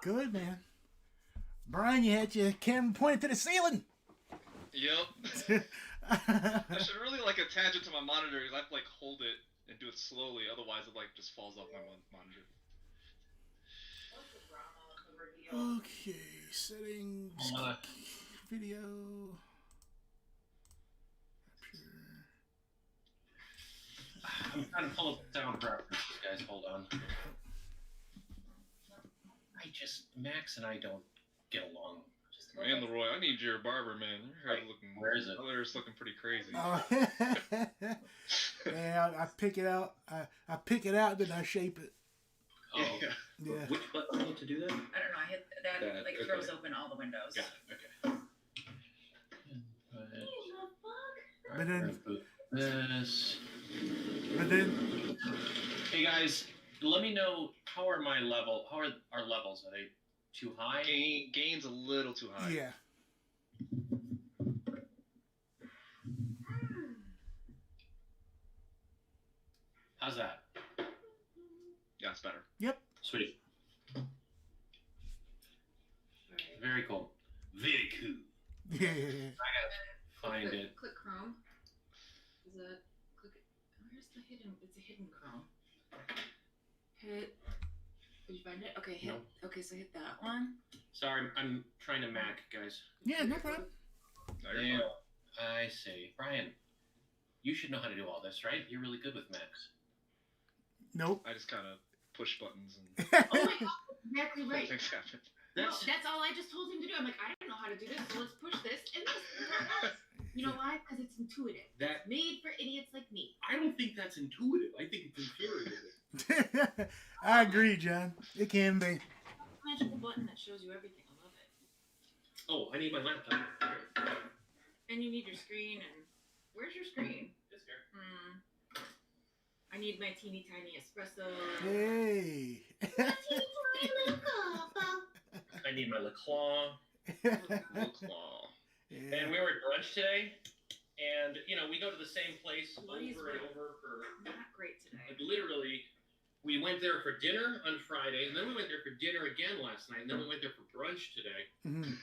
Good, man. Brian, you had your camera pointed to the ceiling. Yep. I should really like attach it to my monitor. I have to like hold it and do it slowly. Otherwise, it like just falls off my monitor. Okay, settings, video. I'm trying to pull up the sound preferences, guys. Hold on. Max and I don't get along. Man, Leroy, I need your barber, man. Your hair's looking. Where is it? Your hair's looking pretty crazy. Man, I pick it out. I pick it out, then I shape it. Oh. Yeah. Which button do you need to do that? I don't know. I hit that like throws open all the windows. Got it. Okay. But then, this. but then, hey guys, let me know how are our levels? Are they too high? Gain's a little too high. yeah. How's that? Yeah, it's better. Yep. Sweet. Very cool. Very cool. Yeah. I gotta find it. Click Chrome. Is that click it? Where's the hidden? It's a hidden Chrome. Hit. Did you find it? Okay, hit. No. Okay, so hit that one. Sorry, I'm trying to Mac, guys. Yeah, no problem. No, you're fine. I see. Brian, you should know how to do all this, right? You're really good with Macs. Nope. I just kind of push buttons and Oh my god, exactly right. things happen. No, that's all I just told him to do. I'm like, I don't know how to do this, so let's push this and this. You know why? Because it's intuitive. That Made for idiots like me. I don't think that's intuitive. I think it's infuriating. I agree, John. It can be. Magical button that shows you everything. I love it. Oh, I need my laptop. And you need your screen. And where's your screen? It's here. I need my teeny tiny espresso. Hey. I need my LaClaw. Claw. Yeah. And we were at brunch today, and we go to the same place over Please and wait. over for Not great today. like literally. We went there for dinner on Friday, and then we went there for dinner again last night, and then we went there for brunch today. Mhm.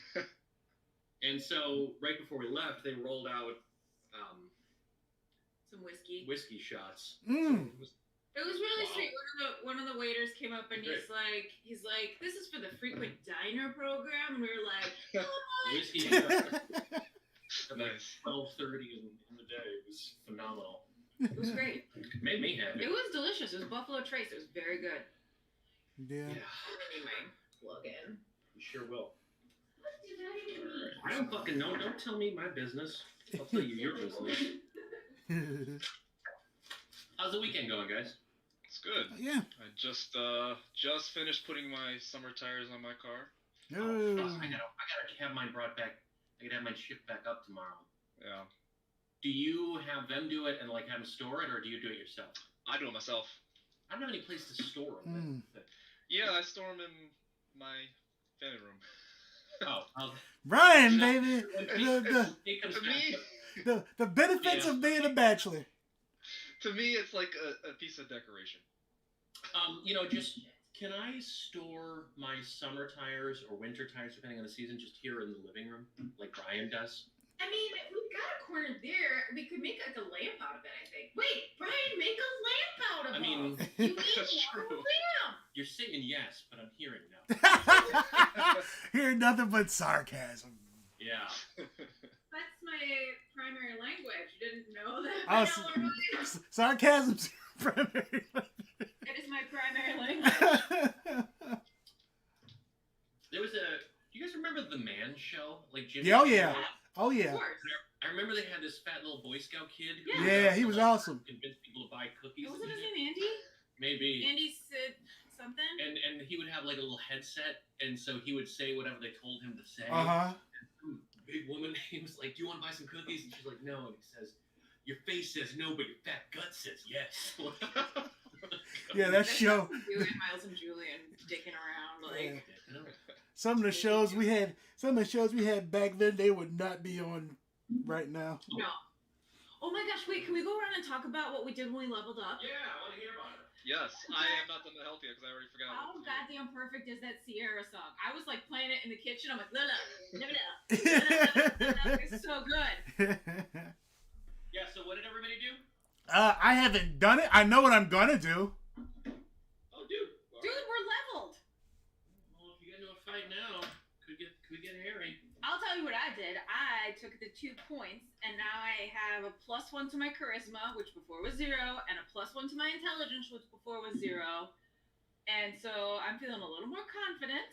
And so right before we left, they rolled out Some whiskey. whiskey shots. Mm. It was really Wow. sweet. One of the waiters came up and he's like, this is for the frequent diner program, and we were like, oh, Whiskey shots at like Nice. 12:30 in the day. It was phenomenal. it was great. Made me happy. It was delicious. It was Buffalo Trace. It was very good. Yeah. Anyway, plug in. You sure will. I don't fucking know. Don't tell me my business. I'll tell you your business. How's the weekend going, guys? It's good. Yeah. I just finished putting my summer tires on my car. No. I gotta have mine brought back. I gotta have mine shipped back up tomorrow. Yeah. Do you have them do it and like have them store it, or do you do it yourself? I do it myself. I don't have any place to store them. Yeah, I store them in my family room. Brian, baby. To me, The benefits of being a bachelor. to me, it's like a piece of decoration. Just can I store my summer tires or winter tires, depending on the season, just here in the living room, like Brian does? I mean, we've got a corner there. We could make like a lamp out of it, I think. Wait, Brian, make a lamp out of it. I mean, You need That's a true. lamp. you're saying yes, but I'm hearing no. Hear nothing but sarcasm. Yeah. That's my primary language. You didn't know that? Oh, I know, Lorelai. Sarcasm's primary. It is my primary language. There was do you guys remember the Man Show? Like Jimmy? Yeah, oh, yeah. Kimmel? Oh, Of yeah. course. I remember they had this fat little Boy Scout kid. Yeah. Yeah, he was awesome. Convince people to buy cookies. Wasn't his name Andy? Maybe. Andy said something? And he would have like a little headset, and so he would say whatever they told him to say. Uh-huh. Some big woman, he was like, "Do you want to buy some cookies?" And she's like, "No." And he says, "Your face says no, but your fat gut says yes." Yeah, that show. You and Miles and Julian dicking around like. Some of the shows we had back then, they would not be on right now. No. Oh my gosh! Wait, can we go around and talk about what we did when we leveled up? Yeah, I want to hear about it. Yes, I am not done the health yet because I already forgot. How what to do. goddamn perfect is that Sierra song? I was like playing it in the kitchen. I'm like, la la, la la. It's so good. Yeah. So what did everybody do? I haven't done it. I know what I'm gonna do. Oh, dude. Dude, we're leveled. Well, if you get into a fight now, could get hairy. I'll tell you what I did. I took the 2 points, and now I have a +1 to my charisma, which before was 0, and a +1 to my intelligence, which before was 0. And so I'm feeling a little more confident,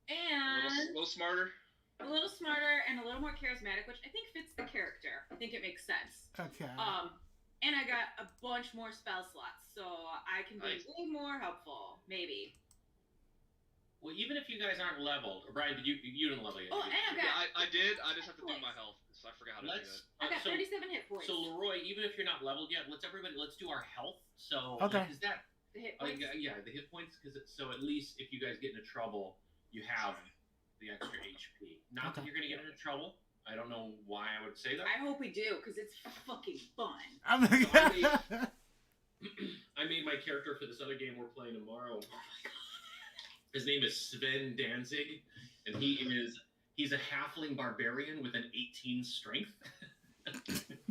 and A little smarter. a little smarter, and a little more charismatic, which I think fits the character. I think it makes sense. Okay. And I got a bunch more spell slots, so I can be Nice. way more helpful, maybe. Well, even if you guys aren't leveled, Brian, you didn't level yet? Oh, did and you? I got. Yeah, I did. I just have to do points. my health, so I forgot how to do that. I got so, 37 hit points. So Leroy, even if you're not leveled yet, let's do our health. So Okay. Is that The hit points. yeah, the hit points, so at least if you guys get into trouble, you have the extra HP. Not that Okay. you're gonna get into trouble. I don't know why I would say that. I hope we do, because it's fucking fun. I made my character for this other game we're playing tomorrow. His name is Sven Danzig, and he's a halfling barbarian with an 18 strength.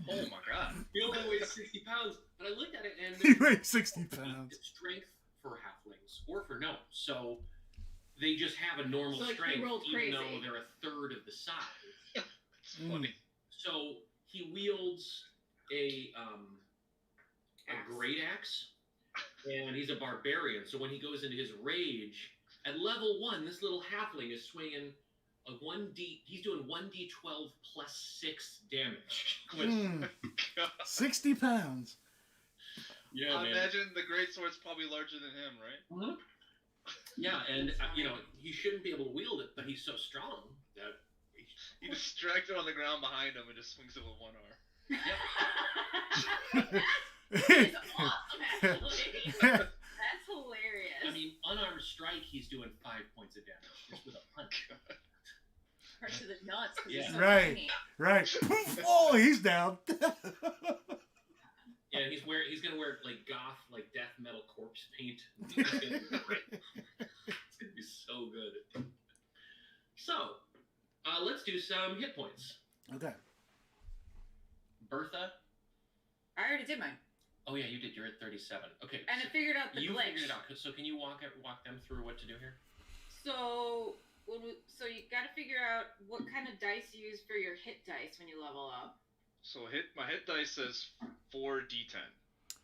Oh my god. He only weighs 60 pounds. But I looked at it and He weighs 60 pounds. it's strength for halflings or for gnomes. So they just have a normal So, like, he strength, rolled even crazy. though they're a third of the size. It's funny. So he wields a Axe. great axe, and he's a barbarian. So when he goes into his rage, at level 1, this little halfling is swinging a 1d. He's doing 1d12 plus 6 damage. God. 60 pounds. Yeah, I man. imagine the greatsword's probably larger than him, right? Mhm. Yeah, and he shouldn't be able to wield it, but he's so strong that. He distracted on the ground behind him and just swings it with one arm. It's awesome, actually. That's hilarious. I mean, unarmed strike, he's doing 5 points of damage just with a punch. Hurt to the nuts. 'Cause Yeah. he's so Right. tiny. Right. Oh, he's down. Yeah, and he's gonna wear like goth, like death metal corpse paint. It's gonna be great. It's gonna be so good. So, let's do some hit points. Okay. Bertha. I already did mine. Oh yeah, you did. You're at 37. Okay. And I figured out the you glitch. figured it out. So can you walk them through what to do here? So you gotta figure out what kind of dice you use for your hit dice when you level up. So my hit dice says 4d10.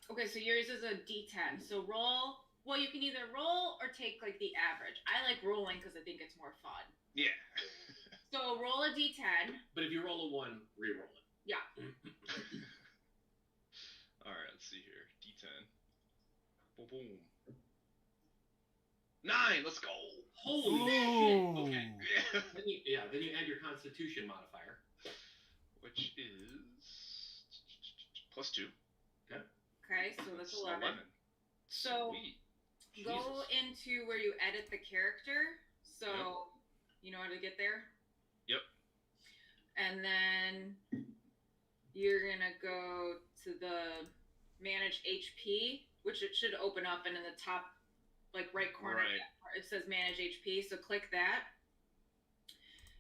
Okay, so yours is a D10. So roll. Well, you can either roll or take like the average. I like rolling because I think it's more fun. Yeah. So roll a D10. But if you roll a 1, re-roll it. Yeah. Alright, let's see here. D10. Boom, boom. 9! Let's go! Holy Ooh. shit! Okay. Yeah. Then you add your Constitution modifier. Which is +2. Okay, so that's 11. So Sweet. go Jesus. into where you edit the character. So Yep. you know how to get there? Yep. And then you're gonna go to the manage HP, which it should open up, and in the top like right corner Right. it says manage HP, so click that.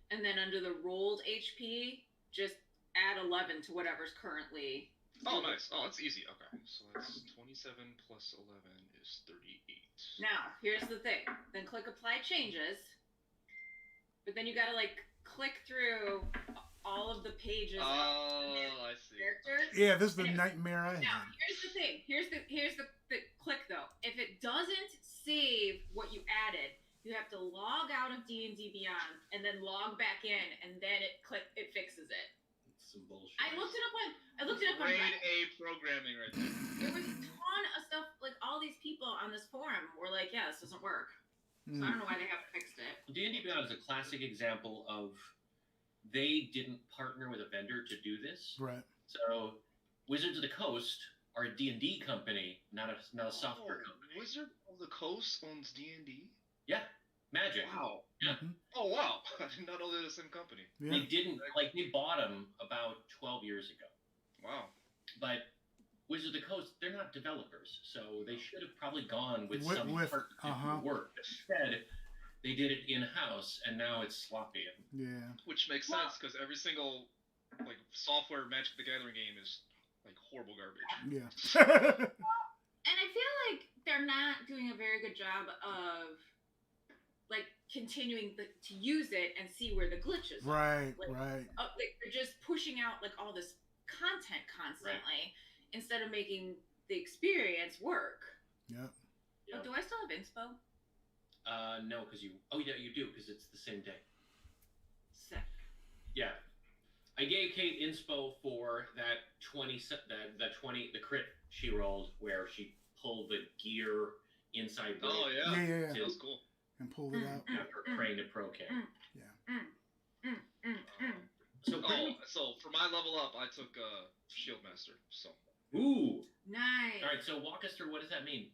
And then under the rolled HP, just add 11 to whatever's currently. Oh, nice. Oh, that's easy. Okay. So that's 27 plus 11 is 38. Now, here's the thing. Then click apply changes. But then you gotta like click through all of the pages of Oh, I see. characters. Yeah, this is the nightmare I Now, had. here's the thing. Here's the click though. If it doesn't save what you added, you have to log out of D&D Beyond and then log back in, and then it fixes it. It's some bullshit. I looked it up on Grade Reddit. A programming right there. There was a ton of stuff. Like all these people on this forum were like, "Yeah, this doesn't work." So I don't know why they haven't fixed it. D&D Beyond is a classic example of they didn't partner with a vendor to do this. Right. So Wizards of the Coast are a D&D company, not a software company. Wizard of the Coast owns D&D? Yeah, Magic. Wow. Yeah. Oh, wow. I did not know they're the same company. They didn't, they bought them about 12 years ago. Wow. But Wizards of the Coast, they're not developers, so they should have probably gone with With- some with- part to do uh-huh. the work. Instead, they did it in-house, and now it's sloppy. Yeah. Which makes Well- sense because every single like software Magic the Gathering game is like horrible garbage. Yeah. And I feel like they're not doing a very good job of like continuing to use it and see where the glitches are. Right, Like, right. Like, they're just pushing out like all this content constantly instead of making the experience work. Yep. But do I still have inspo? No, because you. Oh yeah, you do, because it's the same day. Sick. Yeah, I gave Kate inspo for that 20, the crit she rolled where she pulled the gear inside. Oh yeah. Yeah. That was cool. And pulled it out. After praying to Pro Cam. So So for my level up, I took Shield Master. So ooh. Nice. All right, so walk us through. What does that mean?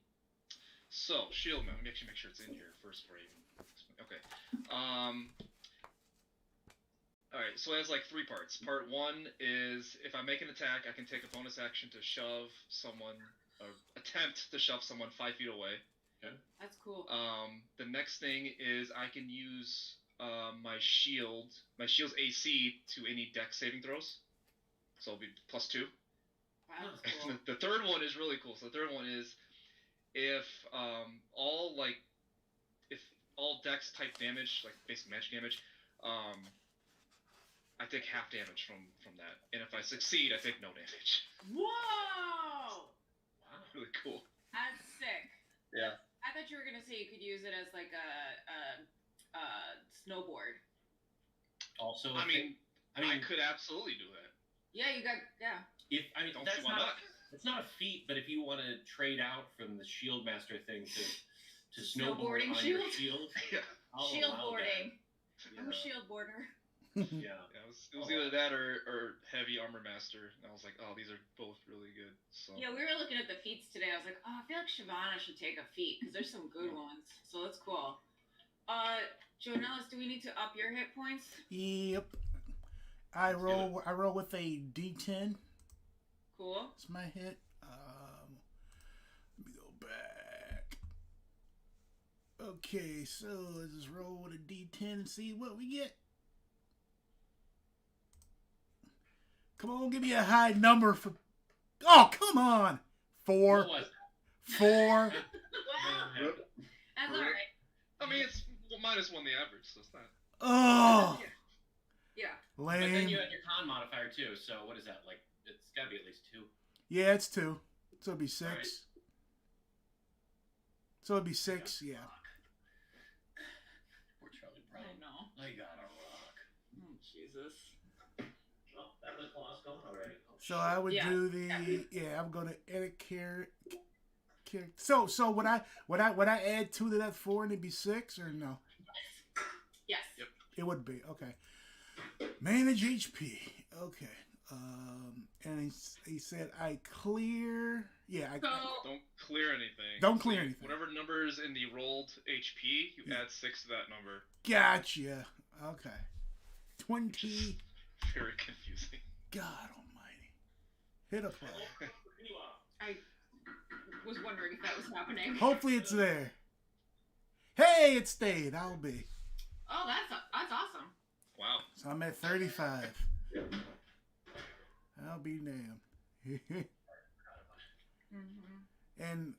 Shield Master. Let me actually make sure it's in here first before I even. Okay. All right. So it has like 3 parts. Part 1 is if I make an attack, I can take a bonus action to shove someone, or attempt to shove someone 5 feet away. That's cool. The next thing is I can use my shield's AC to any dex saving throws. So it'll be +2. Wow, that's And cool. the third one is really cool. So the third one is if all dex type damage, like basic magic damage, I take half damage from that. And if I succeed, I take no damage. Whoa! Wow. Really cool. That's sick. Yeah. I thought you were gonna say you could use it as like a snowboard. Also, I mean, I mean, I could absolutely do that. Yeah, you got if I mean Don't that's see why not. not. It's not a feat, but if you want to trade out from the Shield Master thing to snowboard Snowboarding on your shield? shield, Yeah. I'll shield allow boarding. that. I'm a shield boarder. Yeah. Yeah, it was either that or heavy armor master. And I was like, oh, these are both really good. So Yeah, we were looking at the feats today. I was like, oh, I feel like Shavana should take a feat because there's some good ones. So that's cool. Jonellis, do we need to up your hit points? Yep. I roll with a D10. Cool. It's my hit. Let me go back. Okay, so let's just roll with a D10 and see what we get. Come on, give me a high number for. Oh, come on. 4. What was it? 4. Wow. Rip. That's all right. I mean, it's -1 the average, so it's not. Oh, Yeah. But then lame. you had your con modifier too. So what is that like? It's got to be at least 2. Yeah, it's 2. So it'd be 6. Alright. So it'd be 6, yeah. Poor Charlie I Brown. know. I got a rock. Oh, Jesus. Oh, that was claws going already. Oh, So I would Yeah. do the I'm gonna edit character. So would I add 2 to that 4 and it'd be 6 or no? Yes. Yep. It would be okay. Manage HP. Okay. And he said I clear. Yeah. So, Don't clear anything. Don't clear anything. Whatever number is in the rolled HP, you add 6 to that number. Gotcha. Okay. 20. Very confusing. God Almighty. Hit a play. I was wondering if that was happening. Hopefully it's there. Hey, it stayed. I'll be. Oh, that's awesome. Wow. So I'm at 35. I'll be damned. And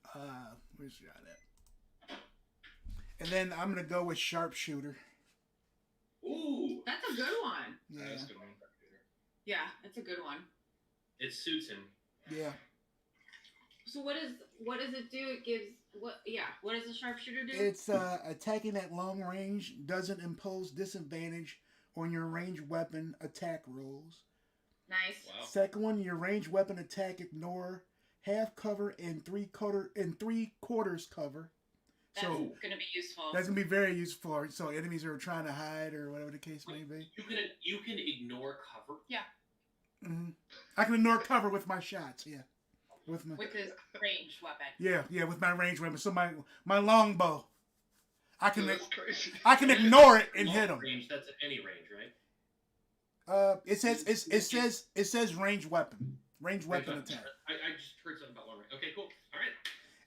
where's that at? And then I'm gonna go with sharpshooter. Ooh, That's a good one. Yeah. That's a good one. Yeah, that's a good one. it suits him. Yeah. So what does it do? It gives what does the sharpshooter do? It's attacking at long range doesn't impose disadvantage on your ranged weapon attack rolls. Nice. Wow. Second one, your ranged weapon attack ignore half cover and 3/4 cover. That's So gonna be useful. that's gonna be very useful. So enemies are trying to hide or whatever the case may be. You can ignore cover. Hmm I can ignore cover with my shots. Yeah, with his ranged weapon. yeah, with my ranged weapon. So my longbow, I can That's crazy. ignore it and Long hit them. Range. That's any range, right? It says ranged weapon. Range weapon attack. I just heard something about one. Okay, cool. All right.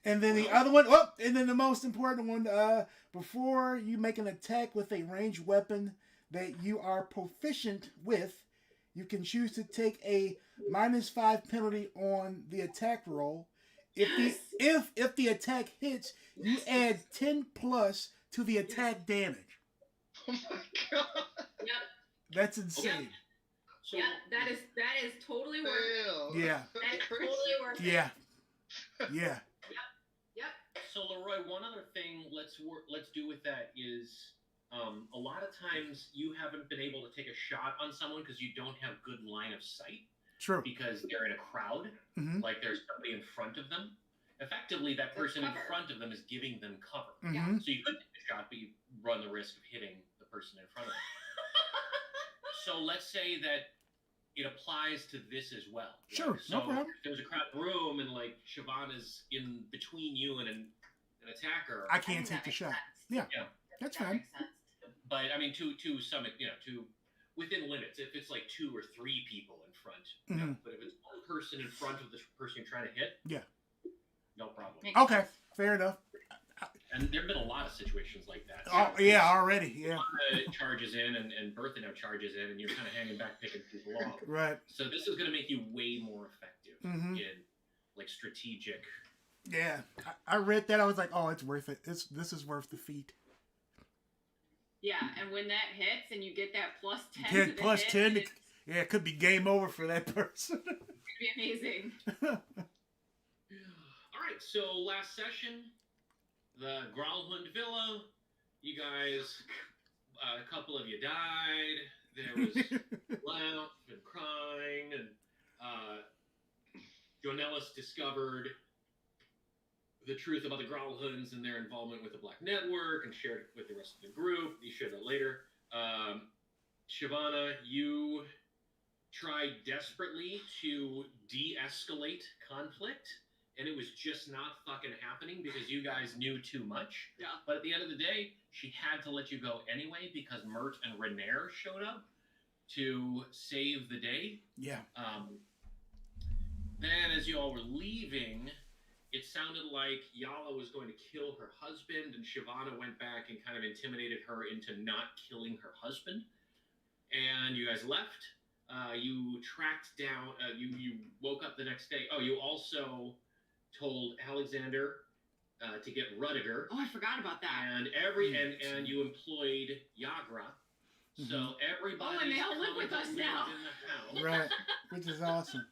And then the other one, and then the most important one, before you make an attack with a ranged weapon that you are proficient with, you can choose to take a -5 penalty on the attack roll. If the attack hits, you add 10 plus to the attack damage. Oh my god. Yep. That's insane. So, Yep. That is totally worth it. Damn. Yeah. That is Crazy. totally worth it. Yeah. Yeah. Yep. So Leroy, one other thing let's do with that is a lot of times you haven't been able to take a shot on someone because you don't have good line of sight True. because they're in a crowd, like there's somebody in front of them. Effectively, that person in cover. front of them is giving them cover. Mm-hmm. So you could take a shot, but you run the risk of hitting the person in front of them. So let's say that it applies to this as well. Right? Sure, So no problem. if there's a crowded room and like Siobhan is in between you and an attacker. I can't take the shot. Yeah. That's That fine. makes sense. But I mean, to some, to within limits. If it's like 2 or 3 people in front, Mhm. but if it's one person in front of the person you're trying to hit, no problem. Makes Okay. sense. Fair enough. And there've been a lot of situations like that. Oh, yeah, already. Yeah. Charges in, and Bertha now charges in, and you're kind of hanging back, picking people off. Right. So this is going to make you way more effective Mhm. in like strategic. Yeah. I read that. I was like, oh, it's worth it. This is worth the feat. Yeah, and when that hits and you get that plus 10 to 10 the plus hit, 10. it's Yeah, it could be game over for that person. gonna be amazing. All right, so last session, the Growlhund Villa. You guys, a couple of you died. There was laugh and crying, and Jonellis discovered the truth about the Growlhunds and their involvement with the Black Network and shared it with the rest of the group. You share that later. Shavana, you tried desperately to de-escalate conflict, and it was just not fucking happening because you guys knew too much. Yeah. But at the end of the day, she had to let you go anyway because Mert and Renair showed up to save the day. Yeah. Then, as you all were leaving, it sounded like Yala was going to kill her husband, and Shavana went back and kind of intimidated her into not killing her husband. And you guys left. You tracked down. You woke up the next day. Oh, you also told Alexander to get Rudiger. Oh, I forgot about that. And and you employed Yagra. So everybody. Oh, and they all live with us now. In the house. Right. Which is awesome.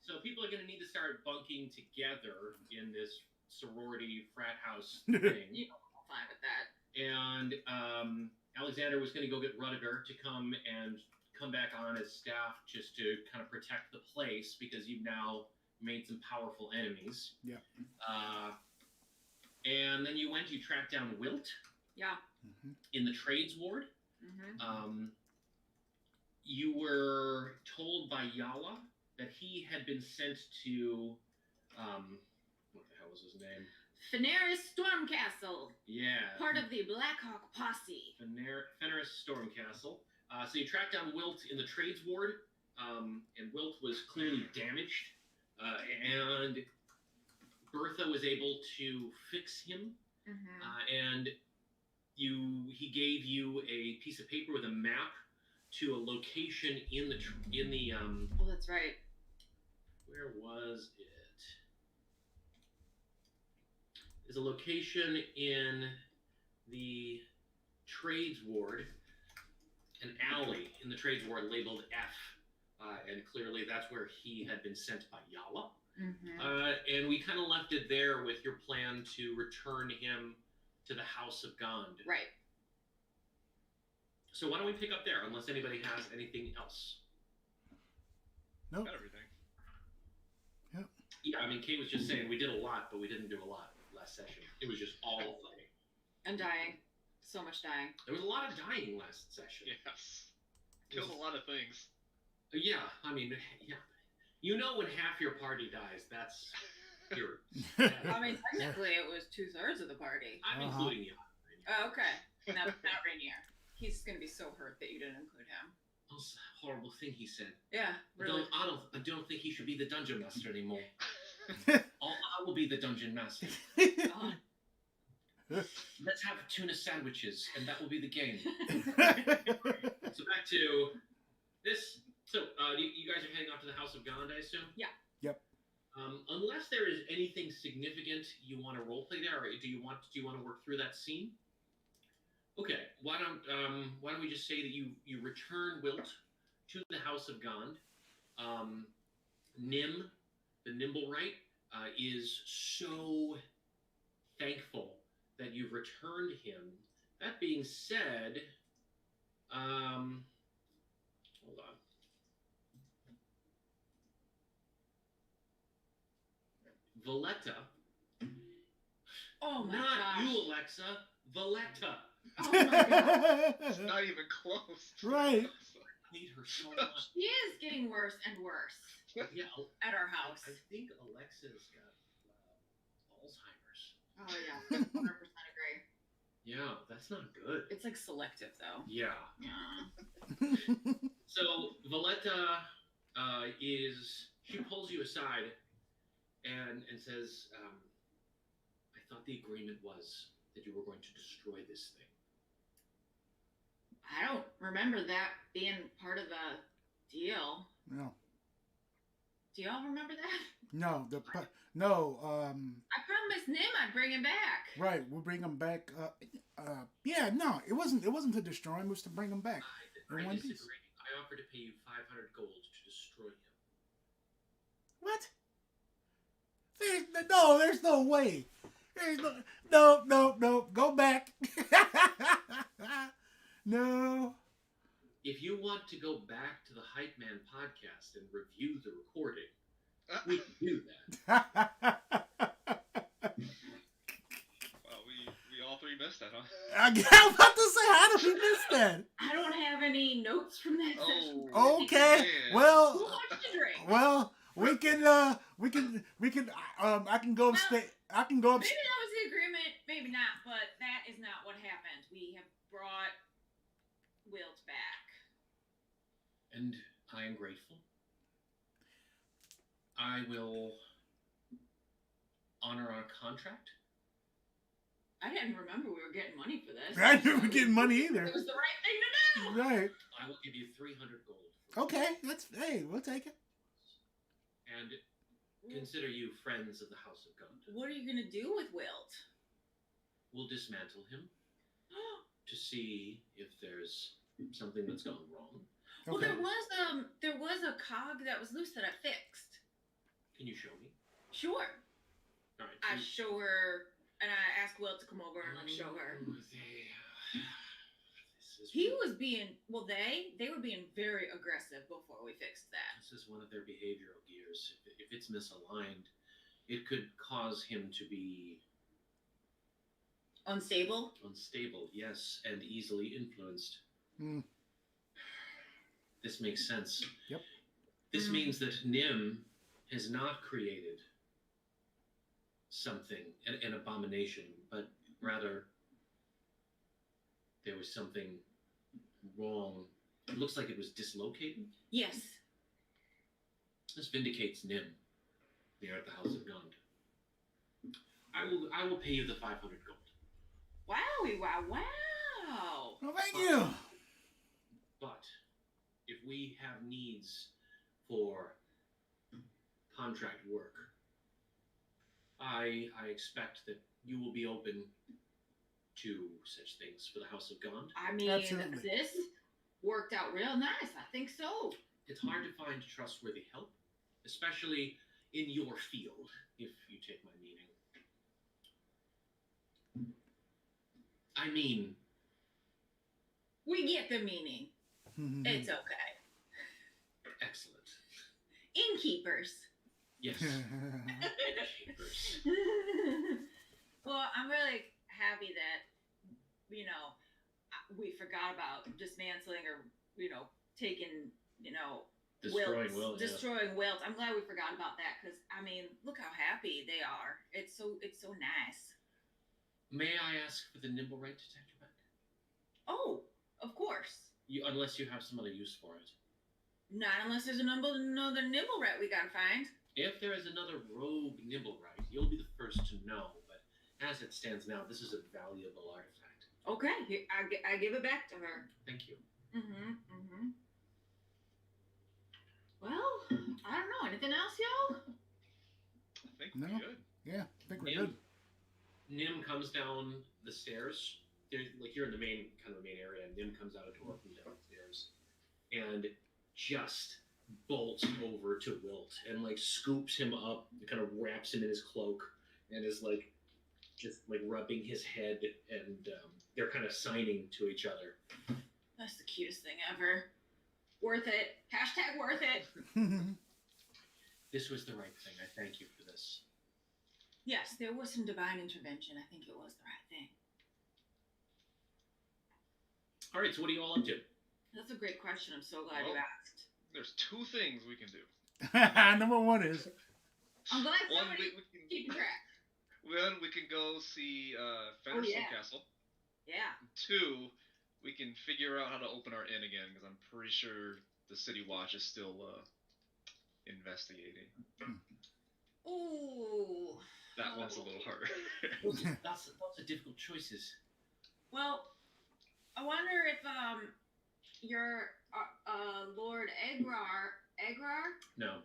So people are going to need to start bunking together in this sorority frat house thing. You know, I'm fine with that. And Alexander was going to go get Rudiger to come back on as staff just to kind of protect the place because you've now made some powerful enemies. Yeah. And then you tracked down Wilt. Yeah. Mm-hmm. In the trades ward. Mm-hmm. You were told by Yala that he had been sent to, what the hell was his name? Fenris Stormcastle. Yeah. Part of the Blackhawk posse. Fenris Stormcastle. So you tracked down Wilt in the trades ward, and Wilt was clearly damaged, and Bertha was able to fix him, and he gave you a piece of paper with a map to a location in the Oh, that's right. where was it? There's a location in the trades ward, an alley in the trades ward labeled F, and clearly that's where he had been sent by Yala. And we kind of left it there with your plan to return him to the House of Gond. Right. So why don't we pick up there, unless anybody has anything else? Nope. Got everything. Yeah, I mean, Kate was just saying we did a lot, but we didn't do a lot last session. It was just all fighting. And dying. So much dying. There was a lot of dying last session. Yes. Killed a lot of things. Yeah, I mean, yeah. You know when half your party dies, that's your... I mean, technically it was 2/3 of the party. I'm including you. Oh, okay. Not Rainier. He's going to be so hurt that you didn't include him. Oh, horrible thing he said. Yeah, really. I don't think he should be the dungeon master anymore. I will be the dungeon master. God. Let's have tuna sandwiches, and that will be the game. So back to this. So you guys are heading off to the House of Gond, I assume? Yeah. Yep. Unless there is anything significant you want to roleplay there, or do you want to work through that scene? Okay. Why don't we just say that you return Wilt to the House of Gond. Nim, the Nimblewright, is so thankful that you've returned him. That being said, hold on. Valletta. Oh my Not gosh. you, Alexa. Valletta. Oh my god. It's not even close. Right. I hate her so much. She is getting worse and worse Yeah, at our house. I think Alexa's got Alzheimer's. Oh yeah, 100% agree. Yeah, that's not good. It's like selective though. Yeah. Yeah. So Valletta she pulls you aside and says, I thought the agreement was that you were going to destroy this thing. I don't remember that being part of the deal. No. Do y'all remember that? No. I promised Nim I'd bring him back. Right. We'll bring him back. Yeah. No. It wasn't to destroy him. It was to bring him back. I In one disagree. piece. I offered to pay you 500 gold to destroy him. What? There's no way. No. Go back. No. If you want to go back to the Hype Man podcast and review the recording, we can do that. Well, we all three missed that, huh? I'm about to say, how did we miss that? I don't have any notes from that session. Okay. man. Who Well, wants to drink? we can. I can go upstairs. I can go Maybe upstairs. that was the agreement, maybe not, but that is not what happened. We have brought Wilt back. And I am grateful. I will honor our contract. I didn't remember we were getting money for this. I didn't get money either. It was the right thing to do. Right. I will give you 300 gold. Okay. Hey, we'll take it. And consider you friends of the House of Gond. What are you gonna do with Wilt? We'll dismantle him to see if there's something that's gone wrong. Well, Okay. there was a cog that was loose that I fixed. Can you show me? Sure. All right. I show her, and I ask Wilt to come over and let's show her. He was being, well, they were being very aggressive before we fixed that. This is one of their behavioral gears. If it's misaligned, it could cause him to be Unstable? unstable, yes, and easily influenced. Hmm. This makes sense. Yep. This means that Nim has not created something, an abomination, but rather there was something wrong. It looks like it was dislocated. Yes. This vindicates Nim here at the House of Gond. I will pay you the 500 gold. Wowie, wow. Well, thank you. But if we have needs for contract work, I expect that you will be open to such things for the House of Gond. I mean, Absolutely. this worked out real nice. I think so. It's hard to find trustworthy help, especially in your field, if you take my meaning. I mean, We get the meaning. It's okay. excellent. Innkeepers. Yes. Keepers. Well, I'm really happy that, we forgot about dismantling or, taking, Destroying Wilt. Yeah. Destroying Wilt. I'm glad we forgot about that because, look how happy they are. It's so nice. May I ask for the Nimblewright detector back? Oh, of course. unless you have some other use for it. Not unless there's another nimble rat we gotta find. If there is another rogue Nimblewright, you'll be the first to know. But as it stands now, this is a valuable artifact. Okay, I give it back to her. Thank you. Well, I don't know. Anything else, y'all? I think No. we're good. Yeah, I think we're Nim, good. Nim comes down the stairs. Like you're in the main area. And Nim comes out a door from downstairs, and just bolts over to Wilt and like scoops him up, kind of wraps him in his cloak, and is like just like rubbing his head, and they're kind of signing to each other. That's the cutest thing ever. Worth it. Hashtag worth it. This was the right thing. I thank you for this. Yes, there was some divine intervention. I think it was the right thing. All right, so what are you all up to? That's a great question. I'm so glad you Well, asked. There's 2 things we can do. Number one is. I'm glad One, somebody we can keeping track. One, we can go see Fenriston yeah. Castle. Yeah. 2, we can figure out how to open our inn again, because I'm pretty sure the City Watch is still investigating. Ooh. That one's a little harder. That's are difficult choices. Well, I wonder if your Lord Egrar. No.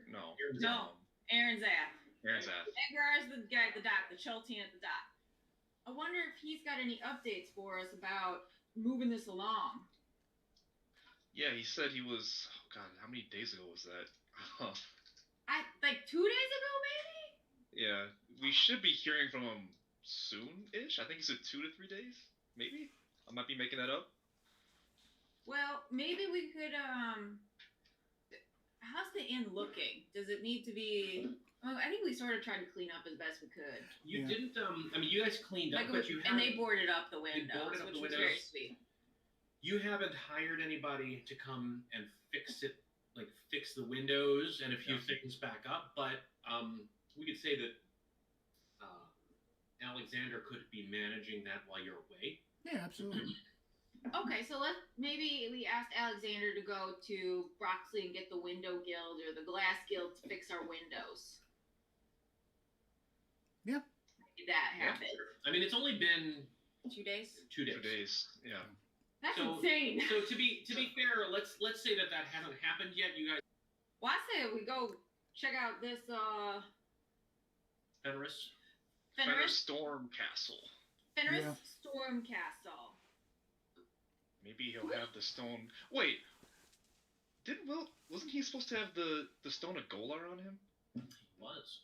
No. No. Aaron Zath. Aaron Zath. Egrar is the guy at the dock, the Cheltian at the dock. I wonder if he's got any updates for us about moving this along. Yeah, he said he was. Oh God, how many days ago was that? Like 2 days ago, maybe? Yeah, we should be hearing from him soon-ish. I think he said 2 to 3 days, maybe. I might be making that up. Well, maybe we could. How's the inn looking? Does it need to be? Well, I think we sort of tried to clean up as best we could. You didn't. I mean, you guys cleaned up, but you and haven't. they boarded up the windows, boarded up which the was windows. very sweet. You haven't hired anybody to come and fix it, like fix the windows and a few things back up. But we could say that Alexander could be managing that while you're away. Yeah, absolutely. Okay, so maybe we asked Alexander to go to Broxley and get the window guild or the glass guild to fix our windows. Yeah. Maybe that happen. I mean, it's only been 2 days. 2 days. 2 days. Yeah. That's So- insane. So to be fair, let's say that hasn't happened yet. You guys, Well, I say we go check out this Fenris. Fenris Storm Castle. Fenris Yeah. Storm Castle. Maybe he'll have the stone. Wait, wasn't he supposed to have the stone of Golor on him? Was.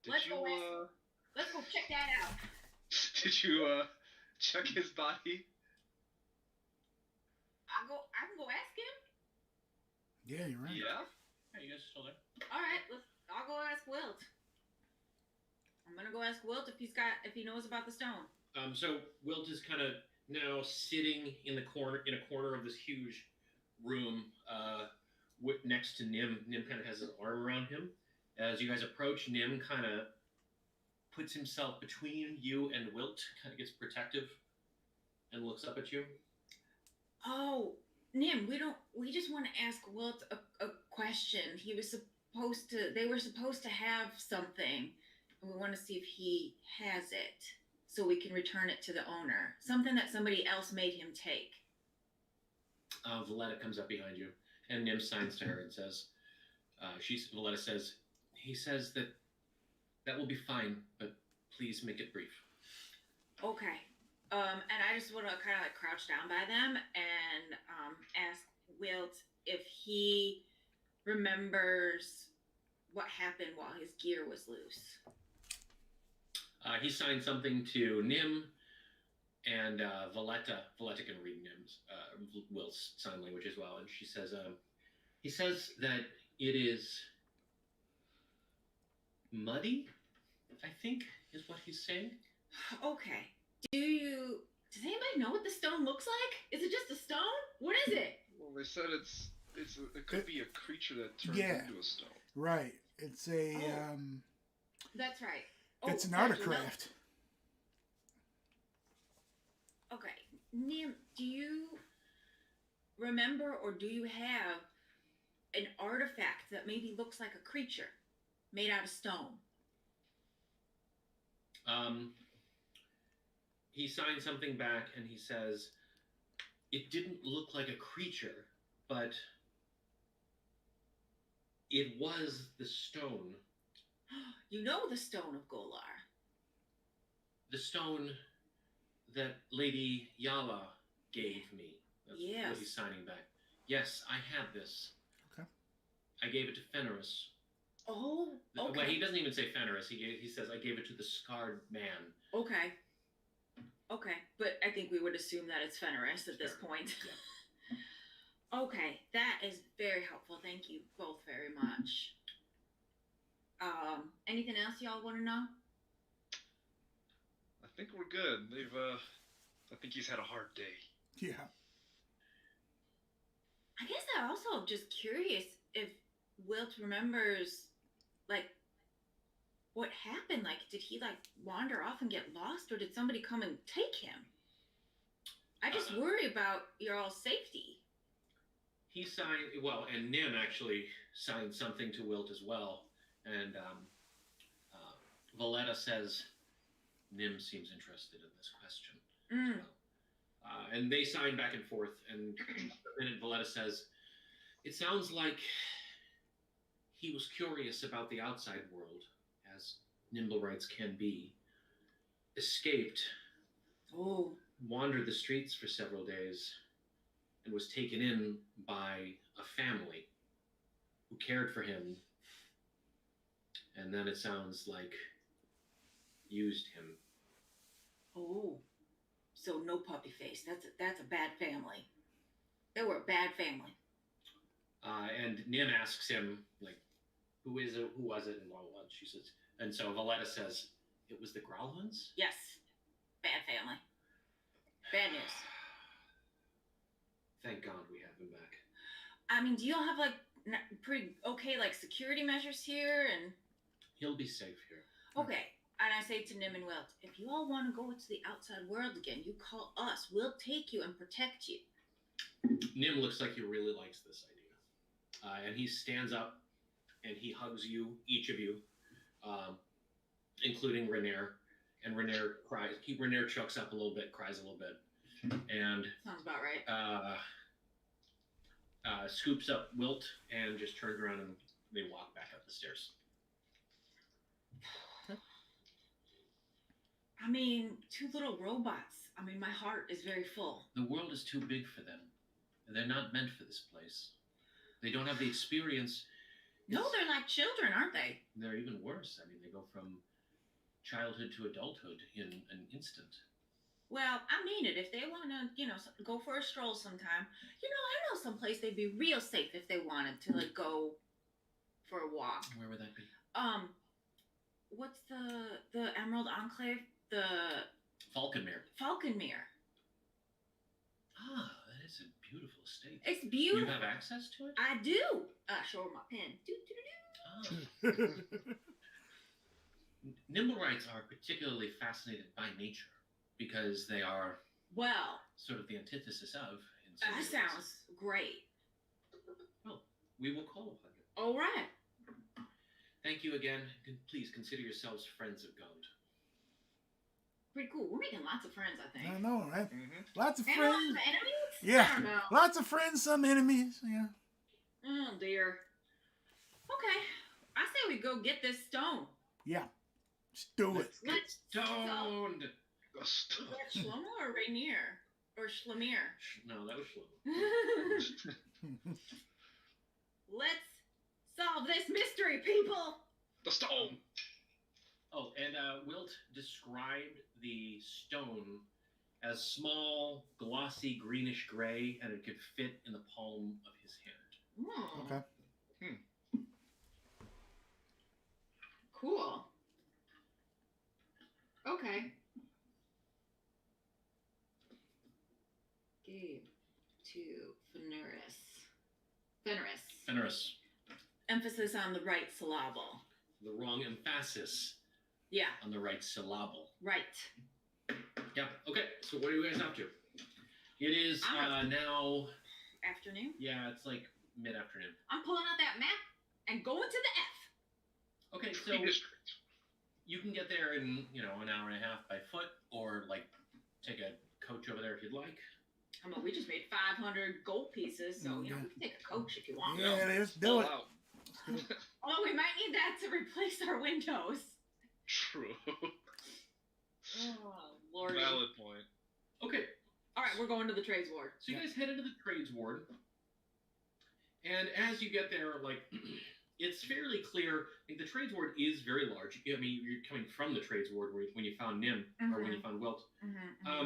Let's go check that out. Did you check his body? I can go ask him. Yeah, you're right. Yeah. Hey, you guys are still there? All right, I'll go ask Wilt. I'm gonna go ask Wilt if he knows about the stone. So Wilt is kind of now sitting in a corner of this huge room, next to Nim. Nim kind of has his arm around him. As you guys approach, Nim kind of puts himself between you and Wilt, kind of gets protective, and looks up at you. Oh, Nim, we just want to ask Wilt a question. They were supposed to have something, and we want to see if he has it, so we can return it to the owner. Something that somebody else made him take. Valletta comes up behind you, and Nim signs to her and says, Valletta says, he says that will be fine, but please make it brief. Okay. And I just want to kind of like crouch down by them and ask Wilt if he remembers what happened while his gear was loose. He signed something to Nim, and Valletta can read Nim's Wilt's sign language as well, and she says, he says that it is muddy, I think is what he's saying. Okay. Does anybody know what the stone looks like? Is it just a stone? What is it? Well, they said it could be a creature that turns Yeah. into a stone. Right. It's a That's right. it's an gotcha. artifact. Okay. Nim, do you remember or do you have an artifact that maybe looks like a creature made out of stone? He signs something back and he says, it didn't look like a creature, but it was the stone. You know the stone of Golor. The stone that Lady Yala gave me. That's Yes. what he's signing back. Yes, I had this. Okay. I gave it to Fenris. Oh, okay. Well, he doesn't even say Fenris. He says, I gave it to the scarred man. Okay. Okay, but I think we would assume that it's Fenris at this point. Yeah. Okay, that is very helpful. Thank you both very much. Anything else y'all want to know? I think we're good. I think he's had a hard day. Yeah. I guess I also am just curious if Wilt remembers, like, what happened. Like, did he, like, wander off and get lost, or did somebody come and take him? I just worry about your all safety. He signed, well, and Nim actually signed something to Wilt as well. And Valletta says, Nim seems interested in this question as well. And they sign back and forth. And the minute Valletta says, it sounds like he was curious about the outside world, as Nimblewrights can be, escaped, wandered the streets for several days, and was taken in by a family who cared for him, and then it sounds like used him. Oh, so no puppy face. That's a bad family. They were a bad family. And Nim asks him, like, who is it? Who was it? And blah, blah, blah. She says, and so Valletta says, it was the Growlhunts? Yes. Bad family. Bad news. Thank God we have him back. I mean, do you all have, like, pretty okay, like, security measures here? And He'll be safe here. okay. And I say to Nim and Wilt, if you all want to go to the outside world again, you call us. We'll take you and protect you. Nim looks like he really likes this idea. And he stands up and he hugs you, each of you, including Renair. And Renair cries. Renair chucks up a little bit, cries a little bit. And sounds about right. Scoops up Wilt and just turns around and they walk back up the stairs. I mean, two little robots. I mean, my heart is very full. The world is too big for them. They're not meant for this place. They don't have the experience. No, they're like children, aren't they? They're even worse. I mean, they go from childhood to adulthood in an instant. Well, I mean it. If they want to, go for a stroll sometime, I know someplace they'd be real safe if they wanted to, like, go for a walk. Where would that be? What's the Emerald Enclave? The Falconmere. Falconmere. Ah, that is a beautiful estate. It's beautiful. You have access to it? I do. Show her my pen. Nimblewrights are particularly fascinated by nature because they are sort of the antithesis of. That sounds great. Well, we will call upon you. All right. Thank you again. Please consider yourselves friends of God. Pretty cool. We're making lots of friends, I think. I know, right? Mm-hmm. Lots of And friends. lots of enemies? Yeah. I don't know. Lots of friends, some enemies. Yeah. Oh, dear. Okay. I say we go get this stone. Yeah. Let's do it. Let's Stoned! Is that Shlomo or Rainier? Or Schlemir? No, that was Shlomo. Let's solve this mystery, people! The stone! Oh, and Wilt described the stone as small, glossy, greenish gray, and it could fit in the palm of his hand. Okay. Cool. Okay. Gave to Fenris. Emphasis on the right syllable. The wrong emphasis Yeah, on the right syllable. right. Yeah, okay. So what are you guys up to? It is now afternoon. Yeah, it's like mid-afternoon. I'm pulling out that map and going to the F. Okay, so you can get there in an hour and a half by foot, or like take a coach over there if you'd like. I mean, we just made 500 gold pieces, so we can take a coach if you want. Yeah, let's do it. Oh, we might need that to replace our windows. True. Oh, Lord. Valid point. Okay. All right, we're going to the trades ward. So you guys head into the trades ward, and as you get there, like, it's fairly clear. Like, the trades ward is very large. I mean, you're coming from the trades ward when you found Nim, or when you found Wilt.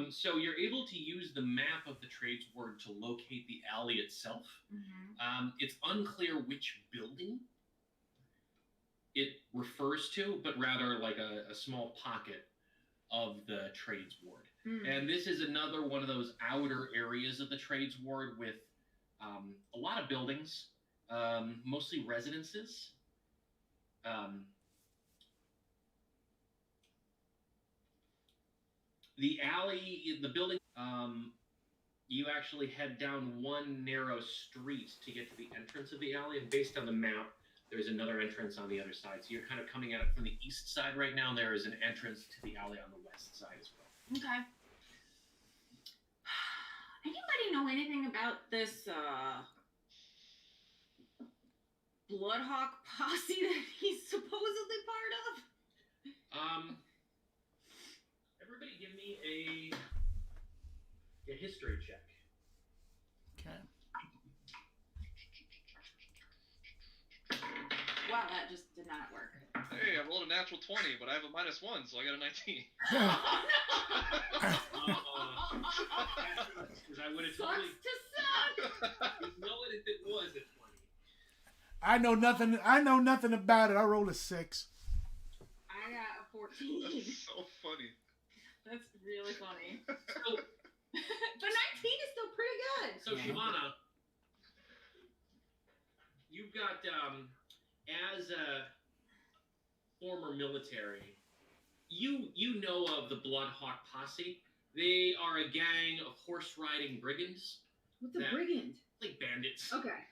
So you're able to use the map of the trades ward to locate the alley itself. It's unclear which building it refers to, but rather like a small pocket of the trades ward. And this is another one of those outer areas of the trades ward with a lot of buildings, mostly residences. The alley, the building, you actually head down one narrow street to get to the entrance of the alley, and based on the map, there's another entrance on the other side. So you're kind of coming at it from the east side right now, and there is an entrance to the alley on the west side as well. Okay. Anybody know anything about this Bloodhawk posse that he's supposedly part of? Everybody give me a history check. Okay. Wow, that just did not work. Hey, I rolled a natural 20, but I have a -1, so I got a 19. Because I would have Sucks totally... to suck! You know it if it was a 20. I know nothing about it. I rolled a 6. I got a 14. That's so funny. That's really funny. So, But 19 is still pretty good. so Shivana, you've got, as a former military, you know of the Bloodhawk posse. They are a gang of horse-riding brigands. What's a That- brigand? Like bandits. Okay.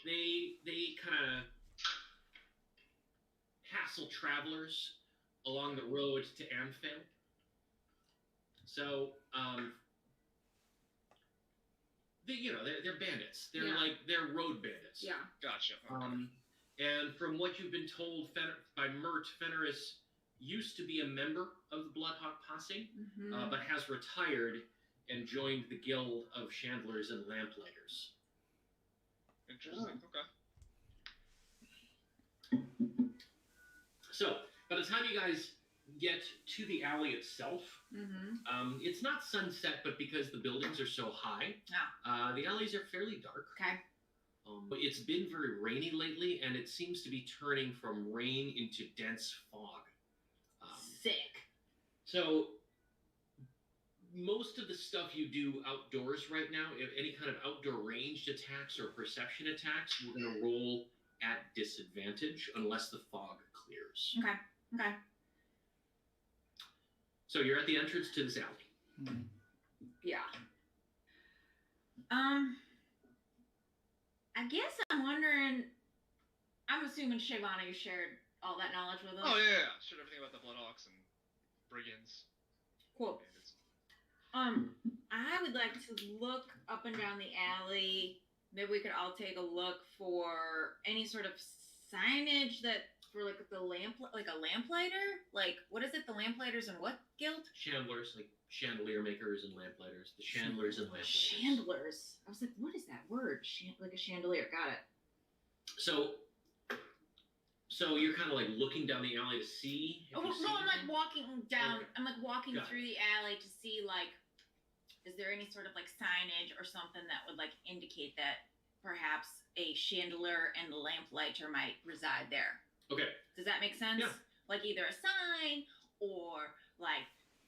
They kind of hassle travelers along the road to Anfield. So, they're bandits. They're road bandits. Yeah. Gotcha. And from what you've been told by Mert, Fenris used to be a member of the Bloodhawk posse, but has retired and joined the Guild of Chandlers and Lamplighters. Interesting. Okay. So, by the time you guys get to the alley itself, it's not sunset, but because the buildings are so high, the alleys are fairly dark. Okay. It's been very rainy lately, and it seems to be turning from rain into dense fog. Sick. So, most of the stuff you do outdoors right now, if any kind of outdoor ranged attacks or perception attacks, you're going to roll at disadvantage unless the fog clears. Okay. So you're at the entrance to this alley. Yeah. I guess I'm wondering. I'm assuming Shivana, you shared all that knowledge with us. Oh yeah. Shared everything about the Bloodhawks and brigands. Cool. Bandits. I would like to look up and down the alley. Maybe we could all take a look for any sort of signage that for like the like a lamplighter. Like, what is it? The lamplighters and what guild? Chandlers, like chandelier makers and lamplighters. The chandlers and lamplighters. Chandlers. I was like, what is that word? Like a chandelier. Got it. So you're kind of like looking down the alley to see. I'm like walking down. Okay. I'm like walking Got through the alley to see like, is there any sort of like signage or something that would like indicate that perhaps a chandelier and lamplighter might reside there? Okay. Does that make sense? Yeah. Like either a sign or like,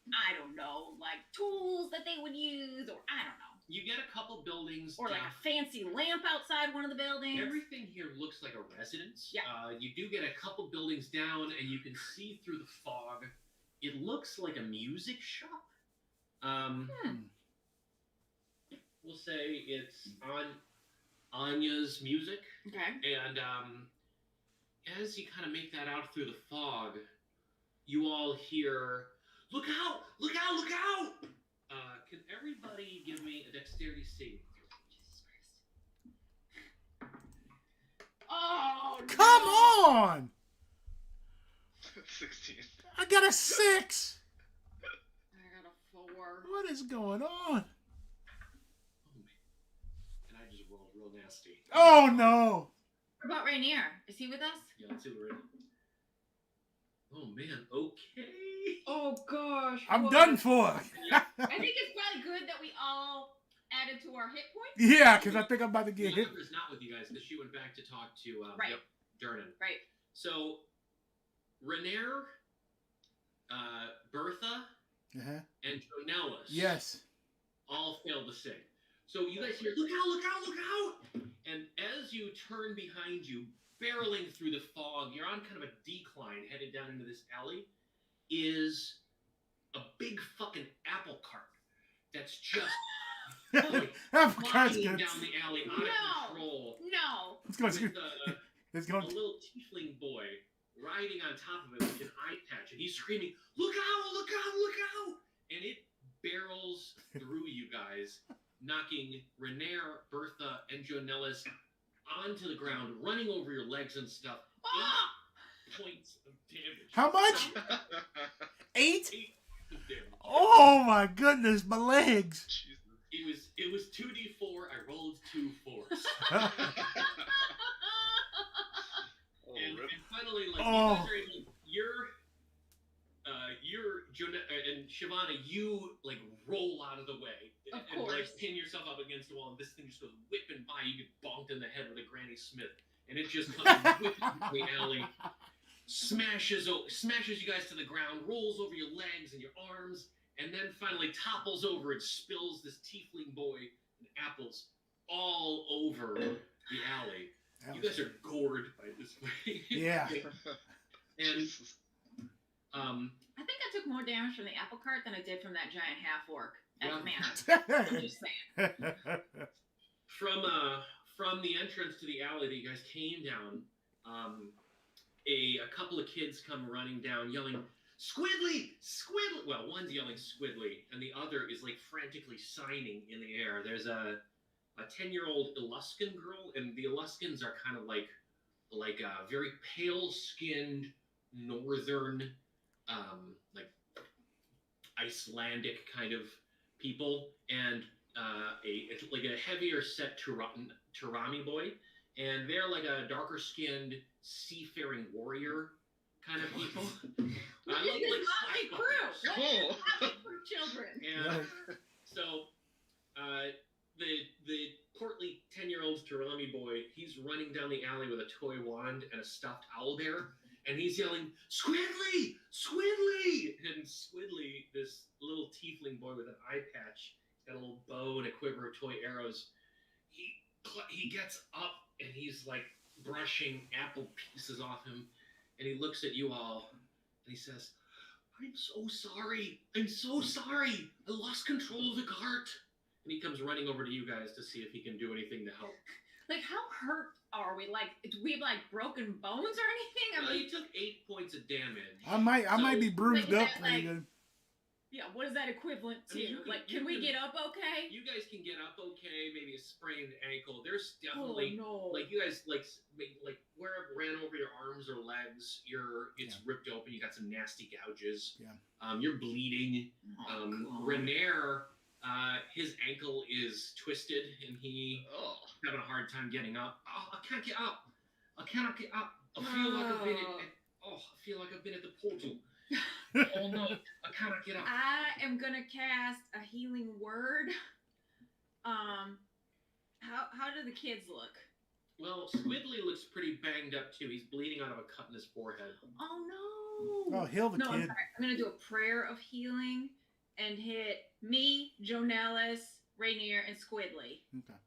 I don't know, like tools that they would use, or I don't know. You get a couple buildings. Or like a fancy lamp outside one of the buildings. Everything here looks like a residence. Yeah. You do get a couple buildings down, and you can see through the fog. It looks like a music shop. we'll say it's on Anya's music, Okay. and as you kind of make that out through the fog, you all hear, "Look out! Look out! Look out!" Can everybody give me a dexterity saving throw? Jesus Christ. Oh, no. Come on! 16. I got a 6. I got a 4. What is going on? Oh man! And I just rolled real nasty. Oh no! What about Rainier? Is he with us? Yeah, let's see what we're in. Oh man! Okay. Oh gosh. I'm what? done for. I think it's probably good that we all added to our hit points. Yeah, because I think I'm about to get hit. Is not with you guys because she went back to talk to Right. Durnan. Right. So, Renair, Bertha, Uh-huh. and Jonellis Yes. all failed to sing. So you guys hear, "Look out! Look out! Look out!" And as you turn behind you, barreling through the fog, you're on kind of a decline headed down into this alley, is a big fucking apple cart that's just That's flying good. down the alley out of control. No. It's going With to. It's a going. little tiefling boy riding on top of it with an eye patch, and he's screaming, "Look out! Look out! Look out!" And it barrels through you guys, knocking Renair, Bertha, and Jonellis onto the ground, running over your legs and stuff. Ah! 8 points of damage. How much? 8? 8 of damage. Oh my goodness, my legs. Jesus. It was 2d4. I rolled 2 4s. Oh, And rip. finally, like, Oh. you guys are able, and Shivana, you like roll out of the way Of and like course. pin yourself up against the wall, and this thing just goes whipping by. You get bonked in the head with a Granny Smith, and it just comes whipping through the alley, smashes you guys to the ground, rolls over your legs and your arms, and then finally topples over and spills this tiefling boy and apples all over the alley. You guys are gored by this way. Yeah. And Jesus. I think I took more damage from the apple cart than I did from that giant half orc at Yeah. Manhole. I'm just saying. from the entrance to the alley that you guys came down, a couple of kids come running down yelling, "Squidly! Squidly!" Well, one's yelling Squidly, and the other is like frantically signing in the air. There's a 10-year-old Eluskan girl, and the Eluskans are kind of like very pale-skinned northern, like Icelandic kind of people, and a heavier set Turami boy, and they're like a darker skinned seafaring warrior kind of people. Look at this motley crew. Look Cool. at this motley crew children. And so the portly 10-year-old Turami boy, he's running down the alley with a toy wand and a stuffed owl bear, and he's yelling, "Squidly! Squidly!" And Squidly, this little tiefling boy with an eye patch, he's got a little bow and a quiver of toy arrows. He gets up and he's like brushing apple pieces off him, and he looks at you all and he says, "I'm so sorry. I'm so sorry. I lost control of the cart." And he comes running over to you guys to see if he can do anything to help. Like, how hurt are we? Like, do we have, like, broken bones or anything? I mean, You took 8 points of damage. I might be bruised Like, up that, pretty like- good. yeah, what is that equivalent I to? mean, you can- like, you can we can- get up okay? You guys can get up okay, maybe a sprained ankle. There's Oh, definitely, no. like, you guys, like where it ran over your arms or legs, it's ripped open. You got some nasty gouges. Yeah. You're bleeding. Oh, God. Renair, his ankle is twisted, and he's Oh. having a hard time getting up. Oh, I can't get up. I cannot get up. I feel like I've been at the portal. Oh no, I cannot get up. I am gonna cast a healing word. How do the kids look? Well, Squidly looks pretty banged up too. He's bleeding out of a cut in his forehead. Oh no! Oh, heal the No, I'm kid. sorry. I'm gonna do a prayer of healing and hit me, Jonellis, Rainier, and Squidly. Okay.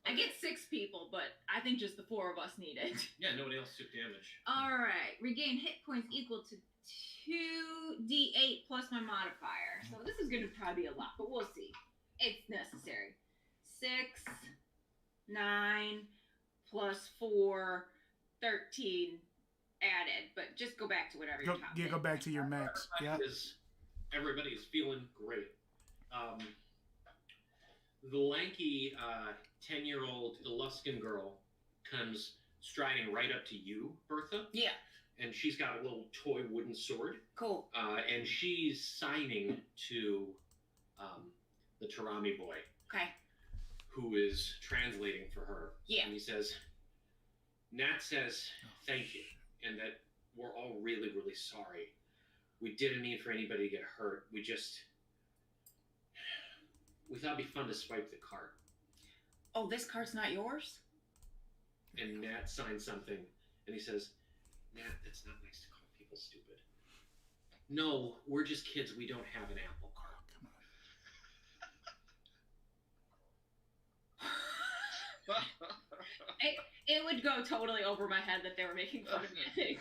I get 6 people, but I think just the 4 of us need it. Yeah, nobody else took damage. All right. Regain hit points equal to 2d8 plus my modifier. So this is going to probably be a lot, but we'll see. It's necessary. 6, 9, plus 4, 13 added. But just go back to whatever your top go back to your max. Yeah. Everybody's feeling great. The lanky 10-year-old Eluskan girl comes striding right up to you, Bertha. Yeah. And she's got a little toy wooden sword. Cool. And she's signing to the Tarami boy. Okay. Who is translating for her. Yeah. And he says, Nat says thank you, and that we're all really, really sorry. We didn't mean for anybody to get hurt. We thought it'd be fun to swipe the cart. Oh, this cart's not yours? And Nat signs something, and he says, Nat, that's not nice to call people stupid. No, we're just kids. We don't have an apple cart. Come on. It would go totally over my head that they were making fun of me, I think.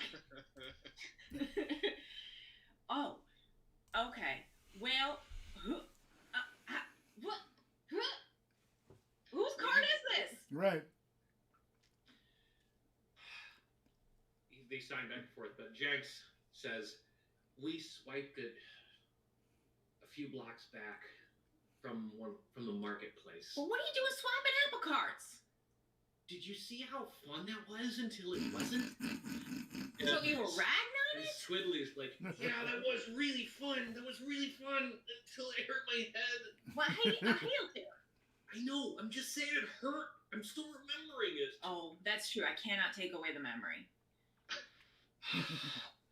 Oh, okay. Well, whose card is this? Right. They sign back and forth, but Jenks says, we swiped it a few blocks back from the marketplace. Well, what are you doing swapping apple carts? Did you see how fun that was until it wasn't? So you were riding on And it? Swiddly's like, yeah, that was really fun. That was really fun until it hurt my head. Well, I healed it. I know. I'm just saying it hurt. I'm still remembering it. Oh, that's true. I cannot take away the memory.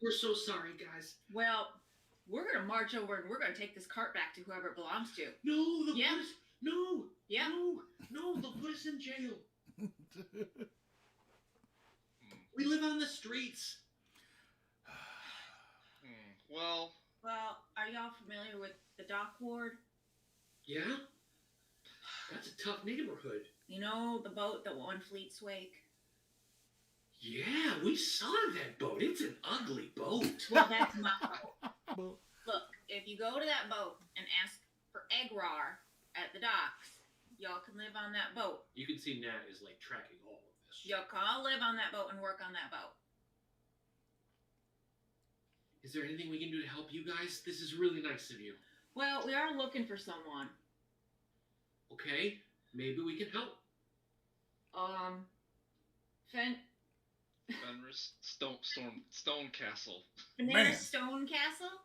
We're so sorry, guys. Well, we're going to march over and we're going to take this cart back to whoever it belongs to. No, they'll Yeah. put us... No. Yeah. No, they'll put us in jail. We live on the streets. Well, are y'all familiar with the dock ward? Yeah? That's a tough neighborhood. You know the boat that won Fleet's Wake? Yeah, we saw that boat. It's an ugly boat. Well, that's my boat. Look, if you go to that boat and ask for Egrar at the docks, y'all can live on that boat. You can see Nat is like tracking all of this. Y'all can all live on that boat and work on that boat. Is there anything we can do to help you guys? This is really nice of you. Well, we are looking for someone. Okay, maybe we can help. Fenris Stone Castle. Fenris Stone Castle?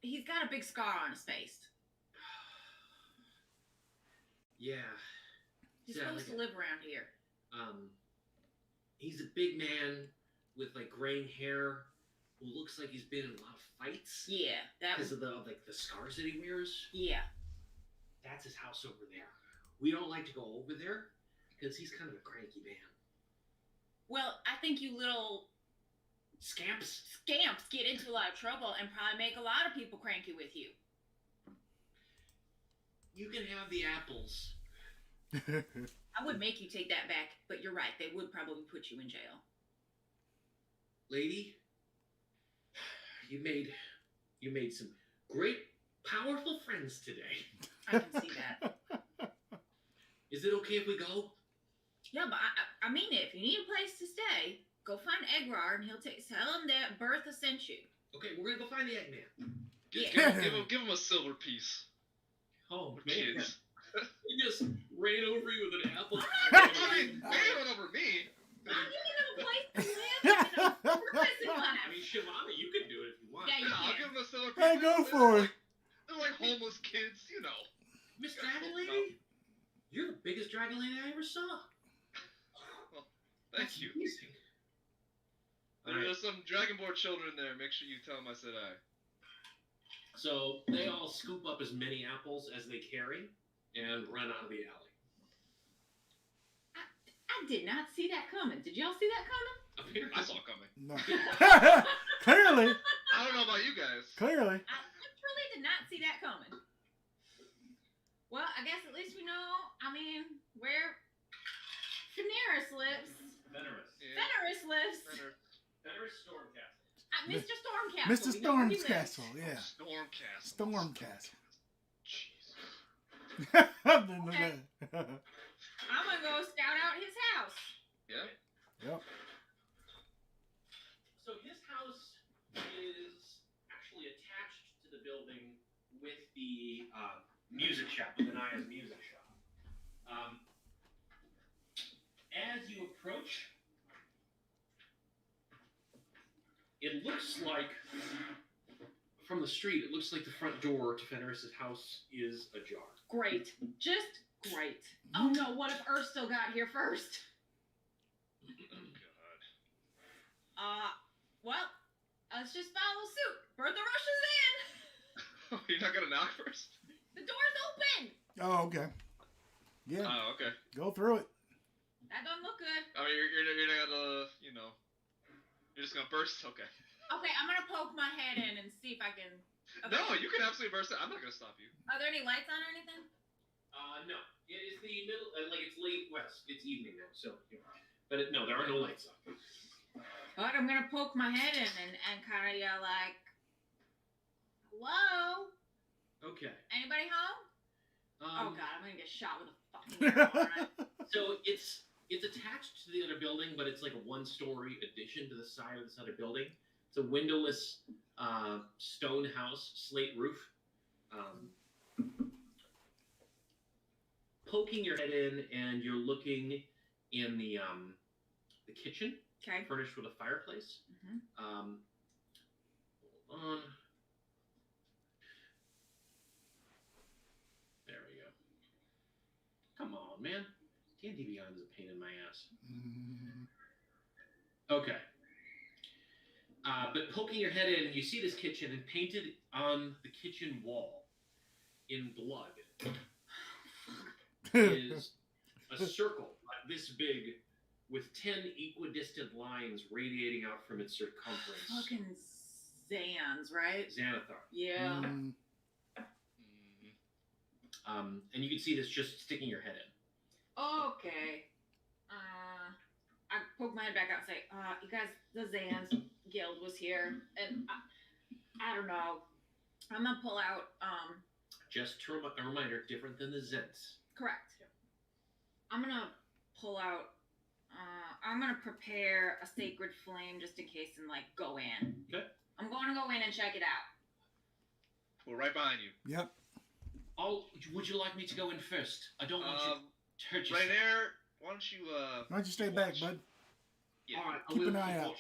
He's got a big scar on his face. Yeah. He's Yeah, supposed to live around here. He's a big man with like graying hair who looks like he's been in a lot of fights. Yeah, that Because was... of the scars that he wears. Yeah. That's his house over there. We don't like to go over there because he's kind of a cranky man. Well, I think you little Scamps. get into a lot of trouble and probably make a lot of people cranky with you. You can have the apples. I would make you take that back, but you're right. They would probably put you in jail. Lady, you made some great, powerful friends today. I can see that. Is it okay if we go? Yeah, but I mean it. If you need a place to stay, go find Egrar and tell him that Bertha sent you. Okay, we're gonna go find the Eggman. Give him a silver piece. Oh, We're kids. He just ran over you with an apple. I mean, they ran over me. I'm giving him a place to live and a purpose in life. I mean, Shivana, you can do it if you want. Yeah, I'll give him a silver piece. Hey, go for it. They're like homeless kids, you know. Miss Dragon Lady, you're the biggest dragon lady I ever saw. Well, thank you. Amazing. There's some Dragonborn children there. Make sure you tell them I said hi. So they all scoop up as many apples as they carry and run out of the alley. I did not see that coming. Did y'all see that coming? Apparently, I saw it coming. No. Clearly. I don't know about you guys. Clearly. I truly did not see that coming. Well, I guess at least we know, where Fenris lives. Fenris. Yeah. Fenris lives. Fenris Stormcastle. Mr. Stormcastle. Mr. We know where he Storm's lives. Castle, yeah. Stormcastle. Storm Castle. Jeez. Okay. I'm gonna go scout out his house. Yeah. Yep. So his house is actually attached to the building with the music shop, with Anaya's music shop. As you approach, it looks like, from the street, it looks like the front door to Fenris's house is ajar. Great. Just great. Oh no, what if Earth still got here first? God. Well, let's just follow suit. Bertha rushes in. You're not gonna knock first? The door's open. Oh, okay. Yeah. Oh, okay. Go through it. That doesn't look good. I mean, you're not gonna, you're just gonna burst? Okay. Okay, I'm gonna poke my head in and see if I can... Okay. No, you can absolutely burst it. I'm not gonna stop you. Are there any lights on or anything? No. It is the middle, it's late west. It's evening now, so, but no, there are no lights on. But I'm gonna poke my head in and kind of yell like, "Hello? Okay. Anybody home?" Oh god, I'm gonna get shot with a fucking arrow, aren't I? So it's attached to the other building, but it's like a one-story addition to the side of this other building. It's a windowless stone house, slate roof. Poking your head in, and you're looking in the kitchen, Okay. furnished with a fireplace. Mm-hmm. Hold on. There we go. Come on, man. D&D Beyond is a pain in my ass. Okay. But poking your head in, you see this kitchen, and painted on the kitchen wall in blood is a circle this big with 10 equidistant lines radiating out from its circumference. Fucking Zans, right? Xanathar. Yeah. And you can see this just sticking your head in. Okay. I poke my head back out and say, you guys, the Zans guild was here, and I don't know. I'm gonna pull out, Just a reminder, different than the Zents. correct. I'm gonna pull out, I'm gonna prepare a sacred flame just in case and, like, go in. Okay. I'm going to go in and check it out. We're right behind you. Yep. Would you like me to go in first? I don't want you to hurt yourself. Right there, why don't you, Why don't you stay back, bud? Yeah. All right, Keep an eye out.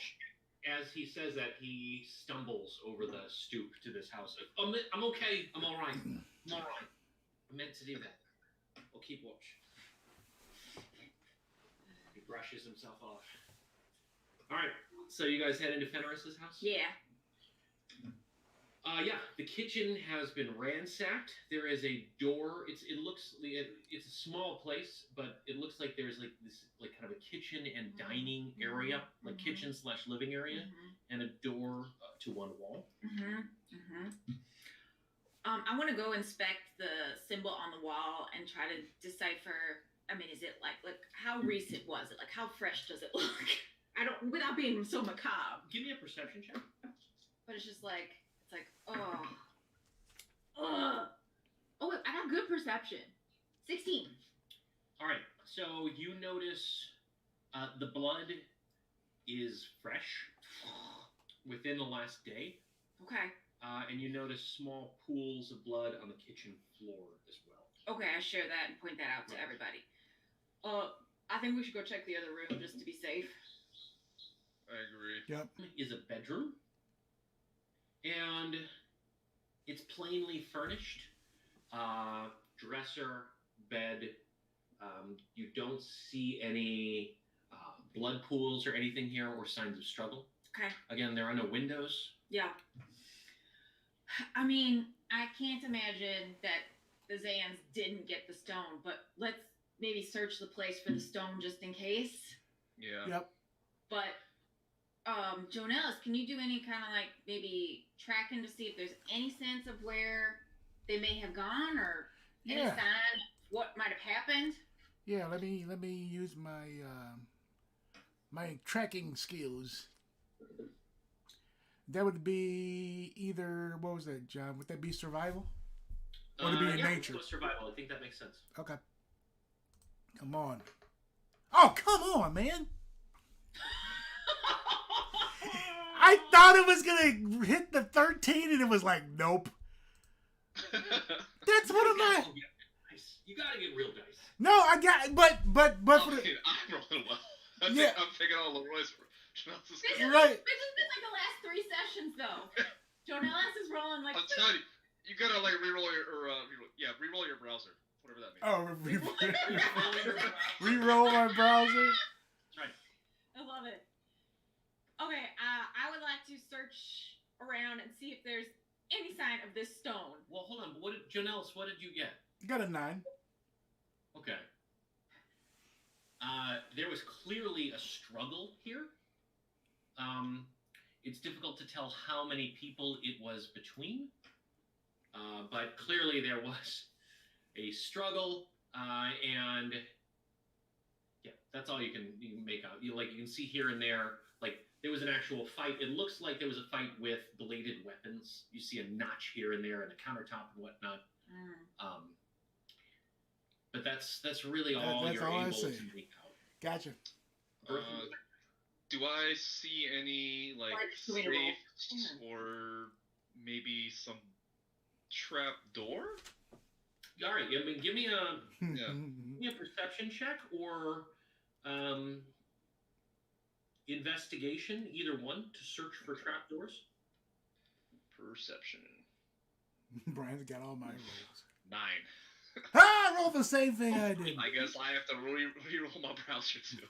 As he says that, he stumbles over the stoop to this house. I'm okay. I'm all right. I'm all right. I meant to do that. I'll keep watch. He brushes himself off. All right. So you guys head into Fenris's house? Yeah. Yeah. The kitchen has been ransacked. There is a door. It's a small place, but it looks like there's this kind of a kitchen and dining area, like kitchen/living area, and a door to one wall. I want to go inspect the symbol on the wall and try to decipher. I mean, is it like how recent was it? Like, how fresh does it look? Without being so macabre. Give me a perception check. But it's just like, oh, wait, I got good perception. 16. All right. So you notice the blood is fresh within the last day. Okay. And you notice small pools of blood on the kitchen floor as well. Okay, I share that and point that out to everybody. I think we should go check the other room just to be safe. I agree. Yep. Is a bedroom, and it's plainly furnished. Dresser, bed. You don't see any blood pools or anything here, or signs of struggle. Okay. Again, there are no windows. Yeah. I mean, I can't imagine that the Zans didn't get the stone, but let's maybe search the place for the stone just in case. Yeah. Yep. But, Jonellis, can you do any kind of maybe tracking to see if there's any sense of where they may have gone or any sign of what might have happened? Yeah, let me use my my tracking skills. That would be either, what was that, John? Would that be survival? Or to be in yeah, nature. let's go survival. I think that makes sense. Okay. Come on. Oh, come on, man. I thought it was going to hit the 13 and it was like, nope. That's one of my... You gotta get real dice. No, I got... But for the... I'm rolling well. I'm taking all Leroy's... This has been Right. like the last 3 sessions, though. Jonellis is rolling like... I'm telling you, you gotta like reroll your browser. Whatever that means. Oh, reroll my browser. That's right. I love it. Okay, I would like to search around and see if there's any sign of this stone. Well, hold on. Jonellis, what did you get? You got a 9. Okay. There was clearly a struggle here. It's difficult to tell how many people it was between, but clearly there was a struggle, and yeah, that's all you can make out. You can see here and there, like there was an actual fight. It looks like there was a fight with bladed weapons. You see a notch here and there, and a countertop and whatnot. But that's really all That's you're all I able see. to make out. Gotcha. Do I see any like safes or maybe some trap door? All right, I mean, give me a perception check or investigation, either one, to search for trapdoors. Perception. Brian's got all my rolls. 9. I rolled the same thing I did. I guess I have to re-roll my browser too.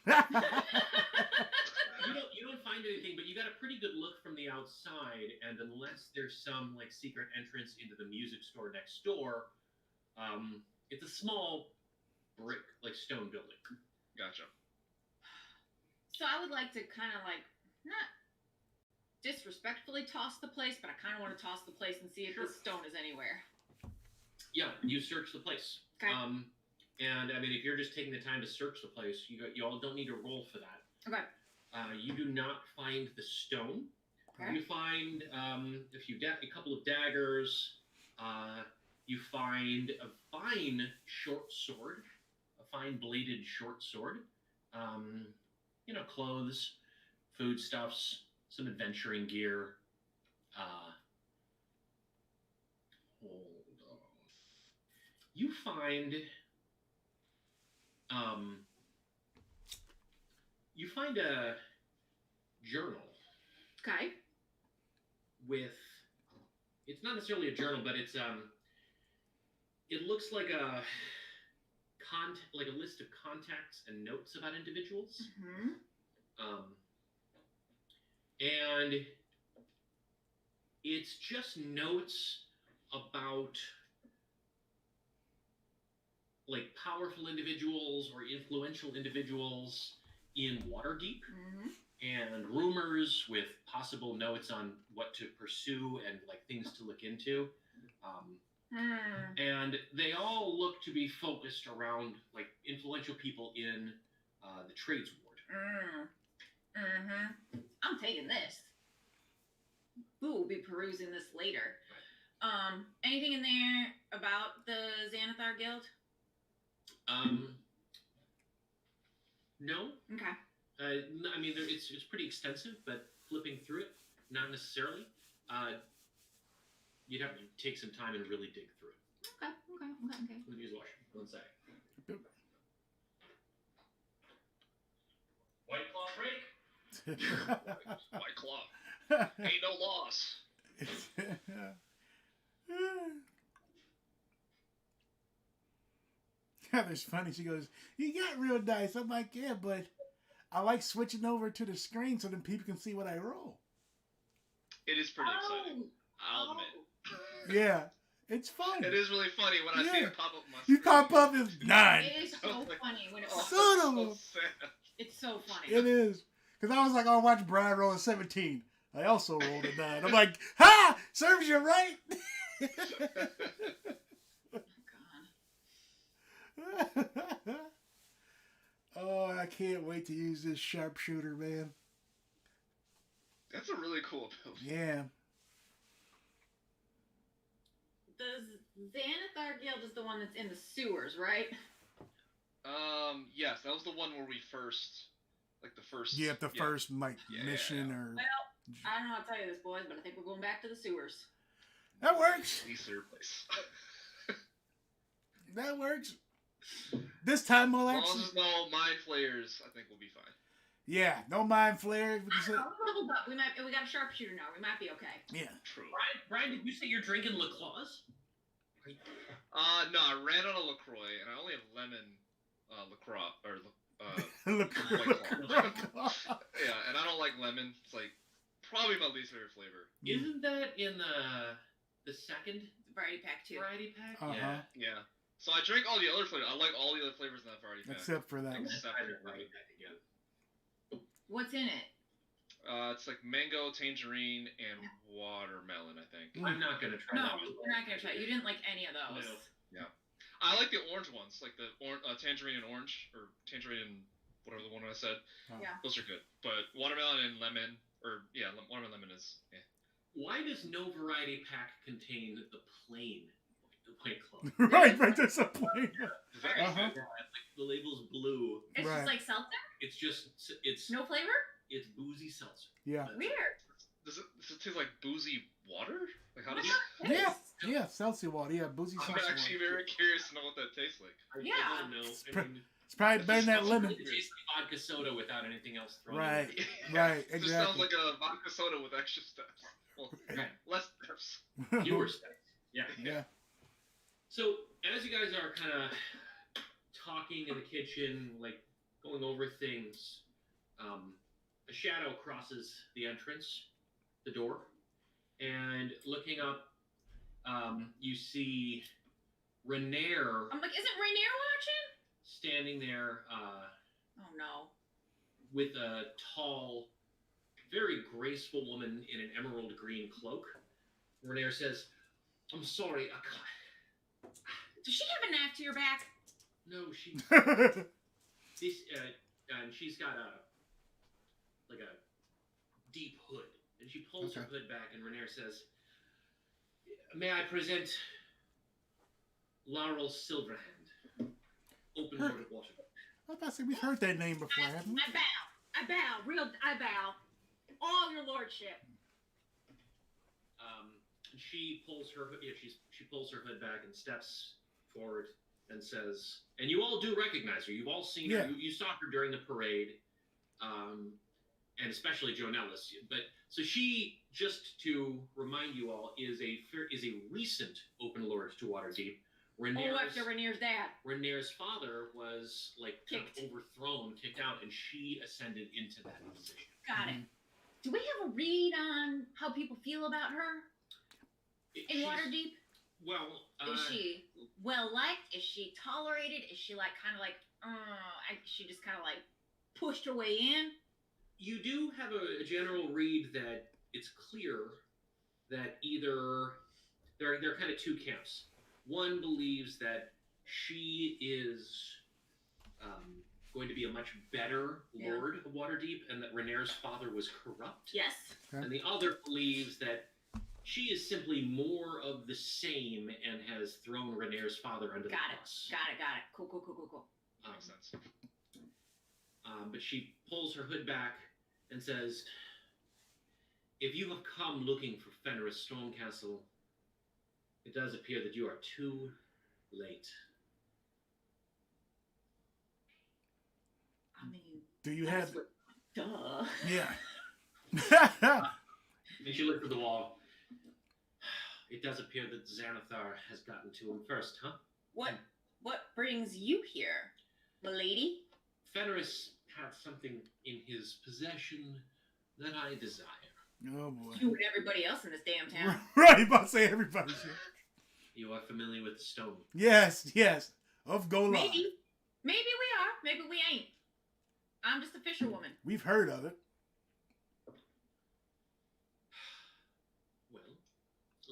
You don't find anything, but you got a pretty good look from the outside, and unless there's some like secret entrance into the music store next door, it's a small brick, like stone building. Gotcha. So I would like to kind of like, not disrespectfully toss the place, but I kind of want to toss the place and see if this stone is anywhere. Yeah, you search the place. Okay. And I mean, if you're just taking the time to search the place, you all don't need to roll for that. Okay. You do not find the stone. Okay. You find a couple of daggers. You find a fine short sword, a fine bladed short sword. Clothes, foodstuffs, some adventuring gear. Hold on. You find a journal. Okay. With, it's not necessarily a journal, but it's it looks like a list of contacts and notes about individuals. Mm-hmm. And it's just notes about like powerful individuals or influential individuals in Waterdeep, and rumors with possible notes on what to pursue and like things to look into. And they all look to be focused around like influential people in the trades ward. I'm taking this. We'll be perusing this later. Anything in there about the Xanathar Guild? No. Okay. I mean, it's pretty extensive, but flipping through it, not necessarily. You'd have to take some time and really dig through it. Okay. Let me use the washroom. One sec. White claw break. White claw. Ain't no loss. Heather's funny. She goes, "You got real dice." I'm like, "Yeah, but I like switching over to the screen so then people can see what I roll." It is pretty exciting. I'll admit. Yeah, it's fun. It is really funny when I see it pop up on my You screen. pop up as 9. It is so funny when it Son of a... It's so funny. It is. Because I was like, I'll watch Brian roll a 17. I also rolled a 9. I'm like, ha! Serves you right. Oh, I can't wait to use this sharpshooter, man. That's a really cool ability. Yeah. Does Xanathar Guild is the one that's in the sewers, right? Yes, that was the one where we first, Yeah, the first mission or. Well, I don't know how to tell you this, boys, but I think we're going back to the sewers. That works. Easter place. That works. This time we'll As long actually. as there's no mind flayers, I think we'll be fine. Yeah, no mind flare. I don't know, we leveled up. We got a sharpshooter now. We might be okay. Yeah. True. Brian, did you say you're drinking LaCroix? No, I ran out of LaCroix, and I only have lemon LaCroix, or yeah, and I don't like lemon. It's like probably my least favorite flavor. Isn't that in the second Variety pack too. variety pack? Uh-huh. Yeah. So I drink all the other flavors. I like all the other flavors in that variety pack. Except for that one. Except for Variety pack again. What's in it? It's like mango, tangerine, and watermelon, I think. I'm not gonna try No, that. we're not gonna try. You didn't like any of those. No. I like the orange ones, like the tangerine and orange, or tangerine and whatever the one I said. Yeah. Those are good. But watermelon and lemon, watermelon lemon is. Yeah. Why does no variety pack contain the plain White Claw? right, there's a plane. Uh-huh. The label's blue. It's Right. just like seltzer? It's No flavor? It's boozy seltzer. Yeah. That's Weird. Does it taste like boozy water? Like how does What? Yeah, yeah, Celsius water. Yeah, boozy I'm Celsius actually water. very curious to know what that tastes like. I Yeah. don't know. It's probably better than that It lemon. tastes like vodka soda without anything else thrown Right. in. Right, It just sounds exactly. like a vodka soda with extra steps. Well, Right. less steps. Fewer steps. Yeah. Yeah. So as you guys are kind of talking in the kitchen, like going over things, a shadow crosses the entrance, the door, and looking up, you see Renair I'm like, isn't Rainier watching? standing there Oh no. with a tall, very graceful woman in an emerald green cloak. Renair says, "I'm sorry, I can't." Does she have a knife to your back? No, she. This and she's got a deep hood, and she pulls her hood back, and Renair says, "May I present Laurel Silverhand, Open Lord of Waterdeep." I thought we've heard that name before, haven't we? I bow. All your lordship. She pulls her hood. Yeah, she pulls her hood back and steps forward and says, "And you all do recognize her. You've all seen her. You saw her during the parade, and especially Joan Ellis. But so she, just to remind you all, is a recent Open Lord to Waterdeep. After Rainier's dad. Rainier's father was kind of Kicked. overthrown, kicked out, and she ascended into that position. Got it. Do we have a read on how people feel about her in She's- Waterdeep? Well, Is she well liked? Is she tolerated? Is she she just kind of like pushed her way in? you do have a general read that it's clear that either there are kind of two camps. One believes that she is going to be a much better lord of Waterdeep, and that Rainier's father was corrupt. Yes. Okay. And the other believes that she is simply more of the same and has thrown Rainier's father under the bus. Got it. Cool. Makes sense. But she pulls her hood back and says, "If you have come looking for Fenris Stormcastle, it does appear that you are too late." I mean, Do you that's have? what- duh. Yeah. And she looked at the wall. "It does appear that Xanathar has gotten to him first, huh?" What brings you here, milady? "Fenris had something in his possession that I desire." Oh boy. You and everybody else in this damn town. Right, about to say everybody should. You are familiar with the stone. Yes. Of Golor. Maybe we are. Maybe we ain't. I'm just a fisherwoman. We've heard of it. Well,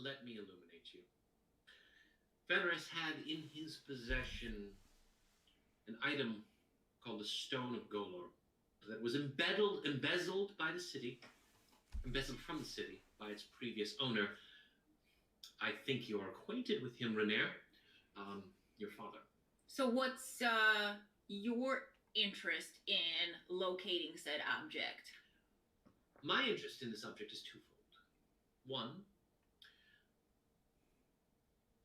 let me illuminate you. Fenris had in his possession an item called the Stone of Golor that was embezzled from the city by its previous owner. I think you're acquainted with him, Renair. Your father. So what's your interest in locating said object? My interest in this object is twofold. One,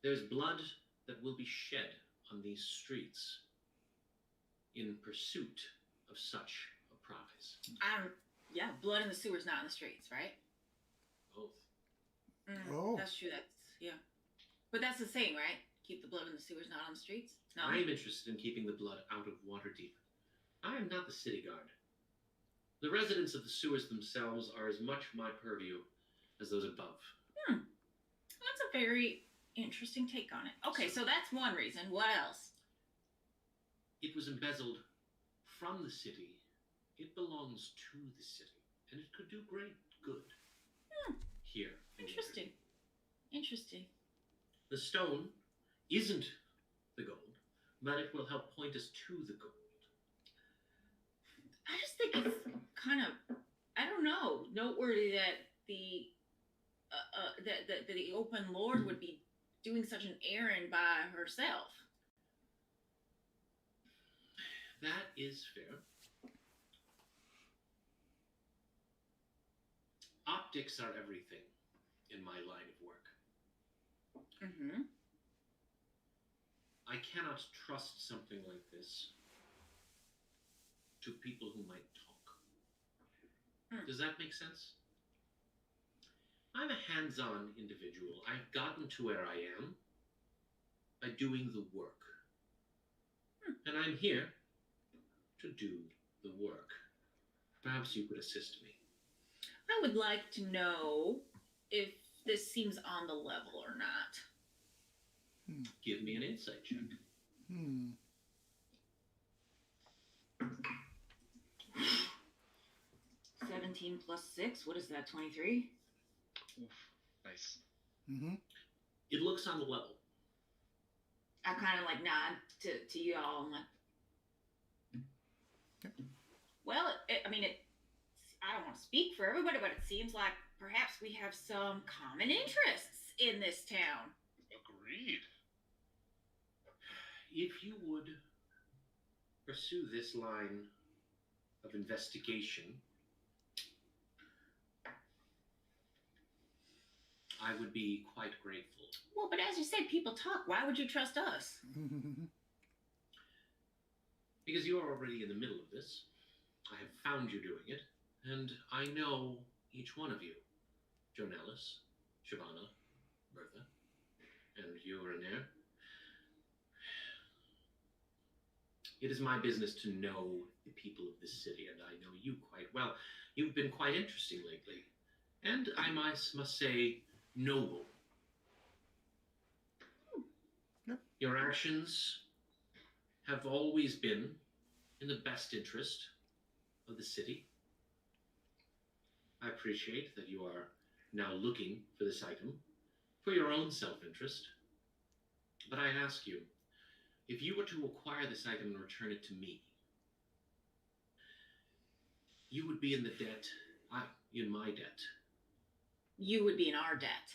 there's blood that will be shed on these streets in pursuit of such a prize. Yeah, blood in the sewers, not in the streets, right? Both. Oh. That's true. Yeah. But that's the saying, right? Keep the blood in the sewers, not on the streets? No? I am interested in keeping the blood out of Waterdeep. I am not the city guard. The residents of the sewers themselves are as much my purview as those above. That's a very interesting take on it. Okay, so that's one reason. What else? It was embezzled from the city. It belongs to the city, and it could do great good here. Interesting. Interesting. The stone isn't the gold, but it will help point us to the gold. I just think it's kind of, I don't know, noteworthy that the that the open lord would be doing such an errand by herself. That is fair. Optics are everything in my line of work. Mm-hmm. I cannot trust something like this to people who might talk. Does that make sense? I'm a hands-on individual. I've gotten to where I am by doing the work. And I'm here to do the work. Perhaps you could assist me. I would like to know if this seems on the level or not. Give me an insight check. 17 plus 6, what is that, 23? Oof, nice. It looks on the level. I kind of like nod to you all. I'm like, well, I mean, I don't want to speak for everybody, but it seems like perhaps we have some common interests in this town. Agreed. If you would pursue this line of investigation, I would be quite grateful. Well, but as you said, people talk. Why would you trust us? Because you are already in the middle of this. I have found you doing it, and I know each one of you. Jonellis, Shavana, Bertha, and you, Renair. It is my business to know the people of this city, and I know you quite well. You've been quite interesting lately, and I must say, noble. Yep. Your actions have always been in the best interest of the city. I appreciate that you are now looking for this item for your own self-interest. But I ask you, if you were to acquire this item and return it to me, you would be in the debt, in my debt. You would be in our debt.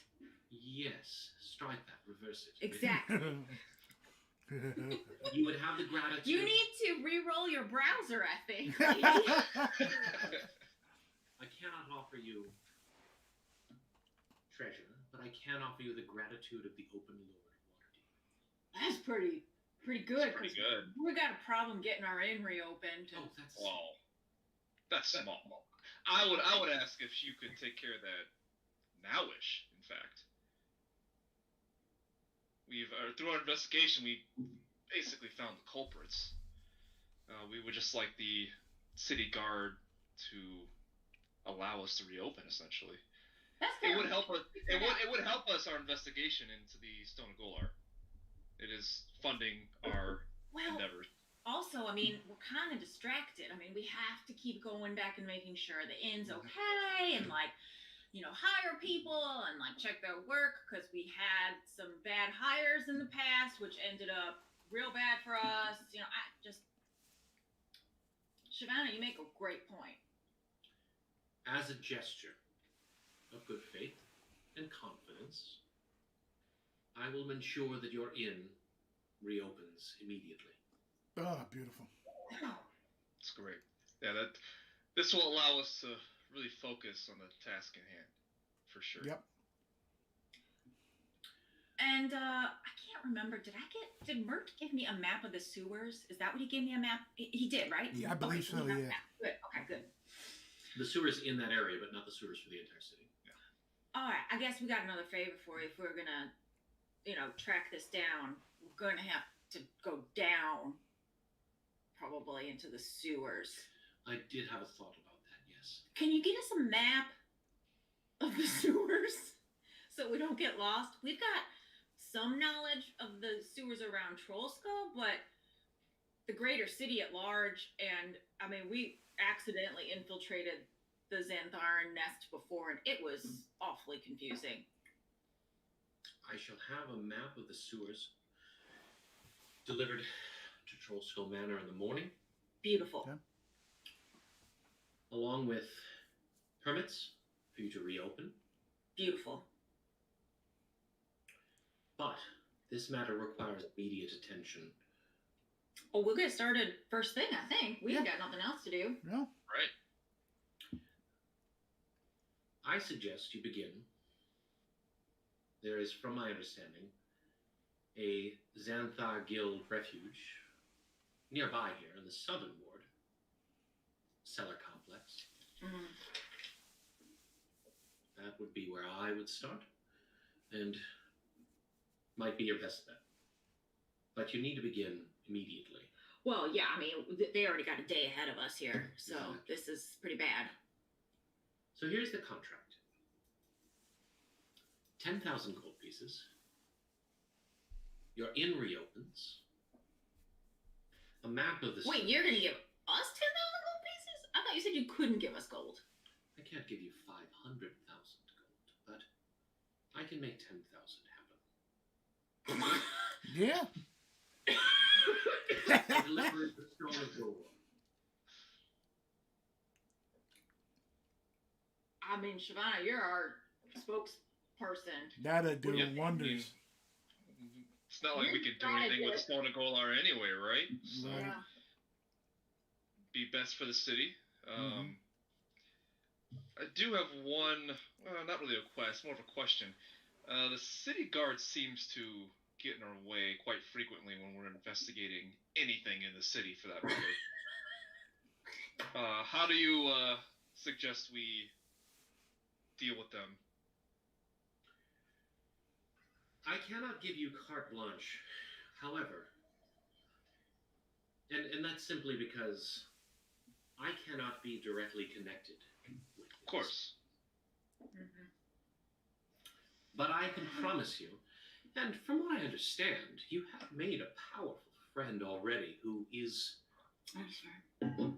Yes, strike that, reverse it. Exactly. You would have the gratitude. You need to re-roll your browser, I think. I cannot offer you treasure, but I can offer you the gratitude of the open lord of Waterdeep. That's pretty good. That's pretty good. We got a problem getting our inn reopened. Oh, that's Wow. That's small. I would ask if you could take care of that nowish, in fact. We've through our investigation, we basically found the culprits. We would just like the city guard to allow us to reopen, essentially. That's fair. It would help us. It would help us our investigation into the Stone of Golor. It is funding our endeavors. Also, I mean, we're kind of distracted. I mean, we have to keep going back and making sure the inn's okay, and like, you know, hire people and like check their work, because we had some bad hires in the past, which ended up real bad for us. You know, Shavana, you make a great point. as a gesture of good faith and confidence, I will ensure that your inn reopens immediately. Oh, beautiful. It's great. Yeah, this will allow us to really focus on the task in hand, for sure. Yep. And I can't remember. Did Mert give me a map of the sewers? Is that what he gave me a map? He did, right? Yeah, I believe so. he has a Yeah. map. Good. Okay, good. The sewers in that area, but not the sewers for the entire city. All right. I guess we got another favor for you. If we're gonna, track this down, we're gonna have to go down, probably into the sewers. I did have a thought about that. Yes. Can you get us a map of the sewers so we don't get lost? We've got some knowledge of the sewers around Trollskull, but the greater city at large, and I mean, we accidentally infiltrated the Xantharan nest before, and it was awfully confusing. I shall have a map of the sewers delivered to Trollskull Manor in the morning. Beautiful. Okay. Along with permits for you to reopen. Beautiful. But this matter requires immediate attention. Oh, we'll get started first thing, I think. We ain't got nothing else to do. No. Right. I suggest you begin. There is, from my understanding, a Xanthar Guild refuge nearby here in the southern ward, Cellar Complex. Mm. That would be where I would start, and might be your best bet. But you need to begin immediately. Well, yeah, I mean, they already got a day ahead of us here, so Exactly. this is pretty bad. So here's the contract. 10,000 gold pieces. Your inn reopens. A map of the Wait, city. you're gonna give us 10,000 gold pieces? I thought you said you couldn't give us gold. I can't give you 500,000 gold, but I can make 10,000 happen. Yeah. Deliver the stone of Golor. I mean, Shavana, you're our spokesperson. That'd do Yeah, wonders. It's not like we could do anything with the Stone of Golor anyway, right? So, Right. Yeah. be best for the city. I do have one, not really a quest, more of a question. The city guard seems to get in our way quite frequently when we're investigating anything in the city, for that matter. How do you suggest we deal with them? I cannot give you carte blanche, however, and that's simply because I cannot be directly connected with this. Of course. Mm-hmm. But I can promise you, and from what I understand, you have made a powerful friend already who is That's fair.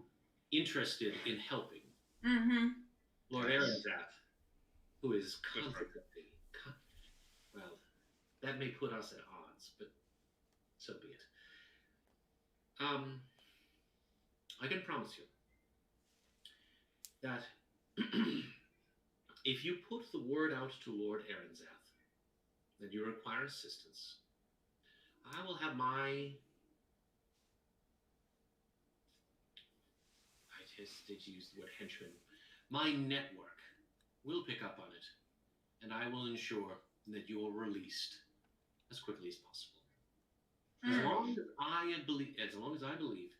interested in helping. Mm-hmm. Lord Yes. Aranzath, who is Good friend. constantly, well, that may put us at odds, but so be it. I can promise you that if you put the word out to Lord Aranzath that you require assistance, I will have my... I hesitate to use the word henchman. My network will pick up on it, and I will ensure that you are released as quickly as possible. As Mm. long as I believe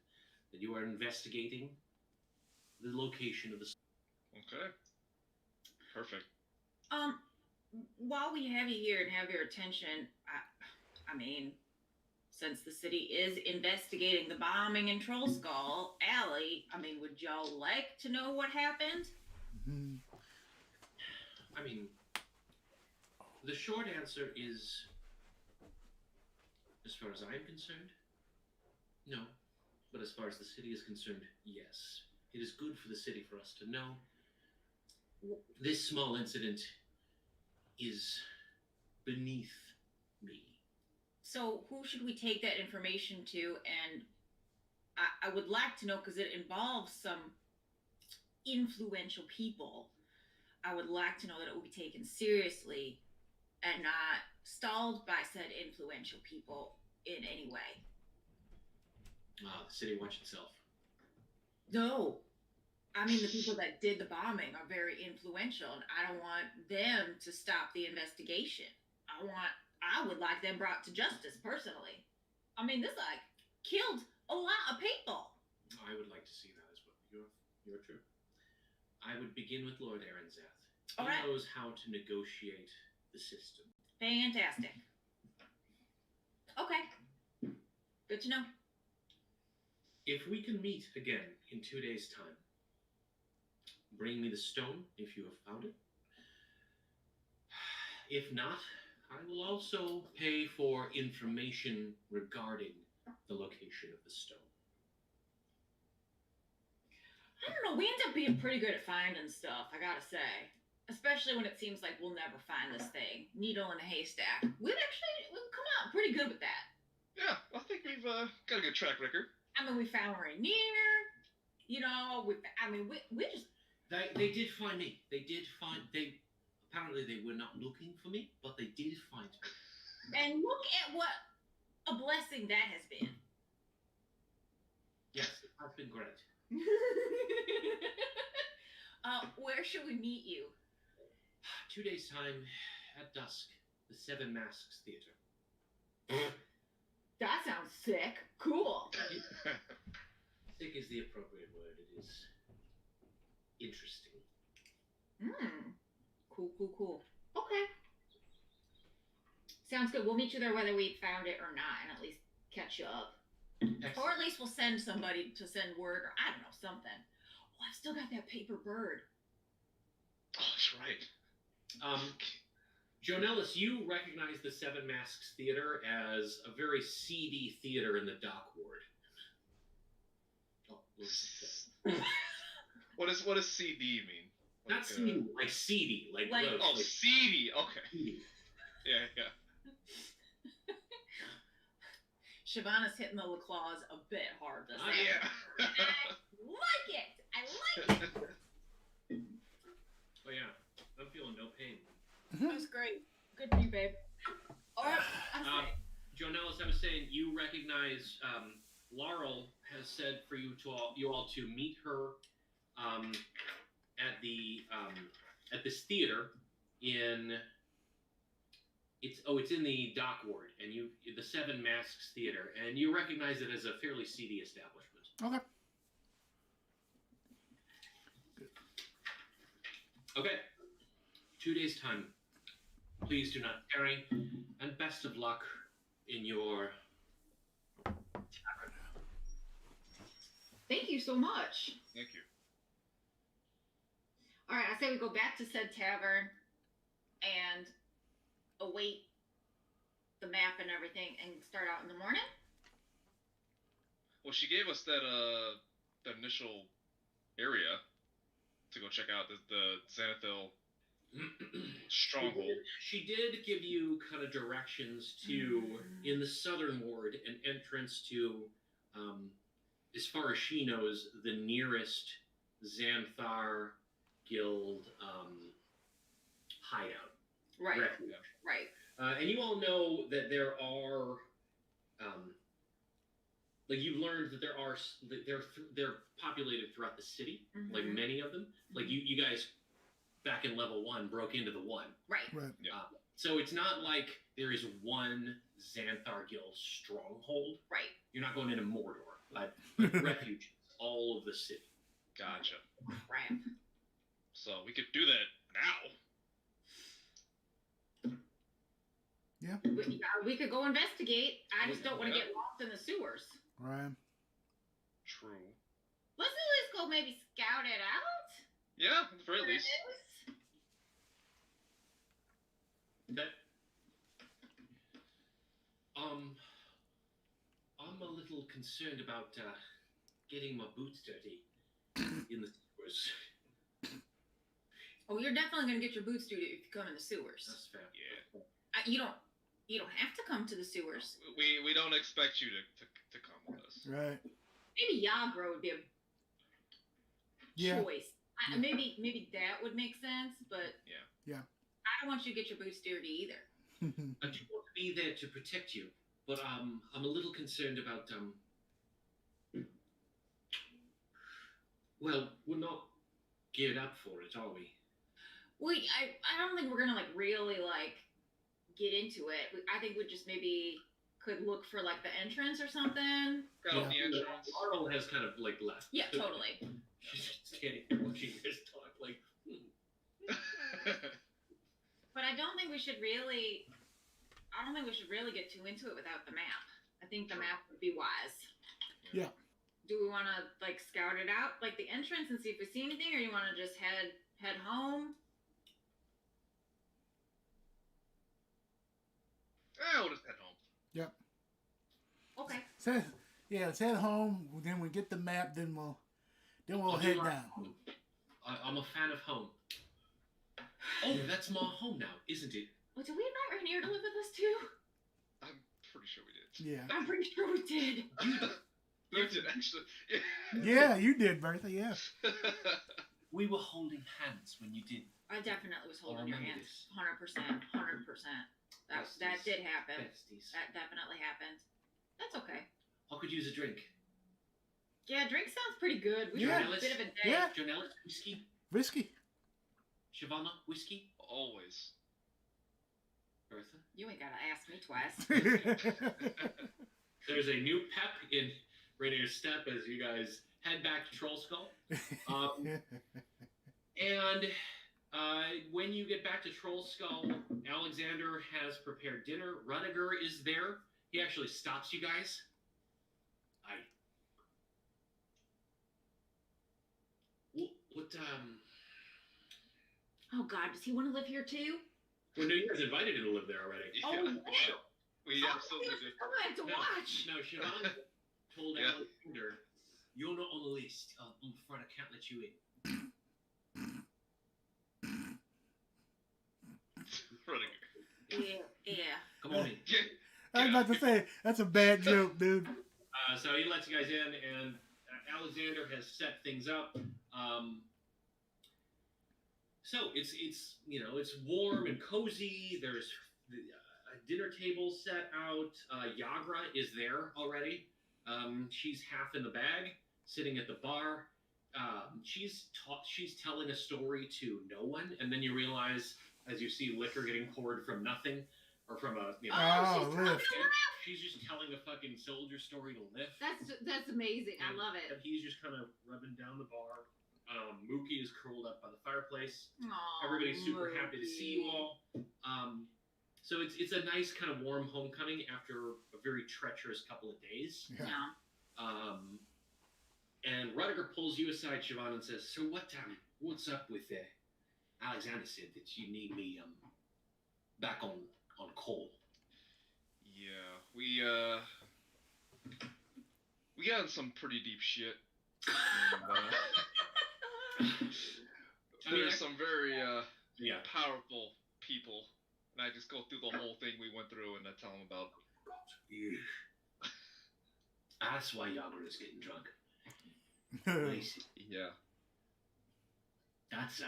that you are investigating the location of the... Okay. Perfect. While we have you here and have your attention, I mean, since the city is investigating the bombing in Trollskull Alley, I mean, would y'all like to know what happened? Mhm. I mean, the short answer is, as far as I'm concerned, no. But as far as the city is concerned, yes. It is good for the city for us to know. This small incident is beneath me. So who should we take that information to? And I would like to know, because it involves some influential people. I would like to know that it will be taken seriously and not stalled by said influential people in any way. The city watch itself. No. I mean, the people that did the bombing are very influential, and I don't want them to stop the investigation. I would like them brought to justice, personally. I mean, this, like, killed a lot of people. I would like to see that as well. You're true. I would begin with Lord Aranzath. He knows how to negotiate the system. Fantastic. Okay. Good to know. If we can meet again in 2 days' time, bring me the stone if you have found it. If not, I will also pay for information regarding the location of the stone. I don't know, we end up being pretty good at finding stuff, I gotta say. Especially when it seems like we'll never find this thing. Needle in a haystack. We've come out pretty good with that. Yeah, I think we've got a good track record. I mean, we found Rainier. You know, we just... They did find me. Apparently they were not looking for me, but they did find me. And look at what a blessing that has been. Yes, it has been great. Where should we meet you? 2 days' time, at dusk, the Seven Masks Theater. That sounds sick. Cool. Sick is the appropriate word. It is interesting. Cool. Okay. Sounds good. We'll meet you there whether we found it or not, and at least catch you up. Excellent. Or at least we'll send somebody to send word, or I don't know, something. Oh, I've still got that paper bird. Oh, that's right. Jonellis, you recognize the Seven Masks Theater as a very seedy theater in the dock ward. What does CD mean? Like, not seedy, like seedy, like gross. Oh, seedy. Okay. Seedy. Yeah. Shavana's hitting the claws a bit hard this time. Yeah. I like it. Oh yeah, I'm feeling no pain. That was great. Good for you, babe. All right, Jonellis, I was saying you recognize Laurel has said for you all to meet her at this theater in it's in the dock ward, and the Seven Masks Theater, and you recognize it as a fairly seedy establishment. Okay. Okay. 2 days' time. Please do not tarry, and best of luck in your tavern. Thank you so much. Thank you. All right, I say we go back to said tavern and await the map and everything and start out in the morning. Well, she gave us that initial area to go check out the Xanathil stronghold. She did give you kind of directions to, in the southern ward, an entrance to, as far as she knows, the nearest Xanthar Guild hideout. Right. Refuge. Right. And you all know that there are, like you've learned that they're populated throughout the city, like many of them. Like you guys, back in level 1, broke into the one. Right. Yeah. So it's not like there is one Xanthar Guild stronghold. Right. You're not going into Mordor, but refuge all of the city. Gotcha. Crap. So we could do that now. Yeah. We could go investigate. I just don't want to get lost in the sewers. Right. True. Let's at least go maybe scout it out. Yeah, at the very least. Okay. I'm a little concerned about getting my boots dirty in the sewers. Oh, you're definitely gonna get your boots dirty if you come in the sewers. That's fair. Yeah. You don't have to come to the sewers. We don't expect you to come with us. Right. Maybe Yagro would be a Yeah. choice. Maybe that would make sense, but Yeah. Yeah. I don't want you to get your boots dirty either. I do want to be there to protect you, but I'm a little concerned about well, we're not geared up for it, are we? I don't think we're gonna like really like get into it. I think we just maybe could look for like the entrance or something. Got off the entrance. Arnold has kind of like left. Yeah, totally. She's just standing there watching you guys talk like. But I don't think we should really. I don't think we should really get too into it without the map. I think the map would be wise. Yeah. Do we want to like scout it out, like the entrance, and see if we see anything, or you want to just head home? We'll just head home. Yep. Okay. So, yeah, let's head home. Then we get the map. Then we'll head down. I'm a fan of home. Oh, that's my home now, isn't it? Well, did we invite Rainier to live with us too? I'm pretty sure we did. Yeah. I'm pretty sure we did. You did actually. Yeah, you did, Bertha. Yeah. We were holding hands when you did. I definitely was holding your remember hands. 100%. 100%. That Besties. did happen. Besties. That definitely happened. That's okay. I could use a drink. Yeah, drink sounds pretty good. We Yeah. should have a bit of a day. Yeah. Jonellis, whiskey. Risky. Shavana, whiskey. Always. Bertha. You ain't gotta ask me twice. There's a new pep in Rainier's step as you guys head back to Troll Skull. And when you get back to Troll Skull, Alexander has prepared dinner. Rudiger is there. He actually stops you guys. What Oh God, does he want to live here too? well, no, you guys invited him to live there already. Oh, Yeah. wow. We Oh, absolutely it was did. fun to watch. No, Siobhan told Yeah. Alexander, you're not on the list. I'm afraid I can't let you in. Rudiger. Yeah. Come on in. I was about to say that's a bad joke, dude. So he lets you guys in, and Alexander has set things up. So it's it's warm and cozy. There's a dinner table set out. Yagra is there already. She's half in the bag, sitting at the bar. She's telling a story to no one, and then you realize as you see liquor getting poured from nothing, or from a Oh, she's lift. she's just telling a fucking soldier story to lift. That's amazing. I love And it. he's just kind of rubbing down the bar. Mookie is curled up by the fireplace. Aw, Everybody's super happy to see you Mookie. all. So it's a nice kind of warm homecoming after a very treacherous couple of days. Yeah. Yeah. And Rudiger pulls you aside, Siobhan, and says, "So what's up with Alexander said that you need me back on call." Yeah, we got in some pretty deep shit. And, there's some very Yeah. powerful people, and I just go through the whole thing we went through, and I tell them about. Yeah. That's why Yagra is getting drunk. Nice. Yeah. That's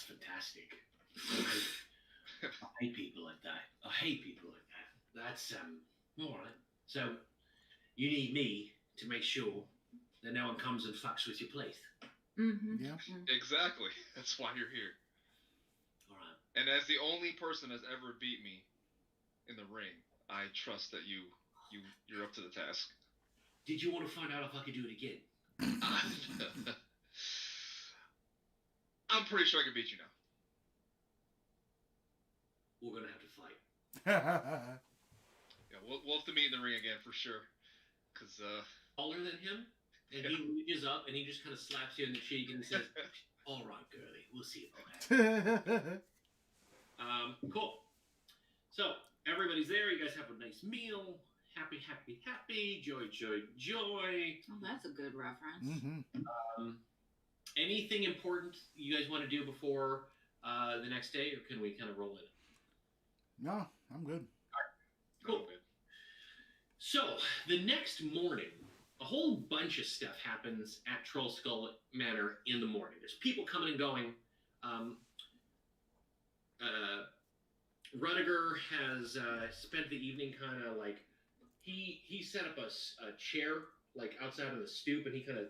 fantastic. I hate people like that. That's all right. So you need me to make sure that no one comes and fucks with your place. Mm-hmm. Yeah. Exactly. That's why you're here. All right. And as the only person that's ever beat me in the ring, I trust that you're up to the task. Did you want to find out if I could do it again? I'm pretty sure I can beat you now. We're gonna have to fight. Yeah, we'll have to meet in the ring again for sure. Cause Taller than him, and he reaches up and he just kind of slaps you in the cheek and says, "All right, girlie, we'll see about that." Cool. So everybody's there. You guys have a nice meal. Happy, happy, happy. Joy, joy, joy. Oh, that's a good reference. Mm-hmm. Anything important you guys want to do before the next day, or can we kind of roll in? No, I'm good. Cool. So the next morning, a whole bunch of stuff happens at Troll Skull Manor in the morning. There's people coming and going. Rudiger has spent the evening kind of like he set up a chair like outside of the stoop, and he kind of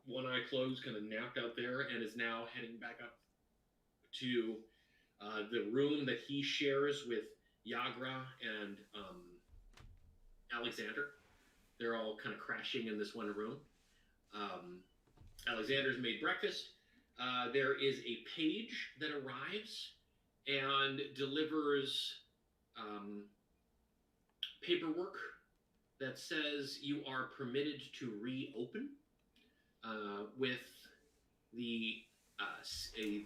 one eye closed, kind of napped out there, and is now heading back up to the room that he shares with Yagra and Alexander. They're all kind of crashing in this one room. Alexander's made breakfast. There is a page that arrives and delivers paperwork that says you are permitted to reopen with the a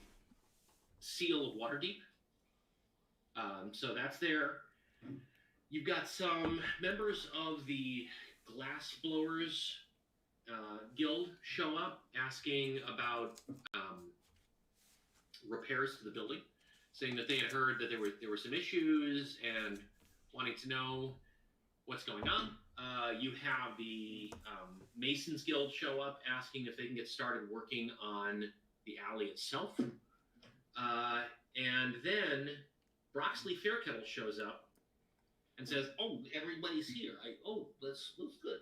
seal of Waterdeep. So that's there. You've got some members of the Glass Blowers Guild show up asking about repairs to the building, saying that they had heard that there were some issues and wanting to know what's going on. You have the Masons Guild show up asking if they can get started working on the alley itself. And then Broxley Fairkettle shows up and says, "Oh, everybody's here. That's good.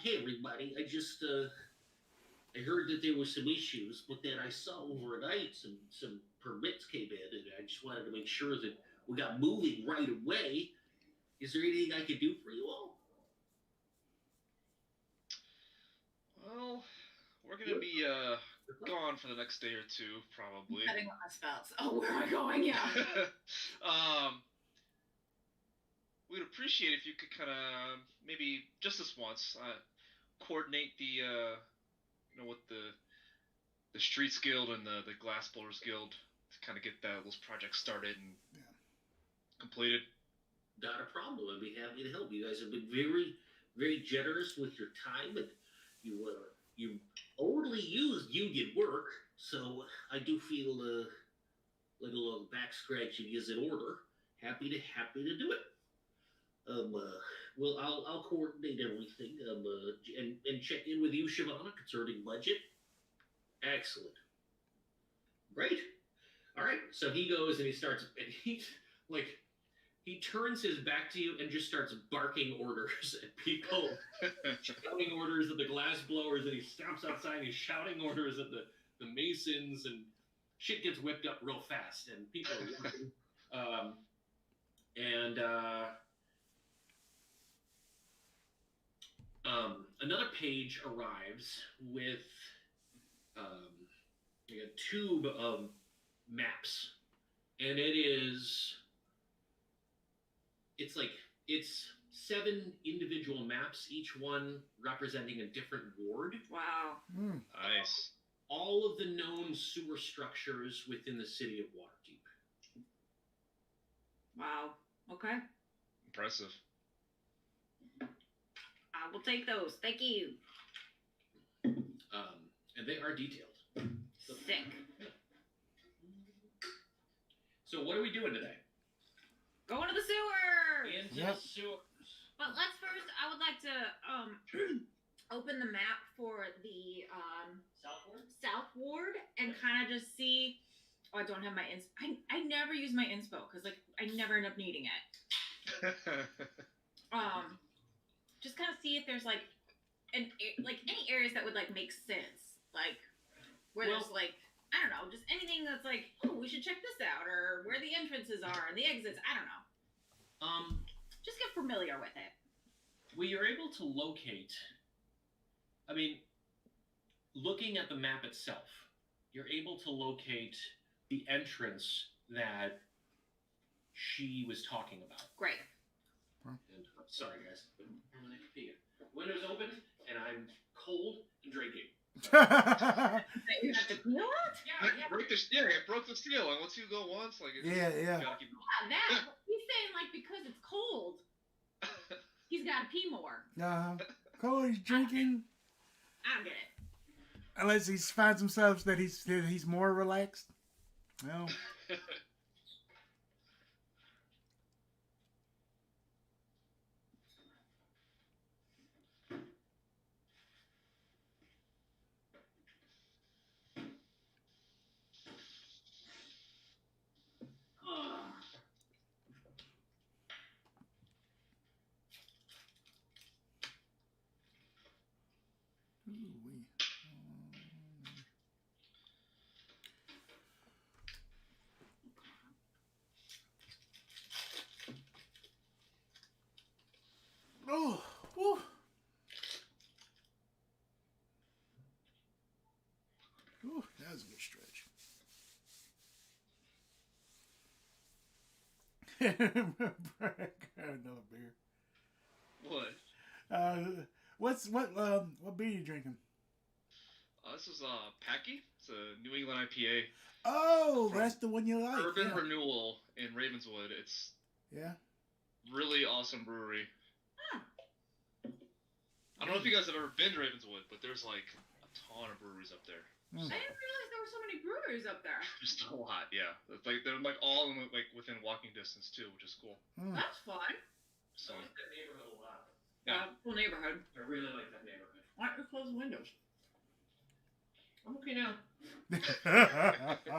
Hey, everybody. I just I heard that there were some issues, but then I saw overnight some permits came in, and I just wanted to make sure that we got moving right away. Is there anything I could do for you all?" Well, we're gonna be gone for the next day or two, probably. Cutting up my spells. Oh, where am I going? Yeah. We'd appreciate if you could kind of maybe just this once coordinate the with the Streets Guild and the Glass Blowers Guild to kind of get those projects started and completed. Not a problem. I'd be happy to help. You guys have been very, very generous with your time, and you only used union work, so I do feel like a little back scratching is in order. Happy to do it. Well, I'll coordinate everything. And check in with you, Shavana, concerning budget. Excellent. Great. All right. So he goes and he starts, and he turns his back to you and just starts barking orders at people, shouting orders at the glass blowers, and he stomps outside and he's shouting orders at the masons, and shit gets whipped up real fast, and people are working. Another page arrives with a tube of maps, and it's 7 individual maps, each one representing a different ward. Wow. Nice. All of the known sewer structures within the city of Waterdeep. Wow. Okay. Impressive. I will take those. Thank you. And they are detailed. Sick. So what are we doing today? Going to the sewer. Into the sewers. But let's first, I would like to open the map for the South Ward and kind of just see. Oh, I don't have my I never use my inspo because I never end up needing it. Just kind of see if there's any areas that would make sense, where there's I don't know, just anything that's oh, we should check this out, or where the entrances are and the exits. I don't know. Just get familiar with it. Well, you're able to locate. I mean, looking at the map itself, you're able to locate the entrance that she was talking about. Great. And sorry, guys. Windows open, and I'm cold and drinking. You have to feel it? I broke the seal. And once you go once, Yeah. That he's saying because it's cold, he's got to pee more. Cole, he's drinking. I don't get it. Unless he finds himself that he's more relaxed. No. is a good stretch. Another beer. What? What beer are you drinking? This is Packy. It's a New England IPA. Oh, From that's the one you like. Urban yeah. Renewal in Ravenswood. It's Yeah. really awesome brewery. Huh. I don't know if you guys have ever been to Ravenswood, but there's like a ton of breweries up there. Mm. I didn't realize there were so many breweries up there. Just a lot, yeah. It's like they're like all in, like within walking distance too, which is cool. Mm. That's fun. So I like that neighborhood a lot. Yeah. Cool neighborhood. I really like that neighborhood. Why don't you close the windows? I'm okay now.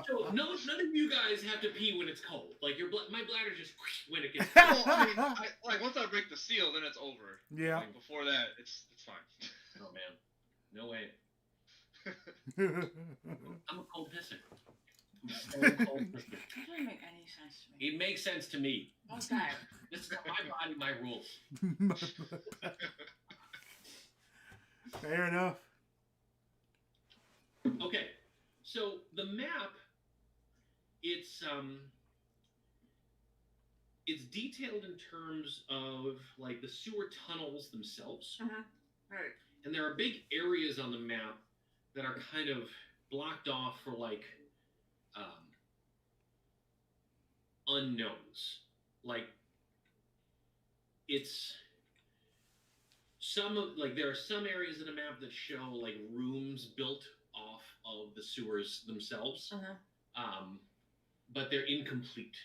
So none of you guys have to pee when it's cold. Like my bladder just when it gets cold. well, I mean, like once I break the seal, then it's over. Yeah. Like, before that, it's fine. Oh man, no way. I'm a cold pisser. I'm a stone cold pisser. That doesn't make any sense to me. It makes sense to me. Okay. This is my body, my rules. Fair enough. Okay, so the map, it's detailed in terms of like the sewer tunnels themselves, Right. and there are big areas on the map that are kind of blocked off for like unknowns. Like it's there are some areas of the map that show like rooms built off of the sewers themselves, but they're incomplete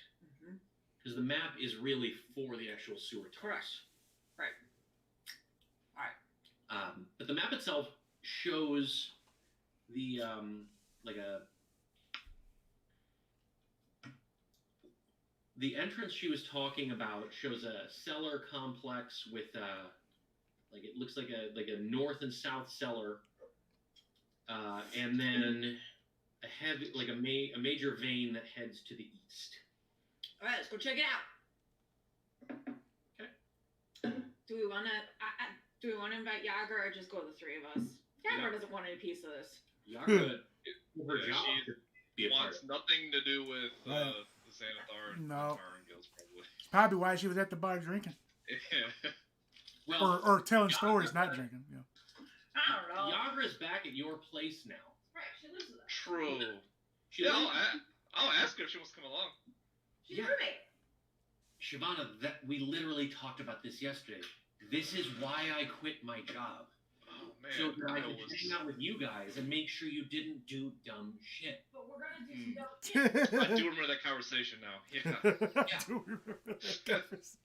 because the map is really for the actual sewer tunnels. Right. But the map itself shows the the entrance she was talking about shows a cellar complex with like it looks like a north and south cellar, and then a major vein that heads to the east. All right, let's go check it out. Okay. Do we want to invite Yager or just go the three of us? Yager doesn't want any piece of this. Yagra, her Yeah, job she to be a part wants of it. nothing to do with Right. the Xanathar and No. Tarn guilds, probably. Probably why she was at the bar drinking. Yeah. Well, Or telling Yagra- stories, not drinking. Yeah. I don't know. Yagra's back at your place now. Right, she lives with us. True. She Yeah, lives- I'll ask her if she wants to come along. She's Yeah. a roommate. Shivana, that we literally talked about this yesterday. This is why I quit my job. Oh man, So that I I could hang out with you guys and make sure you didn't do dumb shit. But we're gonna do some dumb shit. I do remember that conversation now. Yeah.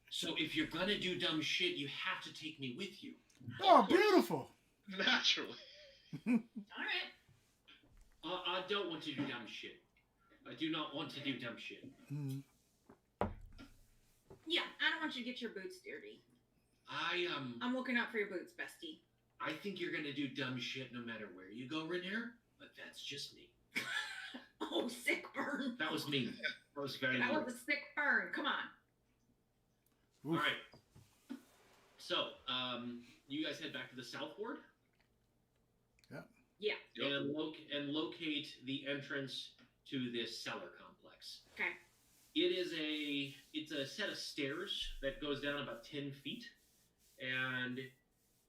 So if you're gonna do dumb shit, you have to take me with you. Oh, beautiful. Naturally. All right. I don't want to do dumb shit. I do not want to do dumb shit. Mm. Yeah, I don't want you to get your boots dirty. I'm looking out for your boots, bestie. I think you're gonna do dumb shit no matter where you go, Rainier. But that's just me. Oh, sick burn. That was me. That was very That mean. was a sick burn. Come on. All right. So, you guys head back to the south ward. Yeah. And locate the entrance to this cellar complex. Okay. It's a set of stairs that goes down about 10 feet, and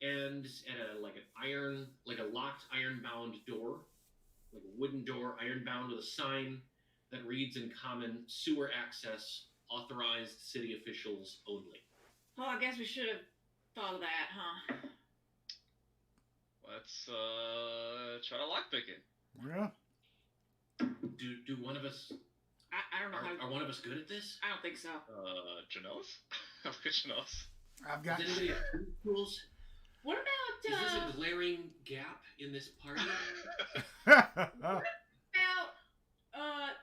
ends at a locked iron-bound door, like a wooden door, iron-bound with a sign that reads in common, "Sewer access, authorized city officials only." Oh, I guess we should have thought of that, huh? Let's try to lockpick it. Yeah. Do one of us I don't know how. are one of us good at this? I don't think so. Janelle's? Look at Janelle's. I've got. Does anybody have food tools? What Is this about a glaring gap in this party?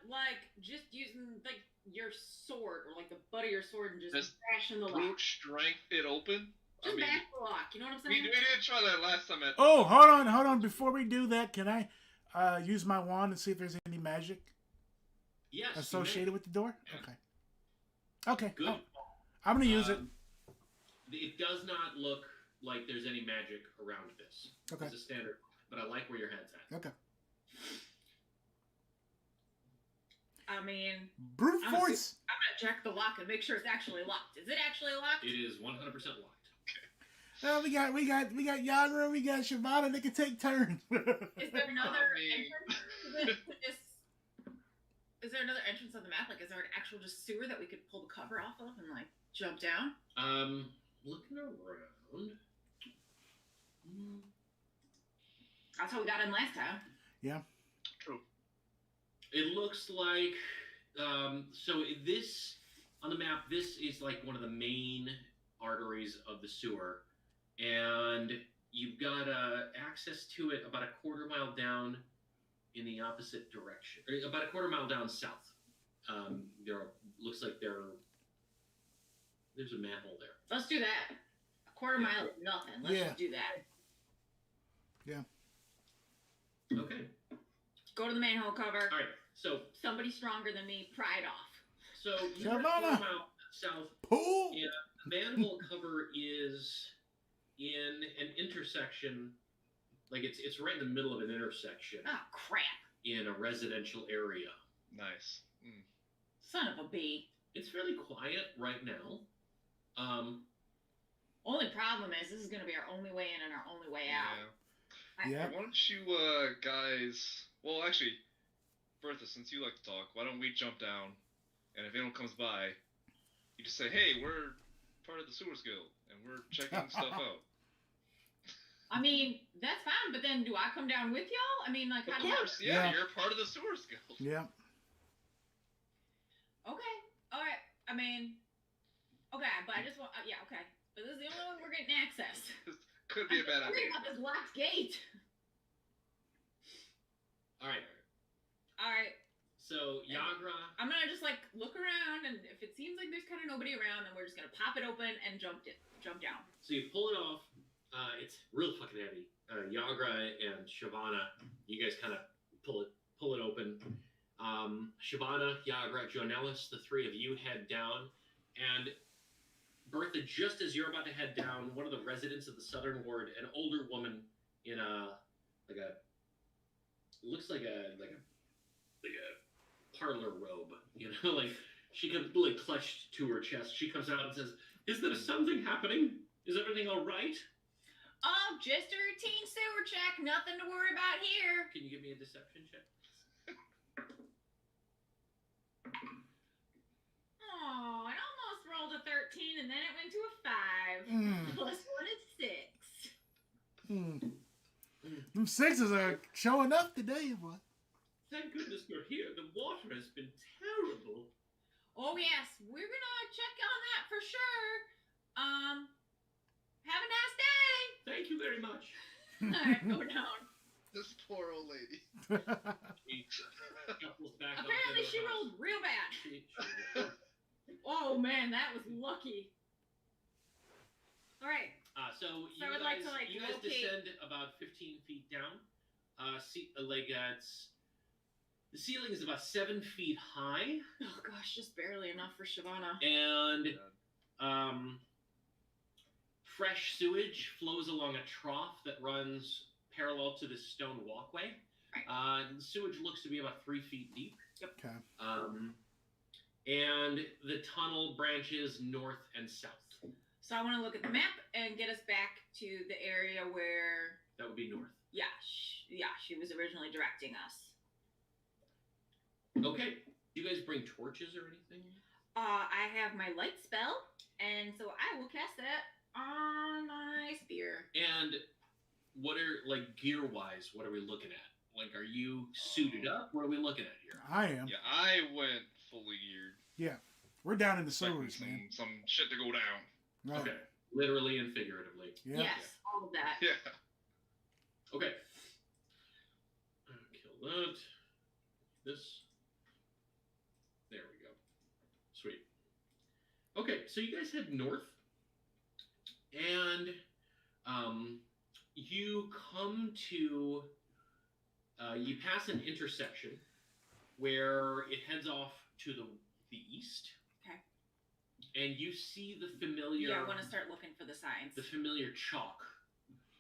like just using like your sword or like the butt of your sword and just Just bashing the lock? Brute strength it open? Just bash the lock. You know what I'm we saying? did try that last time at Oh, hold on. Before we do that, can I use my wand and see if there's any magic Yes. you may. associated with the door? Yeah. Okay. Good. I'm gonna use it. It does not look like there's any magic around this. Okay. It's a standard, but I like where your head's at. Okay. I mean, Brute I'm force. I'm gonna check the lock and make sure it's actually locked. Is it actually locked? It is 100% locked. Oh, we got Yagra, we got Shavana. They can take turns. Is there another I mean- entrance? Is there another entrance on the map? Like, is there an actual just sewer that we could pull the cover off of and like jump down? Looking around. That's how we got in last time. True. It looks like so this on the map. This is like one of the main arteries of the sewer, and you've got access to it about a quarter mile down in the opposite direction, or about a quarter mile down south. Looks like there's a manhole there. Let's do that. A quarter mile is nothing. Let's Yeah. just do that. Okay. Go to the manhole cover. All right. So Somebody stronger than me, pry it off. you're a quarter mile south. Pool. Yeah. The manhole cover is in an intersection, like it's right in the middle of an intersection Oh crap! in a residential area. Nice. Mm. Son of a bee. It's fairly quiet right now. Only problem is this is gonna be our only way in and our only way out. Yeah. Why don't you guys? Well, actually, Bertha, since you like to talk, why don't we jump down, and if anyone comes by, you just say, "Hey, we're part of the Sewers Guild, and we're checking stuff out." I mean, that's fine, but then do I come down with y'all? I mean, like, Of how do you... course, yeah, Yeah. you're part of the Sewers Guild. Yeah. Okay, alright. I mean, okay, but I just want... yeah, okay. But this is the only way we're getting access. Could be a bad I'm worried idea. about this locked gate. All right. Alright, So Yagra. I'm gonna just, like, look around, and if it seems like there's kind of nobody around, then we're just gonna pop it open and jump down. So you pull it off. It's real fucking heavy. Yagra and Shavana, you guys kind of pull it open. Shavana, Yagra, Jonellis, the three of you head down, and Bertha, just as you're about to head down, one of the residents of the Southern Ward, an older woman in looks like a parlor robe, like she comes like clutched to her chest. She comes out and says, "Is there something happening? Is everything all right?" Oh, just a routine sewer check. Nothing to worry about here. Can you give me a deception check? Oh, I almost rolled a 13 and then it went to a 5. Mm. Plus 1 is 6. Them sixes are showing up today, boy. Thank goodness you're here. The water has been terrible. Oh, yes. We're going to check on that for sure. Have a nice day. Thank you very much. Alright, go down. This poor old lady. She shuffles back up Apparently into she her house. rolled real bad. She- Oh, man, that was lucky. Alright. So you I would guys, like to, like, you guys locate- descend about 15 feet down. The ceiling is about 7 feet high, Oh, gosh, just barely enough for Shavana. and fresh sewage flows along a trough that runs parallel to this stone walkway. Right. The sewage looks to be about 3 feet deep. Okay. And the tunnel branches north and south. So I want to look at the map and get us back to the area where, That would be north. she was originally directing us. Okay. Do you guys bring torches or anything? I have my light spell, and so I will cast that on my spear. And what are, like, gear-wise, what are we looking at? Like, are you suited up? What are we looking at here? I am. Yeah, I went fully geared. We're down in the Expecting sewers, man. some shit to go down. Right. Okay. Literally and figuratively. Yeah. Yes, all of that. Yeah. Okay. Kill that. This. There we go. Sweet. Okay, so you guys head north, and you come to, you pass an intersection where it heads off to the east. Okay. And you see the familiar. Yeah, I want to start looking for the signs. The familiar chalk.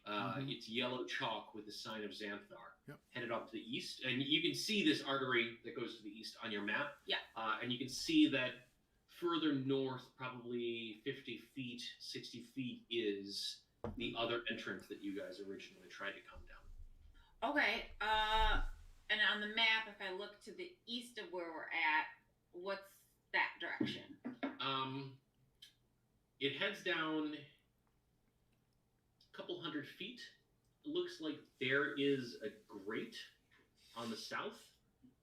Mhm. It's yellow chalk with the sign of Xanthar. headed off to the east, and you can see this artery that goes to the east on your map. Yeah. And you can see that further north, probably 50 feet, 60 feet, is the other entrance that you guys originally tried to come down. Okay. And on the map, if I look to the east of where we're at, what's that direction? It heads down a couple hundred feet. It looks like there is a grate on the south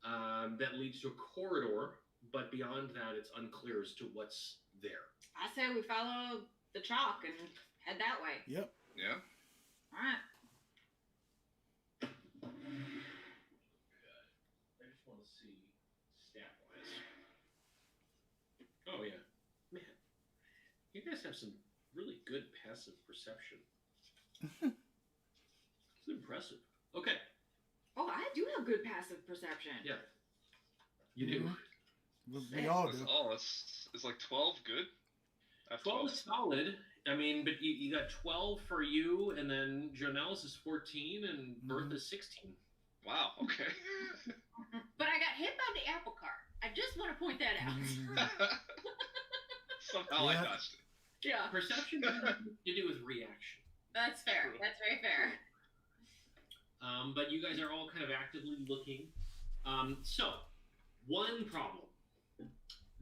that leads to a corridor, but beyond that, it's unclear as to what's there. I say we follow the chalk and head that way. Yep. Yeah. All right. I just want to see stat-wise. Oh, yeah. Man, you guys have some really good passive perception. It's impressive. Okay. Oh, I do have good passive perception. Yeah. You do. We all do. Oh, it's like 12 good? I have 12 is solid. I mean, but you got 12 for you, and then Jonel's is 14, and Bertha's 16. Wow, okay. But I got hit by the apple cart. I just want to point that out. Somehow I dodged it. Yeah. Perception has nothing to do with reaction. That's fair. That's very fair. But you guys are all kind of actively looking. So, one problem.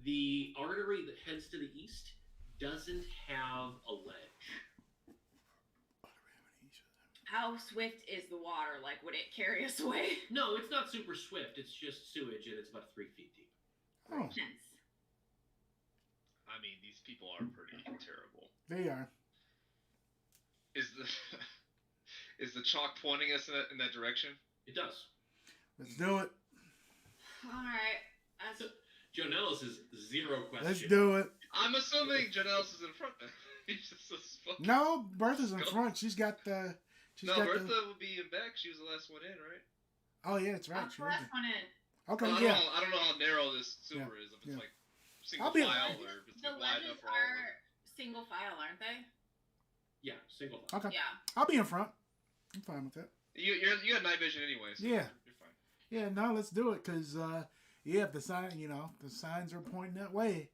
The artery that heads to the east doesn't have a ledge. How swift is the water? Like, would it carry us away? No, it's not super swift. It's just sewage, and it's about 3 feet deep. Oh, Hence. I mean, these people are pretty terrible. they are. Is the chalk pointing us in that direction? It does. Let's do it. All right. Jonellis is 0 question. Let's do it. I'm assuming Janelle's is in front then. He's just a fucking... No, Bertha's in front. She's got the. Bertha would be in back. She was the last one in, right? Oh yeah, that's right. That's She the was last one in. Okay, I yeah. don't know how narrow this sewer is. If it's like single I'll be- file or if it's The like wide ledges enough for all of are them. single file, aren't they? Yeah, single. Okay, Yeah. I'll be in front. I'm fine with that. You got night vision anyway. So Yeah. You're fine. Yeah, no, let's do it because if the signs are pointing that way,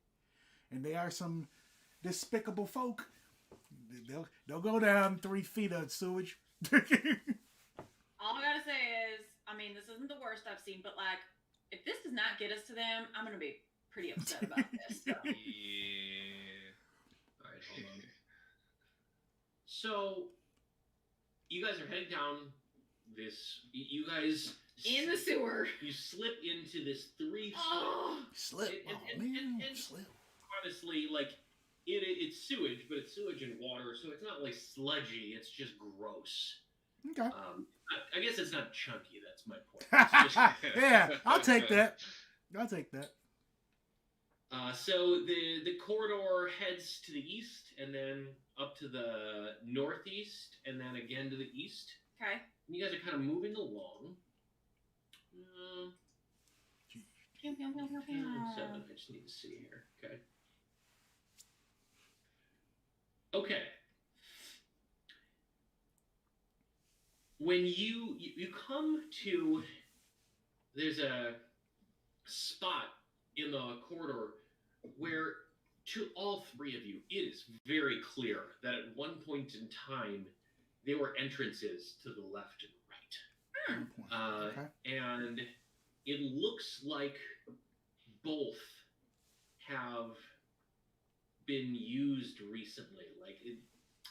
and they are some despicable folk. They'll go down 3 feet of sewage. All I gotta say is, I mean, this isn't the worst I've seen, but like, if this does not get us to them, I'm gonna be pretty upset about this. So. Yeah. All right, hold on. So, you guys are heading down this. You guys In the sewer. You slip into this 3 foot. Oh. Slip. And- Oh, and- man. and- Slip. Honestly, like it's sewage, but it's sewage and water, so it's not like sludgy. It's just gross. Okay. I guess it's not chunky. That's my point. It's just, Yeah, I'll take that. I'll take that. So the corridor heads to the east, and then up to the northeast, and then again to the east. Okay. And you guys are kind of moving along. Pew, pew, pew, pew, pew. 7. I just need to see here. Okay. Okay. When you come to, there's a spot in the corridor where, to all three of you, it is very clear that at one point in time there were entrances to the left and right. Good point. Okay. And it looks like both have been used recently. Like,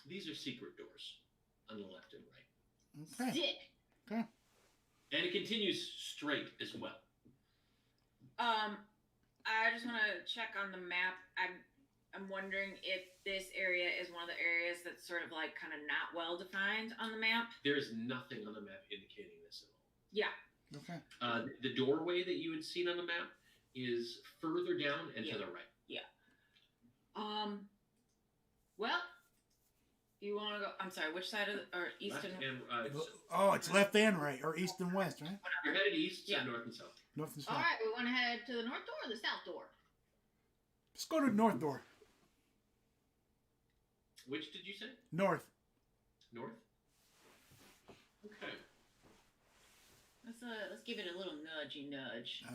these are secret doors on the left and right. Okay. Sick. Okay. And it continues straight as well. I just want to check on the map. I'm wondering if this area is one of the areas that's sort of like kind of not well defined on the map. There is nothing on the map indicating this at all. Yeah. Okay. The doorway that you had seen on the map is further down and to the right. Well, you want to go? I'm sorry. Which side of or east Left and? and Oh, it's left and right, or east and west, right? you're headed east, so Yeah. north and south. North and All south. right. We want to head to the north door or the south door? Let's go to the north door. Which did you say? North. North? Okay. Let's give it a little nudgy nudge.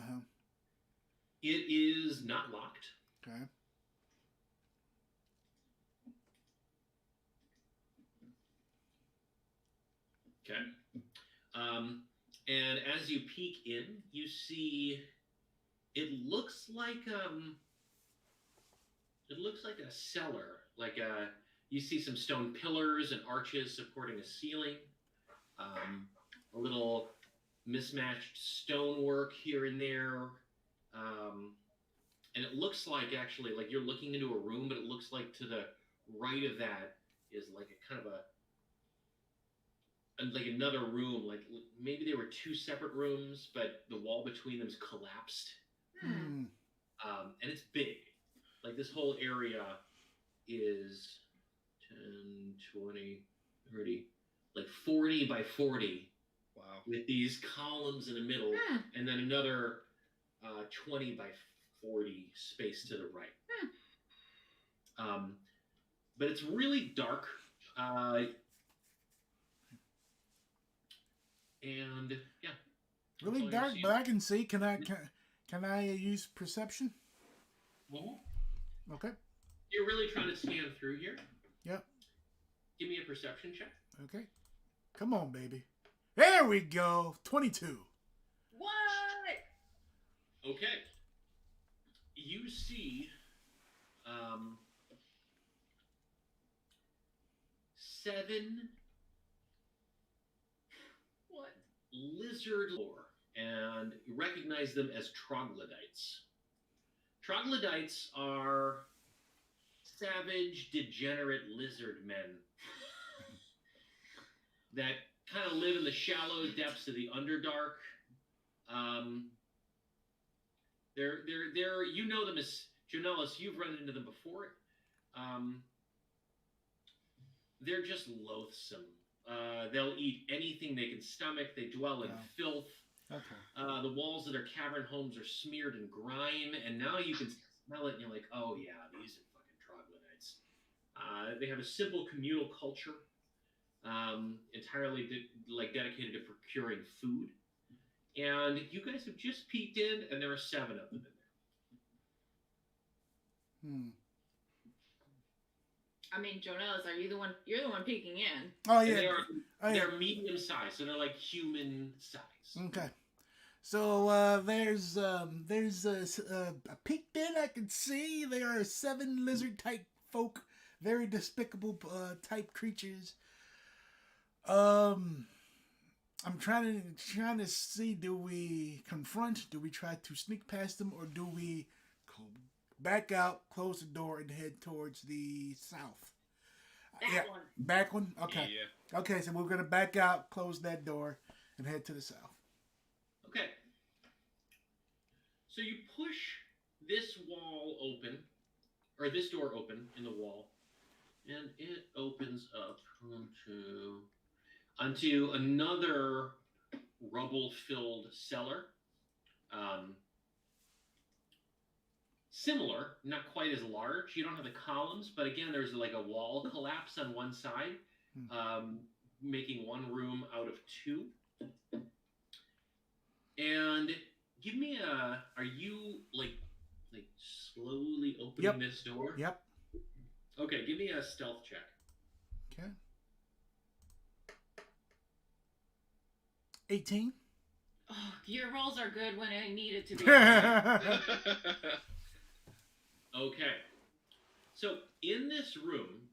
It is not locked. Okay. Okay. And as you peek in, you see it looks like a cellar. You see some stone pillars and arches supporting a ceiling. A little mismatched stonework here and there. And it looks like actually like you're looking into a room, but it looks like to the right of that is like a kind of like another room, like maybe there were two separate rooms, but the wall between them is collapsed. And it's big. Like this whole area is 10, 20, 30, like 40 by 40. Wow. With these columns in the middle, and then another 20 by 40 space to the right. But it's really dark. And yeah, Really dark, but I can see. Can I use perception? Okay. You're really trying to scan through here? Yep. Give me a perception check. Okay. Come on, baby. There we go. 22. What? Okay. You see 7 What? lizard lore, and you recognize them as troglodytes. Troglodytes are savage, degenerate lizard men that kind of live in the shallow depths of the Underdark. They're you know them as Jonelis. You've run into them before. They're just loathsome. They'll eat anything they can stomach. They dwell in filth. Okay. The walls of their cavern homes are smeared in grime, and now you can smell it, and you're like, oh yeah, these are fucking troglodytes. They have a simple communal culture, entirely dedicated to procuring food. And you guys have just peeked in, and there are 7 of them in there. I mean, Jonelis, are you the one? You're the one peeking in. Oh yeah. They're medium size, so they're like human size. Okay. So there's a peeked in. I can see there are 7 lizard type folk, very despicable type creatures. I'm trying to see, do we confront, do we try to sneak past them, or do we back out, close the door, and head towards the south? That one. Back one? Okay. Yeah. Okay, so we're going to back out, close that door, and head to the south. Okay. So you push this wall open, or this door open in the wall, and it opens up onto another rubble-filled cellar. Similar, not quite as large. You don't have the columns, but again, there's like a wall collapse on one side, making one room out of 2. And give me are you like slowly opening this door? Yep. Okay, give me a stealth check. Okay. 18. Oh, your rolls are good when I need it to be. Okay. So in this room,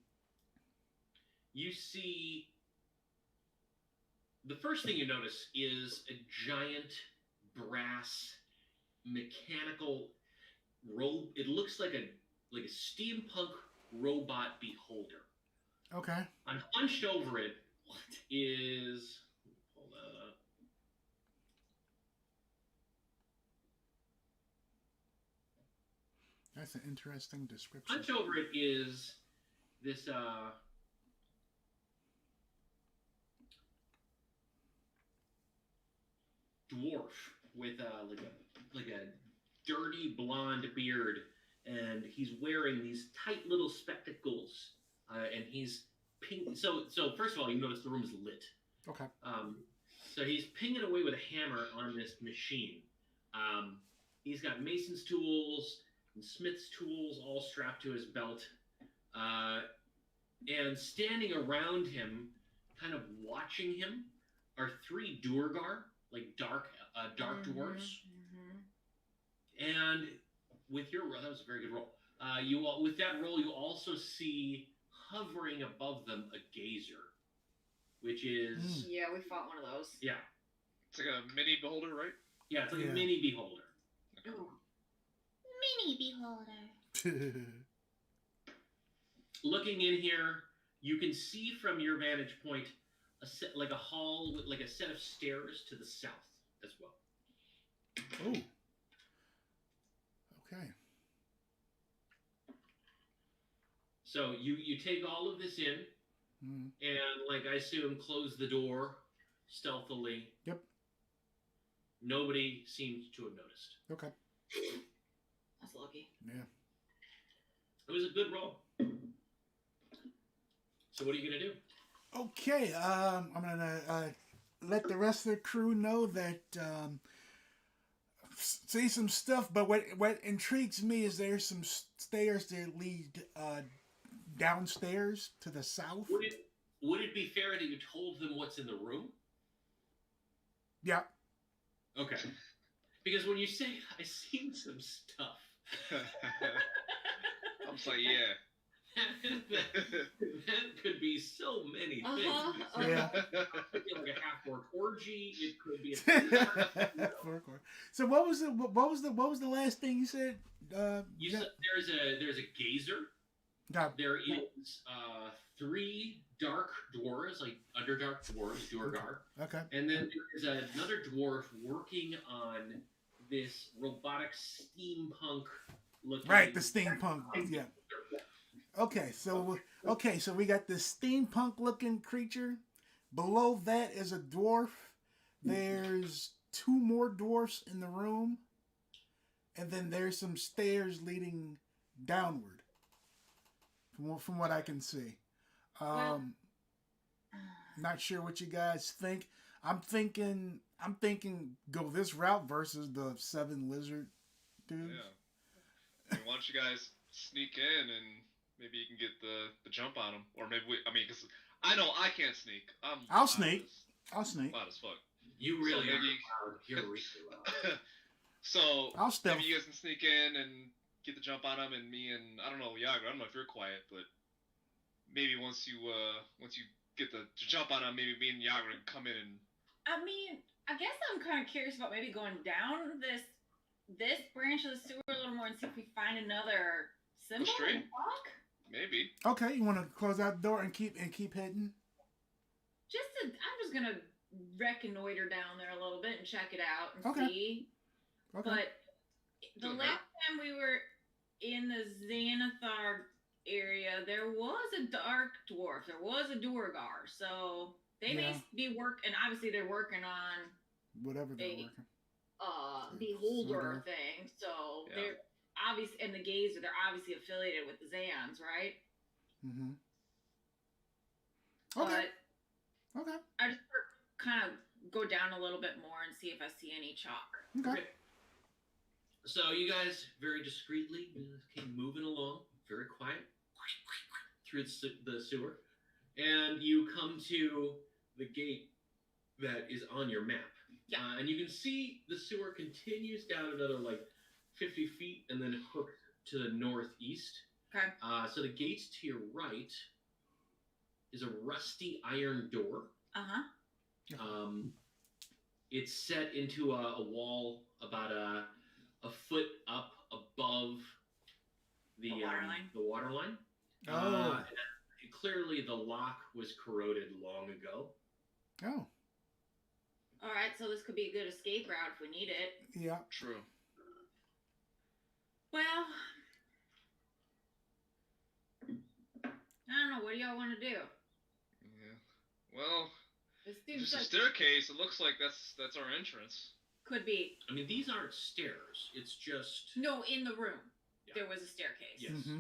you see the first thing you notice is a giant brass mechanical robe. It looks like a steampunk robot beholder. Okay. And hunched over it is That's an interesting description. hunched over it is this dwarf with like a dirty blonde beard, and he's wearing these tight little spectacles, and he's pink. So first of all, you notice the room is lit. Okay. So he's pinging away with a hammer on this machine. He's got mason's tools and smith's tools all strapped to his belt. And standing around him, kind of watching him, are 3 Duergar, like dark dwarves. And with your roll, that was a very good roll. With that roll, you also see hovering above them a gazer, which is Yeah, we fought one of those. yeah, It's like a mini beholder, right? yeah, it's like a mini beholder. Ooh. Mini beholder. Looking in here, you can see from your vantage point like a hall with like a set of stairs to the south as well. Oh. Okay. So you take all of this in, and like I assume, close the door stealthily. Yep. Nobody seems to have noticed. Okay. That's lucky. Yeah. It was a good roll. So what are you gonna do? Okay. I'm gonna let the rest of the crew know that see some stuff. But what intrigues me is there's some stairs that lead downstairs to the south. Would it be fair that you told them what's in the room? Yeah. Okay. Because when you say I seen some stuff, I'm just like, yeah. that could be so many things. Yeah. It could be like a half-orc orgy. It could be a So what was the last thing you said? You said there's a gazer. God. There is 3 dark dwarves, like underdark dwarves, Duergar. Okay. And then there's another dwarf working on this robotic steampunk looking. Right, the steampunk. Yeah. Okay, so we got this steampunk looking creature. Below that is a dwarf. There's 2 more dwarfs in the room. And then there's some stairs leading downward. From what I can see. Not sure what you guys think. I'm thinking go this route versus the 7 lizard dudes. Yeah. I mean, why don't you guys sneak in and maybe you can get the jump on them, or maybe because I know I can't sneak. I'll sneak. Loud as fuck. You really so are loud. You're really loud. So I'll stealth. maybe you guys can sneak in and get the jump on them, and me and I don't know, Yager. I don't know if you're quiet, but maybe once you get the jump on them, maybe me and Yager can come in and. I mean, I guess I'm kind of curious about maybe going down this branch of the sewer a little more and see if we find another symbol and talk. Maybe. Okay, you want to close that door and keep heading? I'm just gonna reconnoiter down there a little bit and check it out and Okay. see. Okay. But the last time we were in the Xanathar area, there was a dark dwarf. There was a Duergar. So they may be working, and obviously they're working on whatever they're working. Beholder thing. So they're obviously, and the Gazer, they're obviously affiliated with the Xans, right? Mm-hmm. Okay. But okay. I just kind of go down a little bit more and see if I see any chalk. Okay. So you guys very discreetly came moving along, very quiet, through the sewer, and you come to the gate that is on your map. Yeah. And you can see the sewer continues down another 50 feet and then hooked to the northeast. Okay. So the gate to your right is a rusty iron door. Uh-huh. It's set into a wall about a foot up above the water line. Oh. Clearly the lock was corroded long ago. Oh. All right, so this could be a good escape route if we need it. Yeah. True. Well, I don't know. What do y'all want to do? Yeah. Well, This there's seems a like staircase. It looks like that's our entrance. could be. I mean, these aren't stairs. It's just... No, in the room. Yeah. There was a staircase. Yes. Mm-hmm.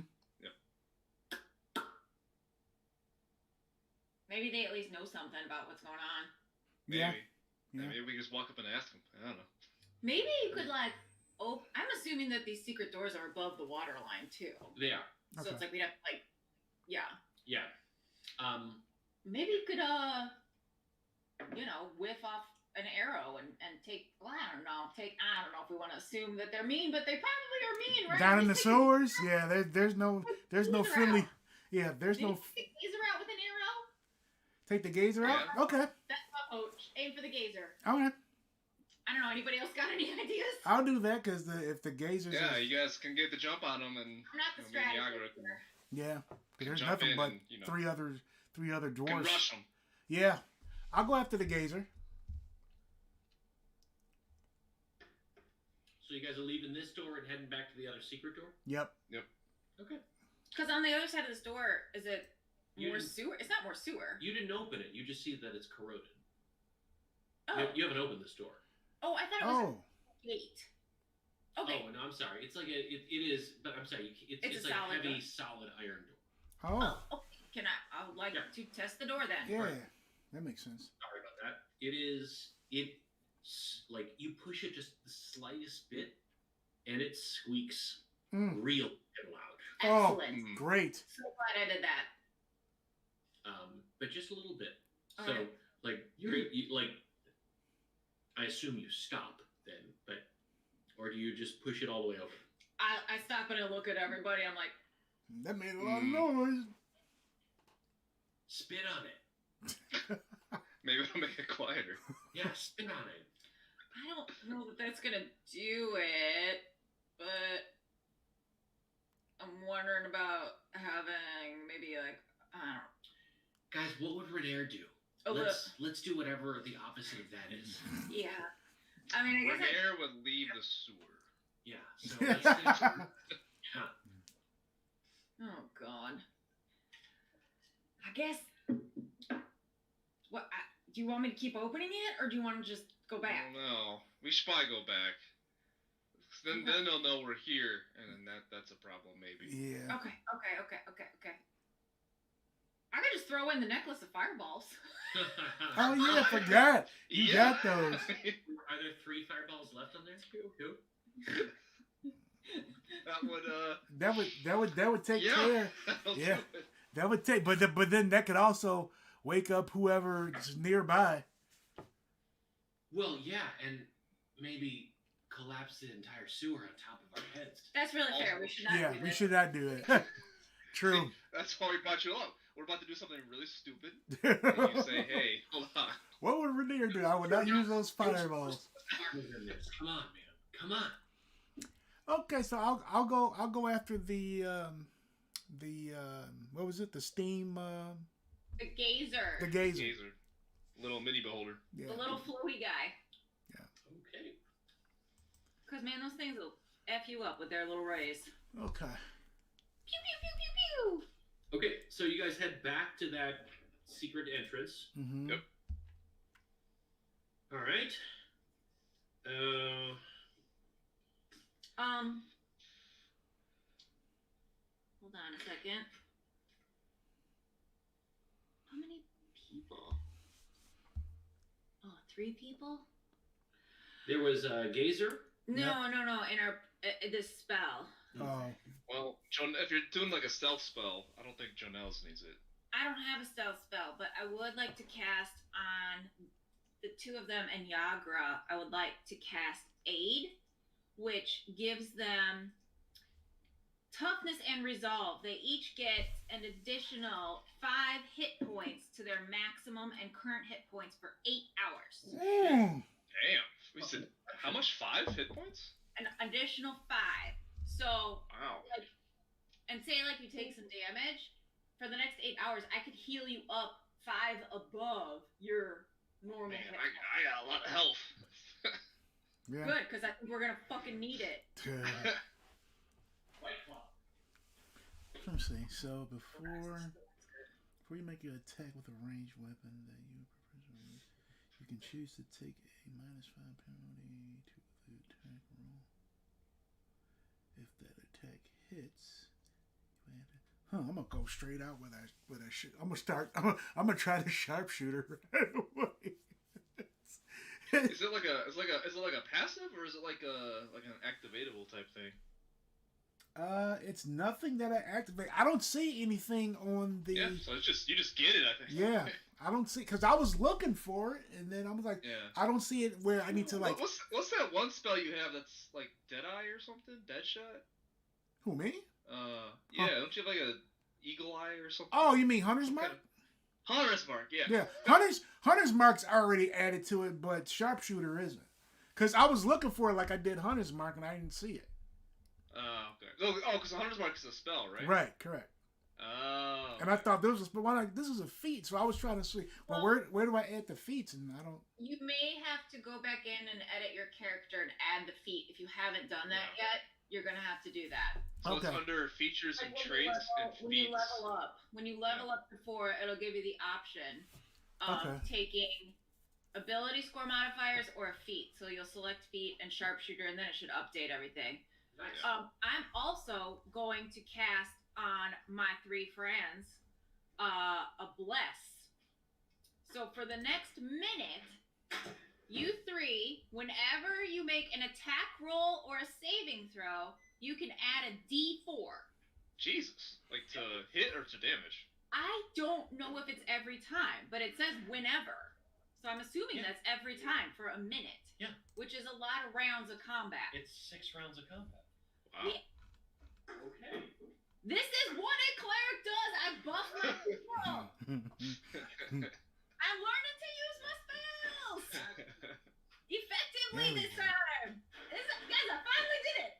Maybe they at least know something about what's going on. Maybe. Yeah. Yeah. Maybe we can just walk up and ask him. I don't know. Maybe you could like. Oh, I'm assuming that these secret doors are above the water line too. They are. So Okay. it's like we'd have to like, yeah. Yeah. Maybe you could whiff off an arrow and take. Well, I don't know if we want to assume that they're mean, but they probably are mean, right? Down in the Just take a- sewers, yeah. There's no Gazer friendly. out. Yeah, there's Maybe no. take the gazer out with an arrow. Take the gazer out. Yeah. Okay. That's my vote. Aim for the gazer. Okay. I don't know. Anybody else got any ideas? I'll do that because if the gazers. Yeah, is, you guys can get the jump on them, and I'm not the me and Yagra strategist. can, yeah. 'Cause there's jump nothing in but and, three other can dwarves. rush them. Yeah, I'll go after the gazer. So you guys are leaving this door and heading back to the other secret door? Yep. Okay. Because on the other side of this door, is it You more didn't- sewer? It's not more sewer. You didn't open it. You just see that it's corroded. Oh, You haven't opened this door. oh, I thought it was Oh. a gate. Okay. Oh, no, I'm sorry. It's like it is, but I'm sorry. It's It's a like a solid heavy, door. solid iron door. Oh. Oh, okay. Can I would like Yeah. to test the door then. Yeah. Right. That makes sense. Sorry about that. Like you push it just the slightest bit, and it squeaks Mm. real and loud. Oh. Excellent. Mm. Great. So glad I did that. But just a little bit. All So right. like I assume you stop then, or do you just push it all the way over? I stop and I look at everybody. I'm like, That made a lot of noise. Spit on it. Maybe it'll make it quieter. Yeah, spit on it. I don't know that that's gonna do it, but I'm wondering about having maybe like I don't know. Guys, what would Renair do? Oh, Let's do whatever the opposite of that is. yeah. I mean, I guess Renair would leave the sewer. Yeah. So let's do, yeah. Oh God. I guess. What? Do you want me to keep opening it, or do you want to just go I back? don't know. We should probably go back. Then they'll know we're here, and then that's a problem maybe. Yeah. Okay. I could just throw in the necklace of fireballs. Oh yeah, I forgot. You got those. Are there 3 fireballs left on there? Two? That would take Yeah. care. that'll Yeah. do it. That would take, but then that could also wake up whoever's nearby. Well, yeah, and maybe collapse the entire sewer on top of our heads. That's really fair. We should not Yeah, do we this. should not do it. True. See, that's why we brought you along. We're about to do something really stupid. And you say, hey, hold on. What would Rainier do? I would not use those fireballs. Come on, man. Come on. Okay, so I'll go after the what was it? The steam The gazer. the gazer. Gazer. Little mini beholder. Yeah. The little flowy guy. Okay. Because, man, those things will F you up with their little rays. Okay. Pew, pew, pew, pew, pew. Okay, so you guys head back to that secret entrance. Mm-hmm. Yep. All right. Hold on a second. How many people? Oh, 3 people? There was a gazer. No. In our this spell. Oh. Well, if you're doing like a stealth spell, I don't think Jonel's needs it. I don't have a stealth spell, but I would like to cast on the 2 of them and Yagra. I would like to cast Aid, which gives them toughness and resolve. They each get an additional 5 hit points to their maximum and current hit points for 8 hours. Mm. Damn. We said, how much? 5 hit points? An additional 5. So, Wow. and say like you take some damage, for the next 8 hours, I could heal you up 5 above your normal Man, hit I points. got a lot of health. Yeah. Good, because I think we're gonna fucking need it. White Claw. Let me see. So before you make your attack with a ranged weapon that you can choose to take a -5 penalty to the attack roll. If that attack hits, I'm gonna go straight out with that shit. I'm gonna try the sharpshooter right away. Is it like a passive or is it like an activatable type thing? It's nothing that I activate. I don't see anything on the. Yeah, so it's just you just get it, I think. Yeah, I don't see because I was looking for it, and then I was like, Yeah. I don't see it where I need to like. What's that one spell you have that's like Deadeye or something? Deadshot? Who, me? Yeah. Don't you have like a Eagle Eye or something? Oh, you mean Hunter's Mark? Hunter's Mark, yeah. Yeah, Hunter's Mark's already added to it, but Sharpshooter isn't. Because I was looking for it like I did Hunter's Mark, and I didn't see it. Okay. Oh, because Hunter's Mark is a spell, right? Right, correct. Oh. And I thought this was, but why not? This is a feat, so I was trying to see. Well, where do I add the feats? And I don't. You may have to go back in and edit your character and add the feat. If you haven't done that yet, you're gonna have to do that. So it's under features and traits and feats. When you level up to 4, it'll give you the option of taking ability score modifiers or a feat. So you'll select feat and sharpshooter, and then it should update everything. Nice. I'm also going to cast on my 3 friends a bless. So for the next minute, you 3, whenever you make an attack roll or a saving throw, you can add a D4. Jesus, like to hit or to damage? I don't know if it's every time, but it says whenever. So I'm assuming that's every time for a minute. Yeah. Which is a lot of rounds of combat. It's 6 rounds of combat. Wow. Yeah. Okay. This is what a cleric does. I buff my people. I'm learning to use my spells effectively this time. Guys, I finally did it.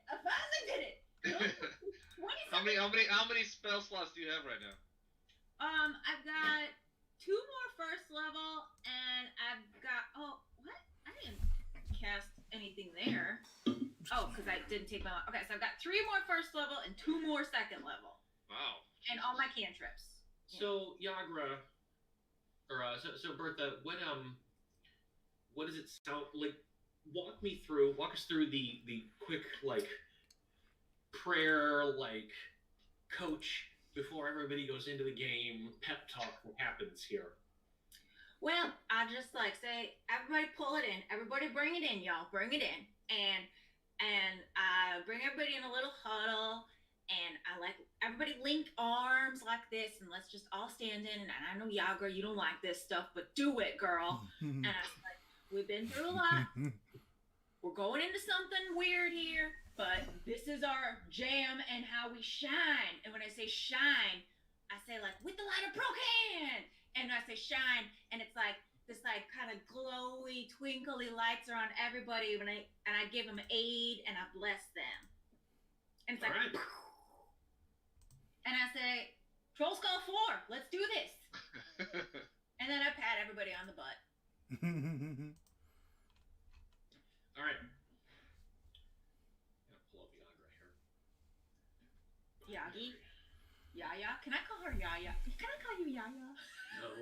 How many spell slots do you have right now? I've got 2 more first level, and I've got what? I didn't cast anything there. Oh, because I didn't take my. Okay, so I've got 3 more first level and 2 more second level. Wow. And all my cantrips. So Yagra, or so Bertha, what does it sound like? Walk us through the quick like prayer like coach before everybody goes into the game pep talk that happens here. Well, I just like say everybody pull it in, everybody bring it in, y'all bring it in, and I bring everybody in a little huddle. And I like everybody link arms like this, and let's just all stand in. And I know, Yagra, you don't like this stuff, but do it, girl. And I was like, we've been through a lot. We're going into something weird here, but this is our jam and how we shine. And when I say shine, I say like with the light of Procan. And I say shine, and it's like this like kind of glowy, twinkly lights are on everybody. And I give them aid and I bless them. And it's like. All right. And I say, Troll Skull 4, let's do this. And then I pat everybody on the butt. All right. Gotta pull up Yagra here. Yagi? Yaya? Can I call her Yaya? Can I call you Yaya? No.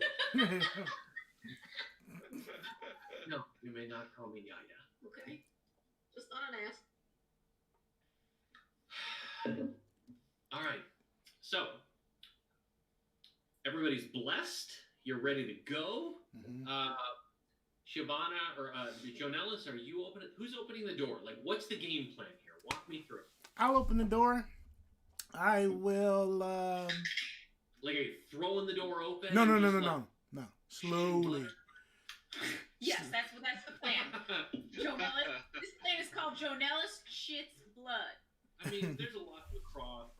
No, you may not call me Yaya. Okay. Just thought I'd ask. All right. So, everybody's blessed. You're ready to go. Shyvana or Jonellis, are you opening? Who's opening the door? Like, what's the game plan here? Walk me through. I'll open the door. I will. Like, are you throwing the door open? No. Slowly. Yes, that's the plan. Jonellis. This plan is called Jonellis Shit's Blood. I mean, there's a lot of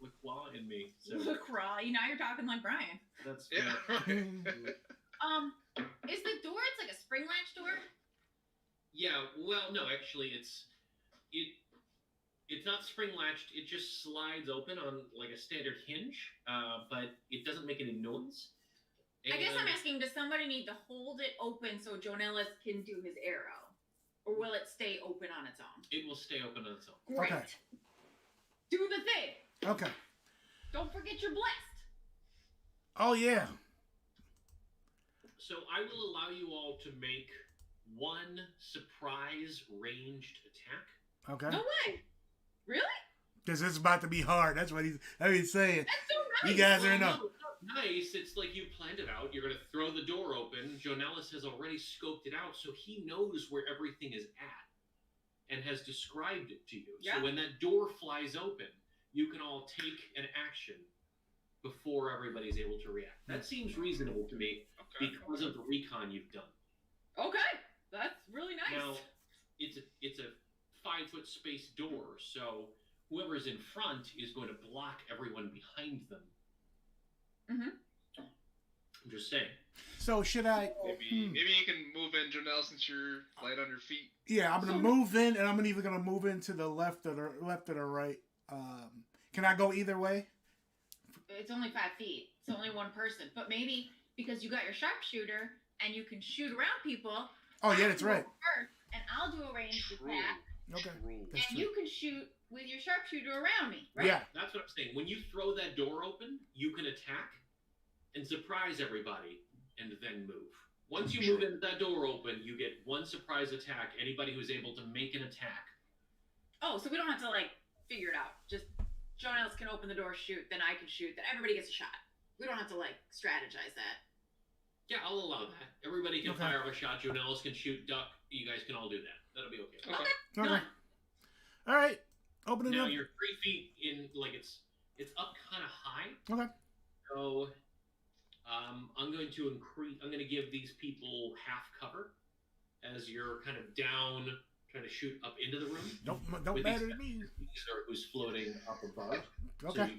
LaCroix in me. So. LaCroix. Now you're talking like Brian. That's Yeah. Is the door? It's like a spring latch door. Yeah. Well, no, actually, it's not spring latched. It just slides open on like a standard hinge, but it doesn't make any noise. I guess I'm asking, does somebody need to hold it open so Jonellis can do his arrow? Or will it stay open on its own? It will stay open on its own. Great. Okay. Do the thing. Okay. Don't forget you're blessed. Oh, yeah. So I will allow you all to make one surprise ranged attack. Okay. No way. Really? Because it's about to be hard. That's what he's saying. That's so nice. You guys are in a... nice. It's like you planned it out. You're going to throw the door open. Jonellis has already scoped it out, so he knows where everything is at and has described it to you. Yeah. So when that door flies open, you can all take an action before everybody's able to react. That seems reasonable to me because of the recon you've done. Okay, that's really nice. Now, it's a 5-foot space door, so whoever's in front is going to block everyone behind them. I'm just saying. So should I? Maybe you can move in, Jonelle, since you're light on your feet. Yeah, I'm gonna move in, and I'm either gonna move into the left or the right. Can I go either way? It's only 5 feet. It's only one person. But maybe because you got your sharpshooter and you can shoot around people. Oh yeah, that's right. First, and I'll do a ranged attack. Okay. And That's true. you can shoot with your sharpshooter around me, right? Yeah. That's what I'm saying. When you throw that door open, you can attack and surprise everybody and then move. Once you move in that door open, you get one surprise attack. Anybody who's able to make an attack. Oh, so we don't have to figure it out. Just Joan else can open the door, shoot, then I can shoot, then everybody gets a shot. We don't have to strategize that. Yeah, I'll allow that. Everybody can Okay. fire off a shot. Jonellis can shoot, duck. You guys can all do that. That'll be okay. Okay. Okay. Done. All right. Open it Now up. you're 3 feet in, it's up kind of high. Okay. So, I'm going to give these people half cover as you're kind of down, trying to shoot up into the room. Don't With matter these- to me. Who's floating up above. Okay. So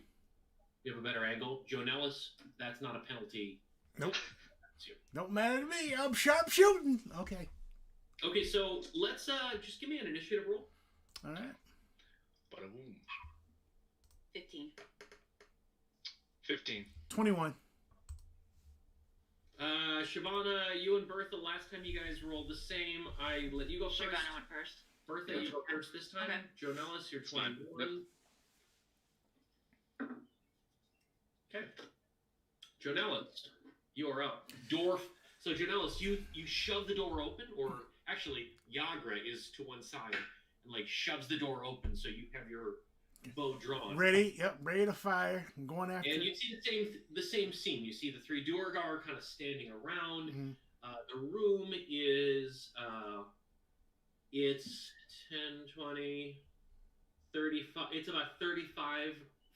you have a better angle. Jonellis, that's not a penalty. Nope. That's you. Don't matter to me. I'm sharpshooting. Okay. Okay, so let's just give me an initiative roll. All right. Bada boom. 15. 15. 21. Shavana, you and Bertha, last time you guys rolled the same. I let you go first. Shavana went first. Bertha, you go first this time. Okay. Jonellis, you're Fine. 21. Okay. Jonellis, you are up. So Jonellis, you shove the door open, or actually Yagra is to one side and shoves the door open, so you have your bow drawn. Ready? Yep. Ready to fire. I'm going after. And you see the same scene. You see the 3 Duergar kind of standing around. Mhm. The room is it's 10, 20, 35. It's about 35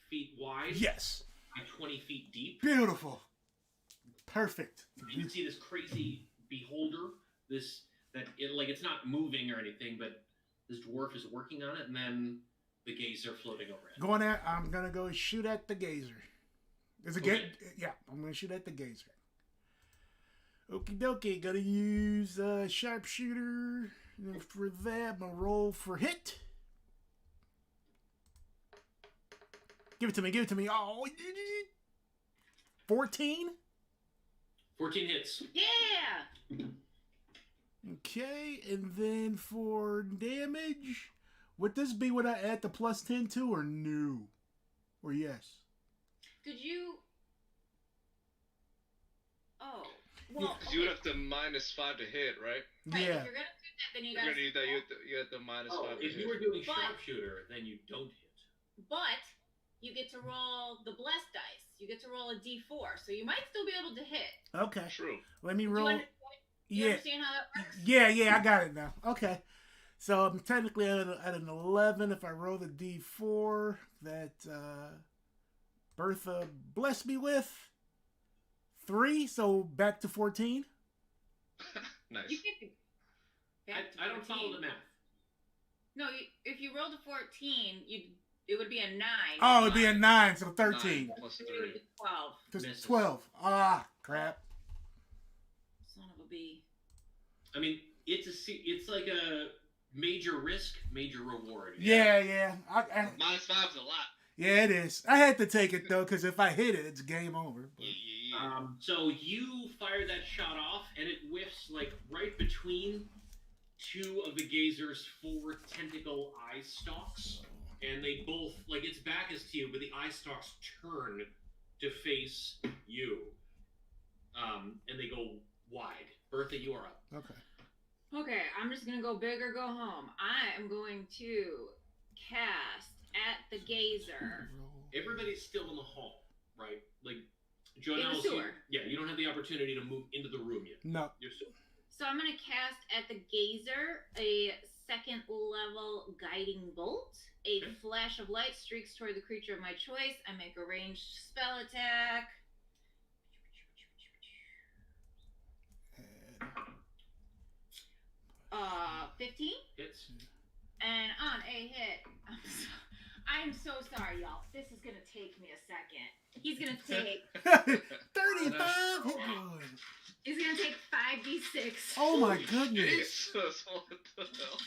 feet wide. Yes. By 20 feet deep. Beautiful. Perfect. And you see this crazy beholder. It's not moving or anything, but this dwarf is working on it, and then the gazer floating overhead. I'm gonna go shoot at the gazer. Is a Okay. Yeah, I'm gonna shoot at the gazer. Okie dokie, gotta use sharpshooter. And for that, I'm gonna roll for hit. Give it to me. Oh, 14. 14 hits. Yeah! Okay, and then for damage, would this be what I add the plus 10 to, or no? Or yes? Did you... Oh. Well, Because you would have to -5 to hit, right? Right, Yeah. if you're gonna do that, then you You're gotta... gonna need that. You have to -5 to If hit. you were doing But- sharpshooter, then you don't hit. But you get to roll the blessed dice. You get to roll a d4, so you might still be able to hit. Okay. True. Let me Do you, roll. you Yeah. understand how that works? Yeah, I got it now. Okay. So I'm technically at an 11. If I roll the d4 that Bertha blessed me with, 3, so back to 14. Nice. You get I don't follow the math. No, if you rolled a 14, it would be a 9. Oh, it'd be a 9, so 13. 9 plus It would 3. be 12. Just Misses. 12. Ah, crap. Son of a bee. I mean, it's like a major risk, major reward. Yeah. -5 is a lot. Yeah, it is. I had to take it, though, because if I hit it, it's game over. But- Yeah. So you fire that shot off, and it whiffs right between 2 of the gazer's 4 tentacle eye stalks, and they both its back is to you, but the eye stalks turn to face you, and they go wide. Bertha, you are up. Okay. Okay, I'm just gonna go big or go home. I am going to cast at the gazer. Everybody's still in the hall, right? Jonelle, sewer. you don't have the opportunity to move into the room yet. No. You're still. So I'm gonna cast at the gazer a 2nd level guiding bolt. A Okay. flash of light streaks toward the creature of my choice. I make a ranged spell attack. 15? Hits. And on a hit, I'm so sorry, y'all. This is gonna take me a second. He's gonna take 35 hit points. He's gonna take 5d6. Oh my goodness. Jesus, what the hell?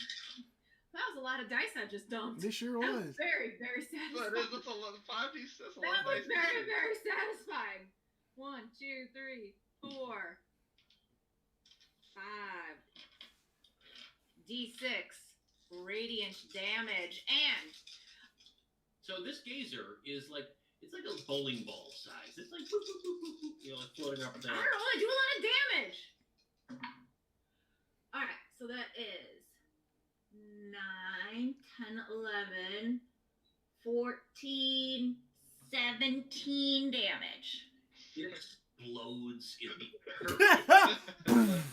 That was a lot of dice I just dumped. This sure That was. was very, very But satisfying. that's a lot. 5D. That's a lot. That of was dice. very, very satisfying. 1, 2, 3, 4, 5. D6 radiant damage, and So this gazer is like it's like a bowling ball size. It's like whoop, whoop, whoop, whoop, whoop, like floating up I there. don't know, I do a lot of damage. Alright, so that is 9, 10, 11, 14, 17 damage. It explodes in the air.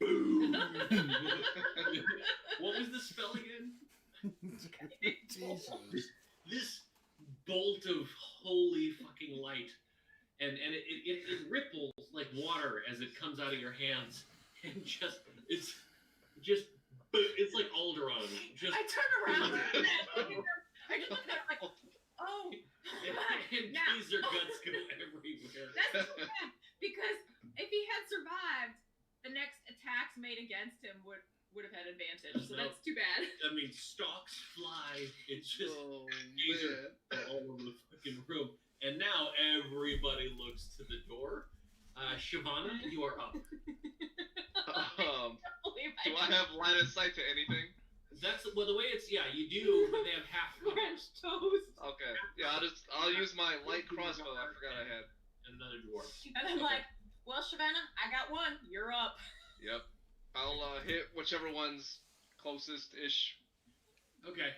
Boom. What was the spell again? Jesus. This bolt of holy fucking light, and it ripples like water as it comes out of your hands, and it's like Alderaan. Just I turn around and I just look at him like, oh, and now, laser guts go everywhere. that's too bad, because if he had survived, the next attacks made against him would have had advantage, so that's too bad. I mean, stalks fly. It's just Oh laser man. all over the fucking room. And now everybody looks to the door. Shavana, you are up. Do I have line of sight to anything? That's the way it's. Yeah, you do, but they have half French toast. Okay. Yeah, I'll use my light crossbow. I forgot I had. another dwarf. And I'm like, well, Shavana, I got one. You're up. Yep. I'll hit whichever one's closest ish. Okay.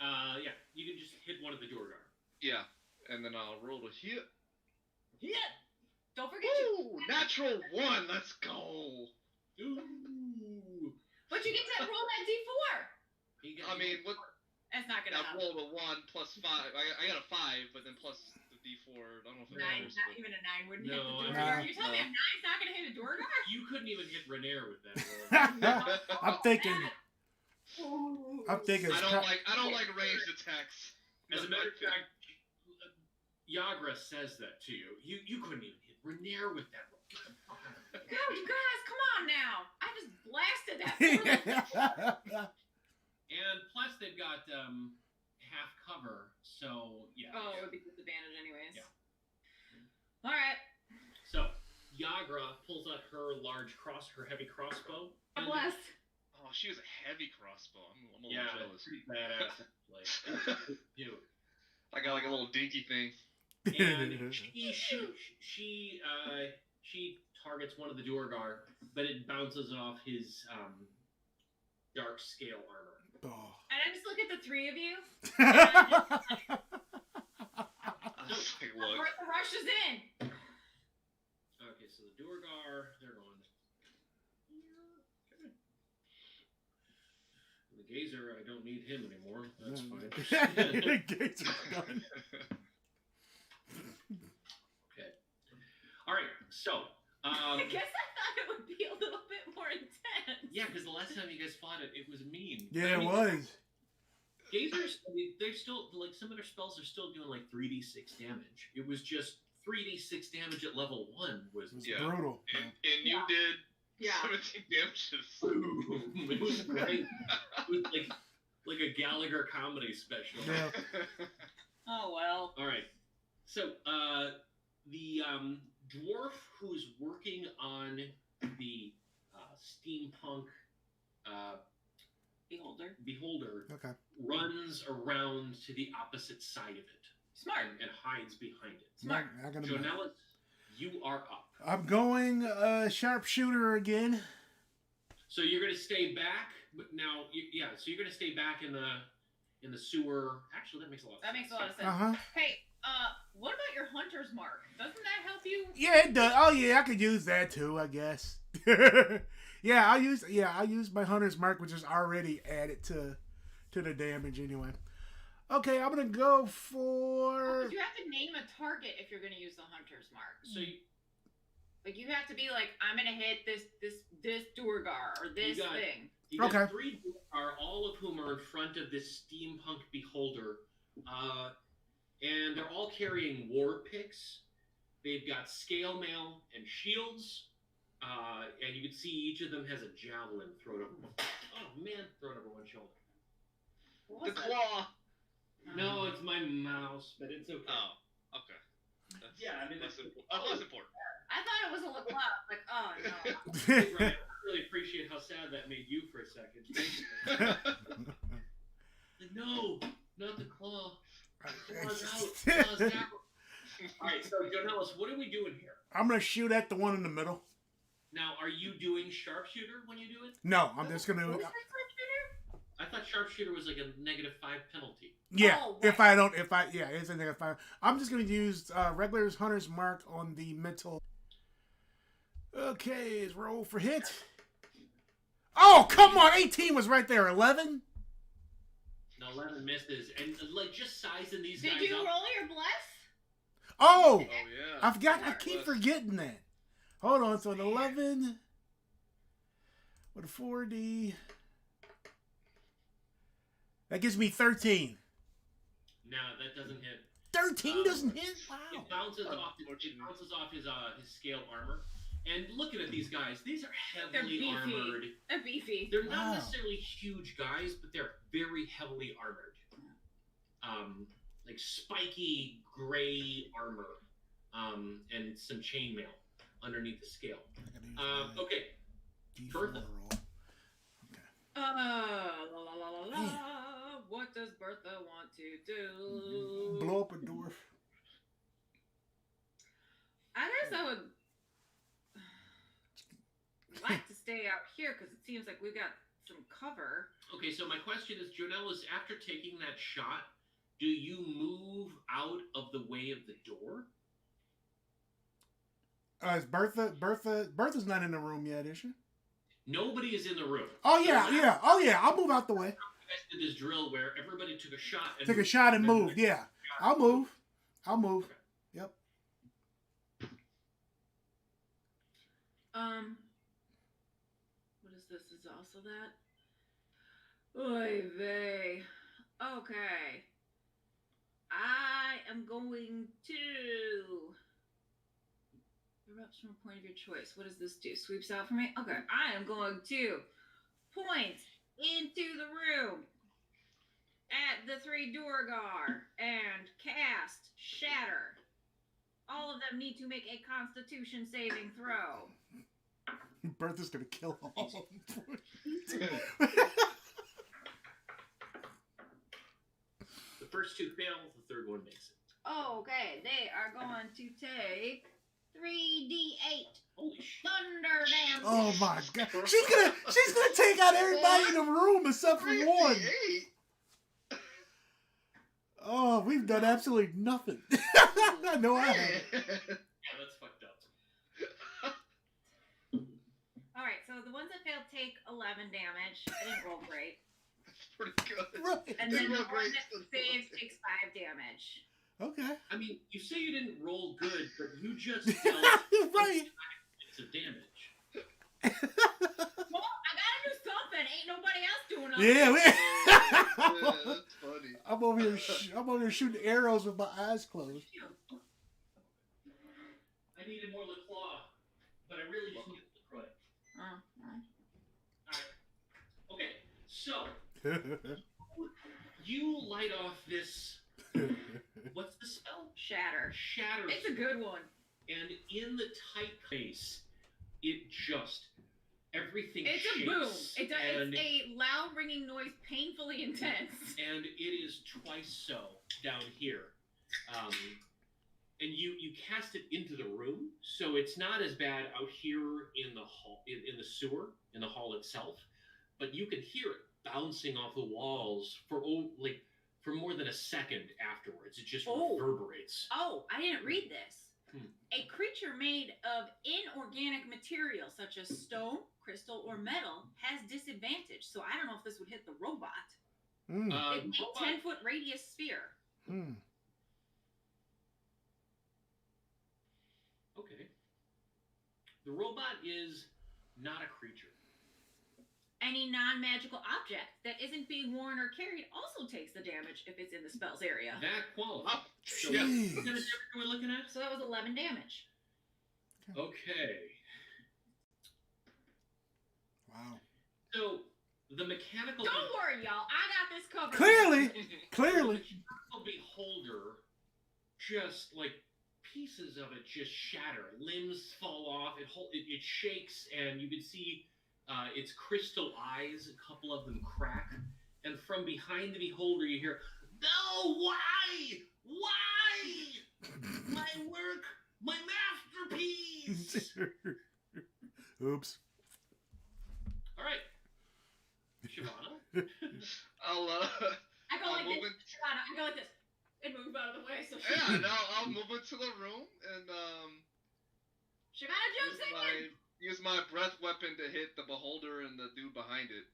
Yeah, you can just hit one of the Dorgar. Yeah. And then I'll roll to hit. Yeah. Don't forget Woo! Natural 1. Let's go. Ooh. But you get to roll that d4. I mean, what? That's not gonna I help. rolled a 1 plus 5. I got a 5, but then plus the d4. I don't know if it 9, matters. not even a 9 wouldn't hit No, the no. Dorgar. You're telling me a No. 9's not gonna hit a Dorgar? You couldn't even hit Renair with that roll. I'm thinking. Ooh. I'm thinking. I don't like ranged attacks. As a matter of fact, Yagra says that to you. You couldn't even hit Renair with that roll. Get the fuck out of here. God, you guys, come on now. I just blasted that portal. And plus they've got half cover, so yeah. Oh, it would be disadvantage anyways. Yeah. Alright. So Yagra pulls out her heavy crossbow. I'm blessed. Oh, she was a heavy crossbow. I'm a little Yeah, jealous. pretty badass. Like, dude. I got like a little dinky thing. And she targets one of the Duergar, but it bounces off his dark scale armor. Oh. And I just look at the three of you. I was like, The look. rush is in. Okay, so the Duergar, they're going. The Gazer, I don't need him anymore. That's fine. Gates are done. Okay. All right. So. I guess I thought it would be a little bit more intense. Yeah, because the last time you guys fought it, it was mean. Yeah, I mean, it was. Gazers, I mean, they're still like some of their spells are still doing like 3d6 damage. It was just 3d6 damage at level 1 was It was Yeah. brutal. And you did Yeah. 17 damage to the boom. It was great. It was like a Gallagher comedy special. Yeah. Oh well. All right. So the dwarf who's working on the steampunk beholder Okay. runs around to the opposite side of it. Smart. And hides behind it. Smart. Not gonna Jonellis, you are up. I'm going sharpshooter again. So you're going to stay back, but now, so you're going to stay back in the sewer. Actually, that makes a lot of sense. That makes a lot of sense. Uh huh. Hey, What about your hunter's mark? Doesn't that help you? Yeah, it does. Oh yeah, I could use that too, I guess. Yeah, I'll use my hunter's mark, which is already added to the damage anyway. Okay, I'm gonna go for. You have to name a target if you're gonna use the hunter's mark. So You have to be like, I'm gonna hit this Durgar or this thing. You got Okay. 3 are all of whom are in front of this steampunk beholder, and they're all carrying war picks. They've got scale mail and shields, and you can see each of them has a javelin thrown over. Oh man, thrown over one shoulder. The claw. No, it's my mouse, but it's okay. Oh, okay. That's less important. I thought it was a LaClaw. Like, oh no. Right. I really appreciate how sad that made you for a second. Like, no, not the claw. Claw's out. Claw's out. All right, so Jonellis, what are we doing here? I'm gonna shoot at the one in the middle. Now, are you doing sharpshooter when you do it? No, I'm just gonna. What was that sharpshooter? I thought sharpshooter was like a -5 penalty. Yeah, Oh, it's a -5. I'm just gonna use regular hunter's mark on the mental. Okay, let's roll for hit. Oh, come on! 18 was right there. 11. Now 11 misses, and like just sizing these Did guys you up. roll your bless? Oh, Oh yeah. I forgot. I keep forgetting that. Hold on. So an 11 with a 4D. That gives me 13. No, that doesn't hit. 13 doesn't hit. Wow. It bounces off his scale armor. And looking at these guys, these are heavily beefy. armored. They're beefy. They're not Wow. necessarily huge guys, but they're very heavily armored. Like spiky gray armor, and some chainmail underneath the scale. Okay. D4 Bertha. roll. La. What does Bertha want to do? Blow up a dwarf. I guess I would like to stay out here because it seems like we've got some cover. Okay, so my question is, Jonellis, after taking that shot, do you move out of the way of the door? Is Bertha's not in the room yet, is she? Nobody is in the room. Oh yeah. Oh yeah. I'll move out the way. You guys did this drill where everybody took a shot and Took a shot and moved. Yeah. I'll move. Yep. What is this? Is also that? Oy vey. Okay. I am going to erupts from a point of your choice. What does this do? Sweeps out for me? Okay. I am going to point into the room at the 3 Durgar and cast Shatter. All of them need to make a Constitution saving throw. Bertha's gonna kill all of them. The first 2 fail, the third one makes it. Okay, they are going to take 3d8 Holy shit. thunder damage. Oh my god. She's gonna take out everybody in the room except for one. 3d8? Oh, we've done absolutely nothing. No, I haven't. Yeah, that's fucked up. Alright, so the ones that failed take 11 damage. I didn't roll great. That's pretty good. Right. And then the Roll one great. that saves takes 5 damage. Okay. I mean, you say you didn't roll good, but you just dealt Right. points of damage. Well, I gotta do something. Ain't nobody else doing nothing. Yeah, Yeah, that's funny. I'm over here shooting arrows with my eyes closed. I needed more LaClaw, but I really just needed LaCroix. Alright. Okay, so you light off this. What's the spell? Shatter. Shatter. It's a good one. And in the tight place, it just everything It's shakes. a boom. and, It's a loud ringing noise, painfully intense. and it is twice so down here. And you cast it into the room, so it's not as bad out here in the hall, in the sewer, in the hall itself, but you can hear it bouncing off the walls for like for more than a second afterwards. It just Oh. reverberates. Oh, I didn't read this. Hmm. A creature made of inorganic material such as stone, crystal, or metal has disadvantage. So I don't know if this would hit the robot. Mm. It made Robot- 10-foot radius sphere. Mm. Okay. The robot is not a creature. Any non-magical object that isn't being worn or carried also takes the damage if it's in the spell's area. That qualifies. Oh, So yeah. what kind of damage are we looking at? So that was 11 damage. Okay. Wow. So the mechanical Don't worry, y'all. I got this covered. Clearly. the Clearly. mechanical beholder, just like pieces of it just shatter. Limbs fall off. It shakes, and you can see its crystal eyes. A couple of them crack, and from behind the beholder, you hear, "No! Why? Why? My work, my masterpiece." Oops. All right, Shyvana. I'll I go I'll like move this. it. I go like this. And move out of the way. So Yeah, no, I'll move into the room and Shyvana jumps in. use my breath weapon to hit the beholder and the dude behind it.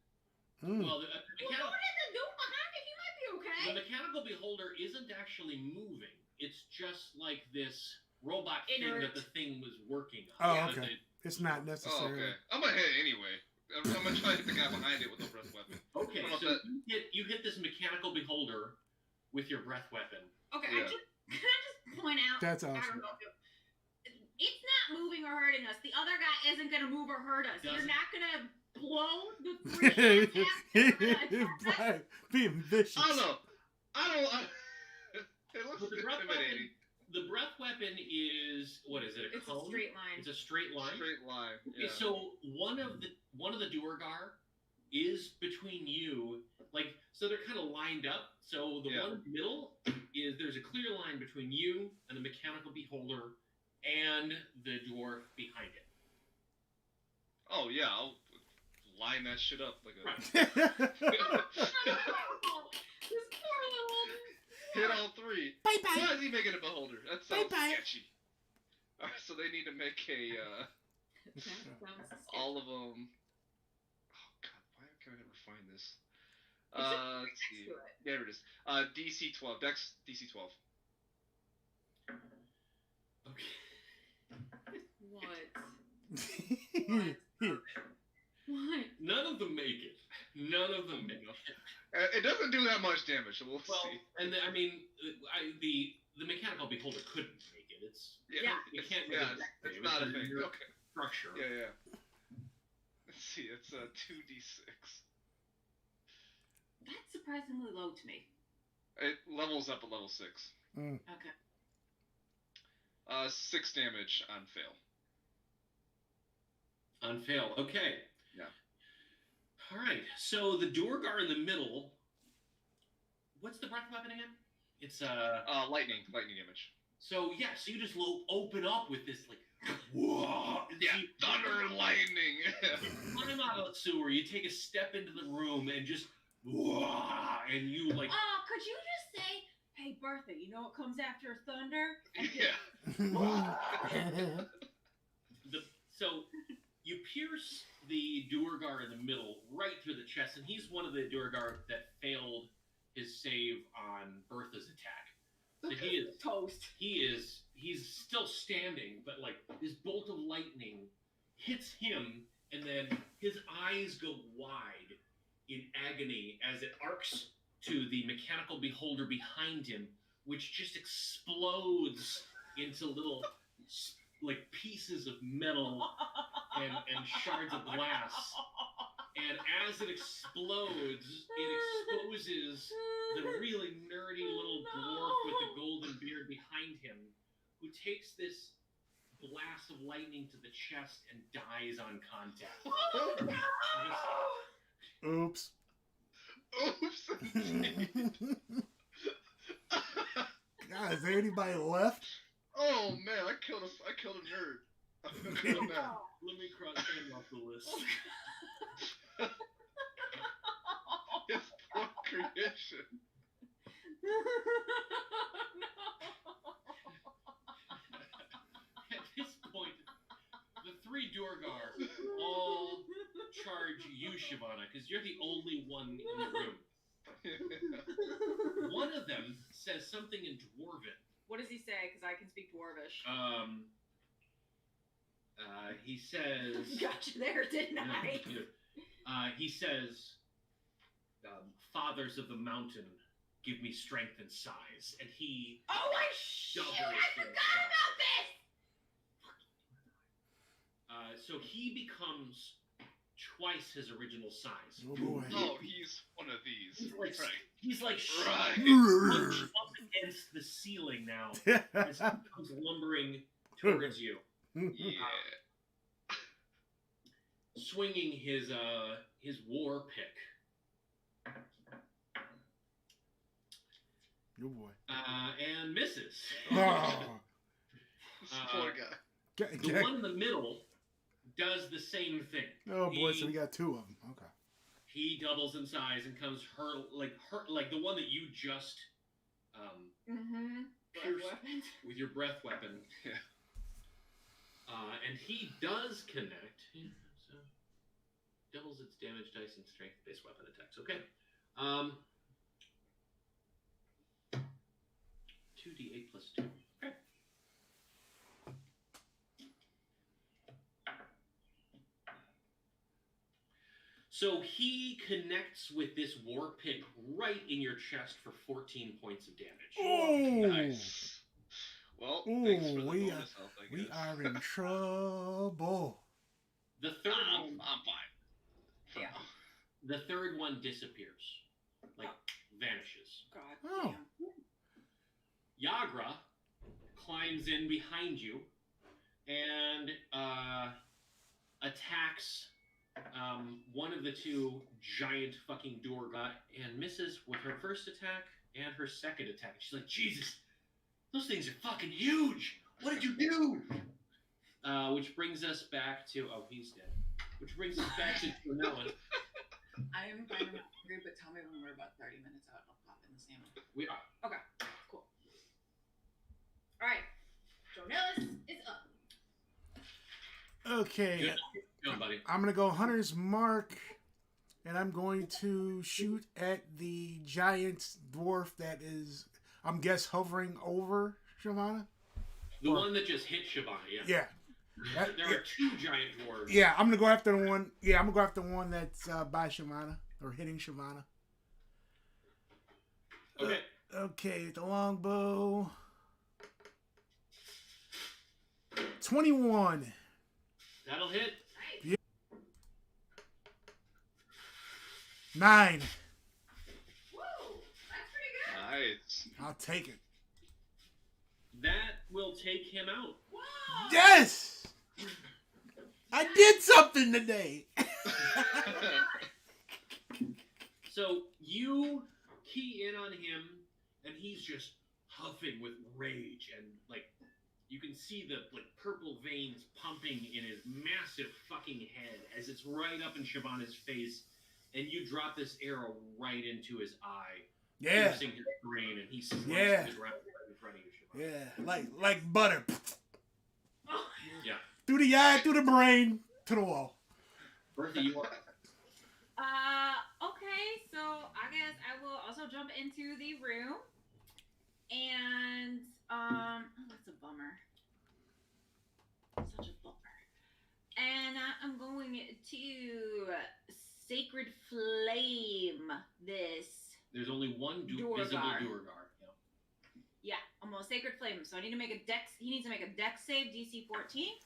Mm. Well, the Well, don't hit the dude behind it. He might be okay. The mechanical beholder isn't actually moving. It's just like this robot thing Inert. that the thing was working on. Oh, Yeah, okay. It's not Oh, necessary. okay. I'm gonna hit it anyway. I'm gonna try to hit the guy behind it with the breath weapon. Okay, How about so that? you hit this mechanical beholder with your breath weapon. Okay, Yeah. can I just point out? That's I awesome. don't know if it's not moving or hurting us. The other guy isn't gonna move or hurt us. You're Doesn't. not gonna blow the three Right. Being vicious. I don't know. It looks With the breath intimidating. The breath weapon is, what is it? A It's a cone? straight line. It's a straight line. Straight line. Okay, Yeah. so one of the Duergar is between you, like, so they're kind of lined up. So the Yeah. one in the middle is, there's a clear line between you and the mechanical beholder and the dwarf behind it. Oh yeah, I'll line that shit up like a This poor little. hit all three. Bye Why bye. is he making a beholder? That sounds Bye-bye. sketchy. Alright, so they need to make a all of them. Oh god, why can I never find this? Let's see. There it is. DC 12. Dex DC 12. Okay. What? What? None of them make it. None of them make it. It doesn't do that much damage, so we'll Well, see. and the mechanical beholder couldn't make it. It's Yeah. You it's, can't make yeah, it that it's way. not a It's thing. your Okay. structure. Yeah. Let's see. It's a 2d6. That's surprisingly low to me. It levels up at level 6. Okay. 6 damage on fail. On fail. Okay. Yeah. All right. So the Duergar in the middle. What's the breath weapon again? It's Lightning damage. So yeah. So you just open up with this like. Whoa! Yeah, You thunder and lightning. climb out of the sewer. You take a step into the room and just. Whoa! And you like. Oh, could you just say, "Hey, Bertha, you know what comes after thunder?" And Yeah. So you pierce the Duergar in the middle, right through the chest, and he's one of the Duergar that failed his save on Bertha's attack. So he is toast. he's still standing, but like this bolt of lightning hits him, and then his eyes go wide in agony as it arcs to the mechanical beholder behind him, which just explodes into little like pieces of metal and shards of glass. And as it explodes, it exposes the really nerdy little dwarf with the golden beard behind him, who takes this blast of lightning to the chest and dies on contact. Oops. Oops. God, is there anybody left? Oh man, I killed a nerd. I'm good now. Let me cross him off the list. His poor creation. At this point, the 3 Durgar all charge you, Shyvana, because you're the only one in the room. One of them says something in Dwarven. What does he say? Because I can speak Dwarvish. He says... Got you there, didn't I? He says, Fathers of the Mountain, give me strength and size. And he... Oh, shit! I forgot about this! So he becomes twice his original size. Oh boy. Oh, he's one of these. He's like Right. hunched up against the ceiling now as he comes lumbering towards you. Yeah. Swinging his war pick. Oh boy. And misses. Oh. This poor guy. The one in the middle does the same thing. Oh boy, so we got 2 of them. Okay. He doubles in size and comes like the one that you just pierced with your breath weapon. Yeah. And he does connect. Yeah, so doubles its damage dice and strength-based weapon attacks. Okay. 2d8 plus 2. Okay. So he connects with this war pick right in your chest for 14 points of damage. Oh, Nice. Well, thanks for the we bonus health, I we guess. are in trouble. The third one, I'm fine. For Yeah. now. the third one disappears, like vanishes. God Oh. damn. Yagra climbs in behind you and attacks one of the 2 giant fucking Durga and misses with her first attack and her second attack. She's like, Jesus, those things are fucking huge. What did you do? Which brings us back to... Oh, he's dead. Which brings us back to Jonella. I am kind of hungry, but tell me when we're about 30 minutes out. I'll pop in the salmon. We are. Okay, cool. All right, Jonellis is up. Okay. Good. Go, buddy. I'm gonna go Hunter's Mark, and I'm going to shoot at the giant dwarf that is, I'm guess, hovering over Shyvana. The one that just hit Shyvana, yeah. Yeah. There are 2 giant dwarves. Yeah, I'm gonna go after the one. Yeah, I'm gonna go after the one that's by Shyvana or hitting Shyvana. Okay. Okay, the longbow. 21. That'll hit. 9. Woo, that's pretty good. Nice. I'll take it. That will take him out. Whoa. Yes! I did something today. So you key in on him, and he's just huffing with rage, and like you can see the purple veins pumping in his massive fucking head as it's right up in Shyvana's face, and you drop this arrow right into his eye, Yeah. piercing his brain, and he slumps Yeah. to the ground right in front of you, Shyvana. Yeah, like butter. Oh. Yeah. Through the eye, through the brain, to the wall. Bertha, you are. Okay, so I guess I will also jump into the room, and oh, that's a bummer. Such a bummer. And I'm going to Sacred Flame this. There's only one visible Durgar. Durgar. Yeah, I'm going to Sacred Flame him. So I need to make a dex. He needs to make a dex save, DC 14.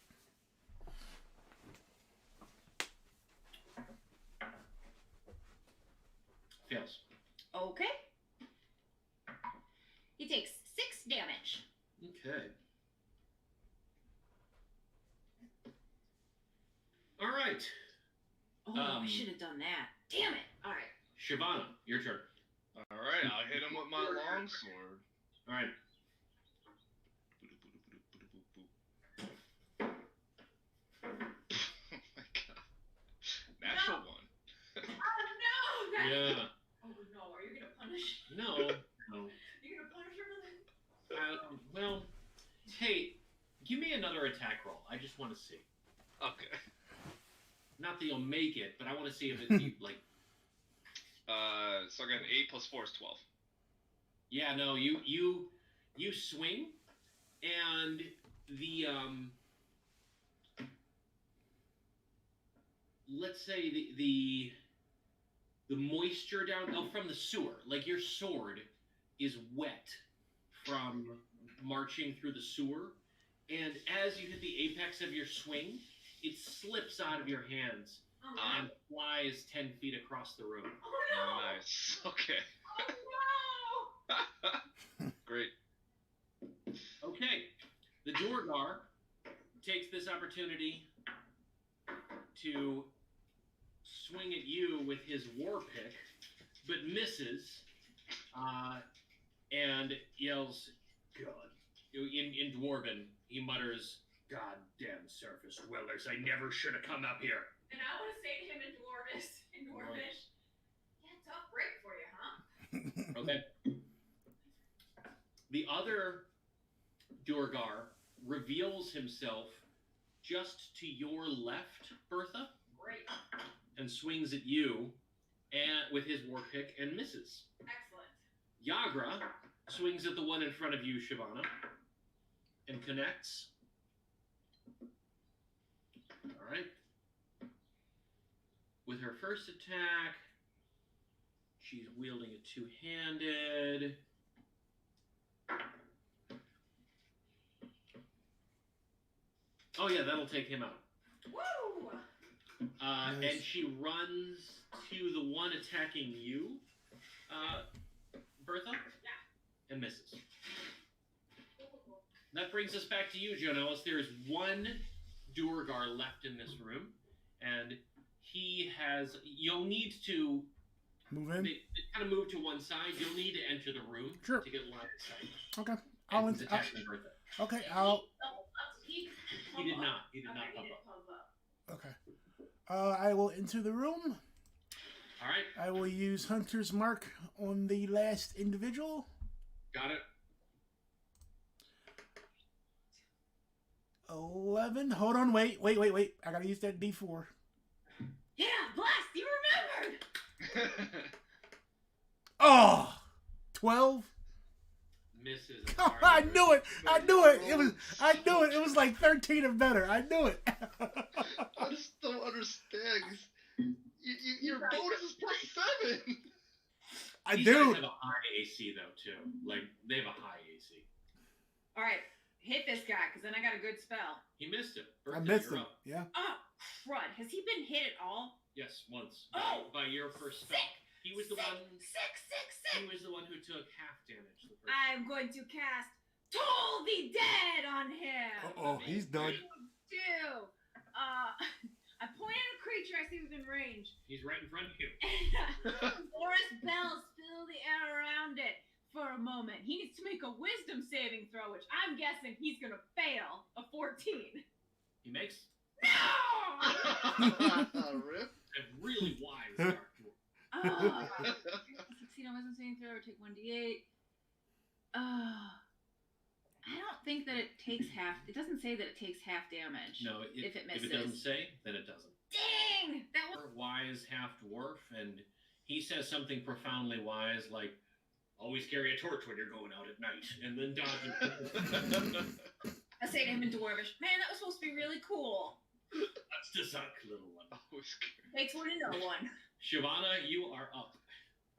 Fails. Okay. He takes 6 damage. Okay. All right. Oh, I should have done that. Damn it. All right. Shyvana, your turn. Alright, I'll hit him with my longsword. All right. Oh my god. Natural one. Oh, no. Yeah. Oh, no. Are you going to punish? No. No. another attack roll. I just want to see. Okay. Not that you'll make it, but I want to see if it like. So I got an 8 plus 4 is 12. Yeah, no, you swing, and the let's say the moisture down from the sewer, like your sword is wet from marching through the sewer, and as you hit the apex of your swing, it slips out of your hands and flies 10 feet across the room. Oh no! Nice. Okay. Oh no! Great. Okay, the Duergar takes this opportunity to swing at you with his war pick, but misses, and yells, "God!" In Dwarven, he mutters, "Goddamn surface dwellers! I never should have come up here." And I want to say to him in Dwarvish, yeah, tough break for you, huh? Okay. The other Duergar reveals himself just to your left, Bertha, Great. and swings at you and with his war pick and misses. Excellent. Yagra swings at the one in front of you, Shyvana, and connects. All right. With her first attack, she's wielding a two-handed. Oh yeah, that'll take him out. Woo! Nice. And she runs to the one attacking you, Bertha. Yeah. And misses. That brings us back to you, Jonas. There is one Duergar left in this room, and he has. You'll need to Move in. they kind of move to one side. You'll need to enter the room Sure. to get line of sight. Okay. And he's attacking Bertha. Okay. I'll. He did not. He did not Okay, pop he up. didn't pop up. Okay. I will enter the room. All right, I will use Hunter's Mark on the last individual. got it. 11. Hold on. Wait. I gotta use that D4. Yeah, blast! You remembered. Oh! 12. Misses. Oh, I knew it. I knew it. I knew it. It was like 13 or better. I knew it. I just don't understand. Your bonus is +7. I These do. guys have a high AC though too. Like they have a high AC. All right, hit this guy, because then I got a good spell. He missed it. I Bertha, missed you're him. up. Yeah. Oh, crud. Has he been hit at all? Yes, once. Oh! By your first spell. Sick! He was the sick, one. Sick! He was the one who took half damage. The first I'm going to cast Toll the Dead on him. Oh, he's done. Do. I point at a creature I see within range. He's right in front of you. Forest bells fill the air around it for a moment. He needs to make a wisdom saving throw, which I'm guessing he's going to fail. A 14. He makes No! Rip. a really wise dark dwarf. Succeed on wisdom saving throw or take 1d8. I don't think that it takes half. It doesn't say that it takes half damage. No, if it misses. If it doesn't say, then it doesn't. Dang! That was. Wise half dwarf, and he says something profoundly wise, like, "Always carry a torch when you're going out at night," and then dodges. I say to him in Dwarvish, man, that was supposed to be really cool. That's the suck, little one. Always good. Takes one to know one. Shyvana, you are up.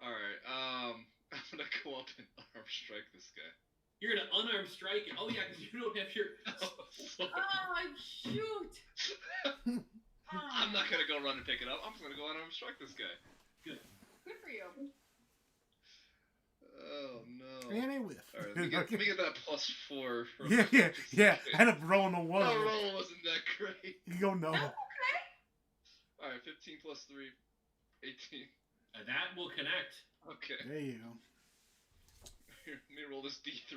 All right. I'm gonna go up and arm strike this guy. You're gonna unarmed strike. Oh yeah, because you don't have your. Oh, shoot! I'm not gonna go run and pick it up. I'm just gonna go unarmed strike this guy. Good. Good for you. Oh no. And a whiff. All right, let me get that +4. Yeah. I had a rolling on one. The roll wasn't that great. You don't know. Okay. All right, 15 + 3, 18. That will connect. Okay. There you go. Here, let me roll this D3.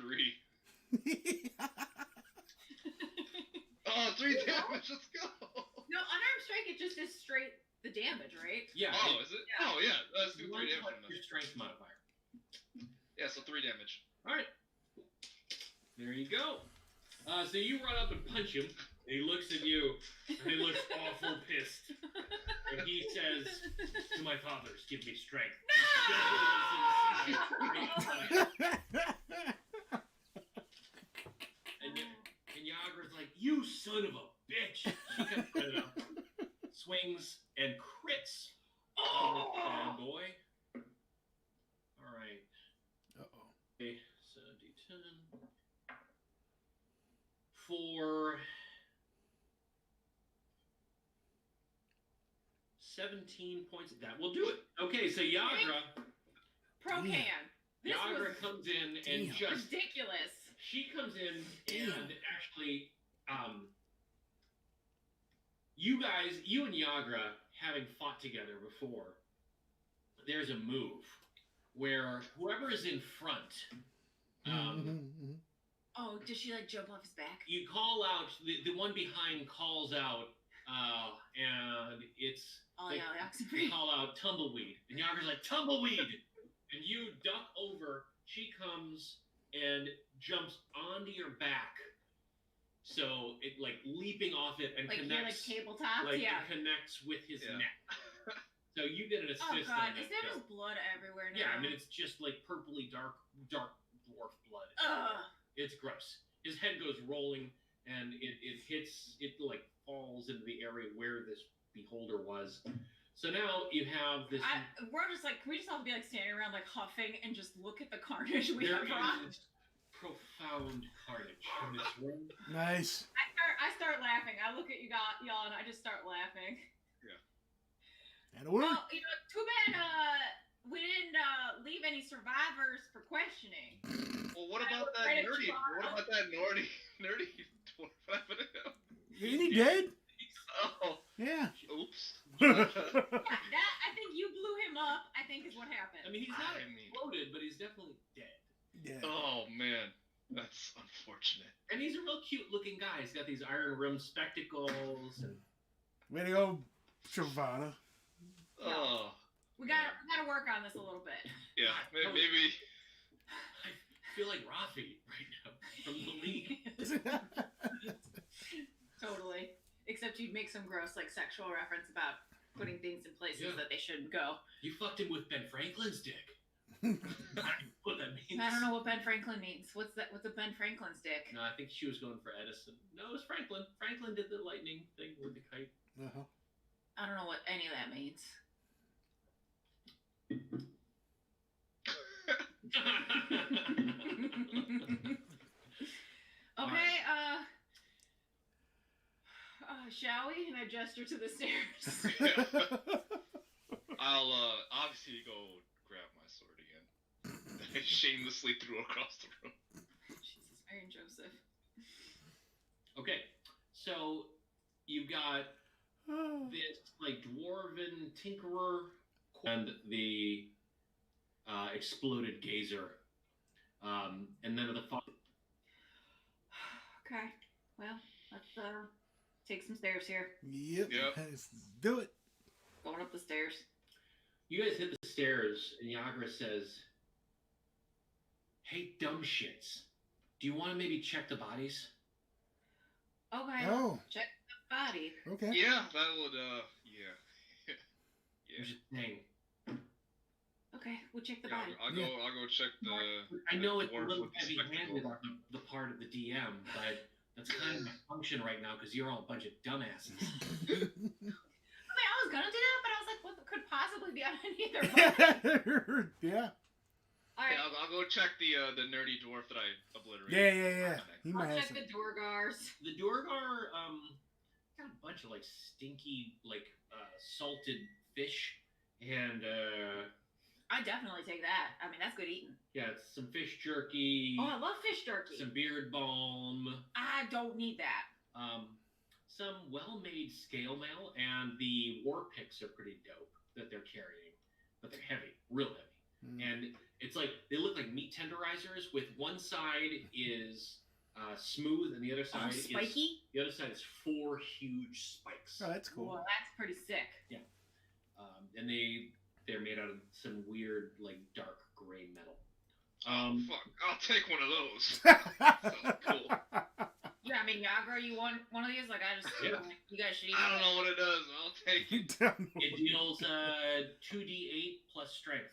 Oh, 3 damage. Let's go. No, unarmed strike, it just is straight the damage, right? Yeah. Oh, is it? Yeah. Oh, yeah. Let's do 3 One damage plus from your that. strength modifier. Yeah, so 3 damage. All right. There you go. So you run up and punch him, and he looks at you, and he looks awful pissed. And he says, "To my fathers, give me strength." And Yagra's like, "You son of a bitch!" She comes running up, swings, and crits. Oh, bad boy. All right. Uh-oh. Okay, so D10 for 17 points. That will do it. Okay, so Yagra Procan. This Yagra was comes in and Damn. just ridiculous. she comes in Damn. and actually you and Yagra having fought together before, there's a move where whoever is in front Oh, does she like jump off his back? you call out the one behind calls out and it's Oh like, yeah, you the call out tumbleweed and Yagra's like tumbleweed and you duck over, she comes and jumps onto your back, so it like leaping off it and like connects you're like tabletop. like Yeah. it connects with his Yeah. neck, so you get an Oh assist god, on is that there kill. just blood everywhere now? Yeah, I mean it's just like purpley dark dwarf blood. Ugh. It's gross. His head goes rolling and it hits, it like falls into the area where this beholder was. So now you have this. We're just like, can we just all be like standing around like huffing and just look at the carnage we There have brought? is profound carnage in this room. Nice. I start laughing. I look at y'all and I just start laughing. That'll work. Well, you know, too bad we didn't leave any survivors for questioning. Well, what about that Right at nerdy? trial. What about that nerdy dwarf? What happened to him? Isn't he dead? Oh, Yeah. oops. Yeah, that I think you blew him up. I think is what happened. I mean, he's not I mean- exploded, but he's definitely dead. Yeah. Oh man, that's unfortunate. And he's a real cute looking guy. He's got these iron rimmed spectacles. And Way to go, Shavana. Oh, we gotta work on this a little bit. yeah. Maybe. I feel like Rafi right now from the league. Totally. Except you'd make some gross like sexual reference about putting things in places Yeah. that they shouldn't go. You fucked him with Ben Franklin's dick. I don't know what that means. I don't know what Ben Franklin means. What's that? What's a Ben Franklin's dick? No, I think she was going for Edison. No, it was Franklin. Franklin did the lightning thing with the kite. Uh-huh. I don't know what any of that means. Okay, shall we? And I gesture to the stairs. I'll obviously go grab my sword again. I shamelessly threw across the room. Jesus, Mary and Joseph. Okay, so you got this like dwarven tinkerer and the exploded gazer, and then the Okay, well, let's take some stairs here. Yep. Yep. Let's do it. Going up the stairs. You guys hit the stairs, and Yagra says, "Hey, dumb shits, do you want to maybe check the bodies?" Okay, Oh, check the body. okay. Yeah, that would yeah. I'm just saying. Okay, we'll check the Yeah, body. I'll go check the. I know it's a dwarf little with the heavy-handed spectacles. on the part of the DM, but that's kind of my function right now because you're all a bunch of dumbasses. I mean, I was gonna do that, but I was like, what could possibly be on either one? Yeah. All right, Yeah, I'll go check the nerdy dwarf that I obliterated. Yeah. He I'll might have check some. the Durgars. The Durgar got a bunch of like stinky like salted fish and I definitely take that. I mean, that's good eating. yeah, it's some fish jerky, Oh, I love fish jerky. some beard balm, I don't need that. some well-made scale mail, and the war picks are pretty dope that they're carrying, but they're heavy, real heavy. And it's like they look like meat tenderizers. With one side is smooth, and the other side is Spiky? the other side is 4 huge spikes. Oh, that's cool. Well, that's pretty sick. And they're made out of some weird like dark gray metal. Oh fuck! I'll take one of those. Sounds cool. Yeah, I mean, Yagra, you want one of these? Like, I just, Yeah. you guys should eat I don't it. know what it does. I'll take it. It deals 2d8 plus strength.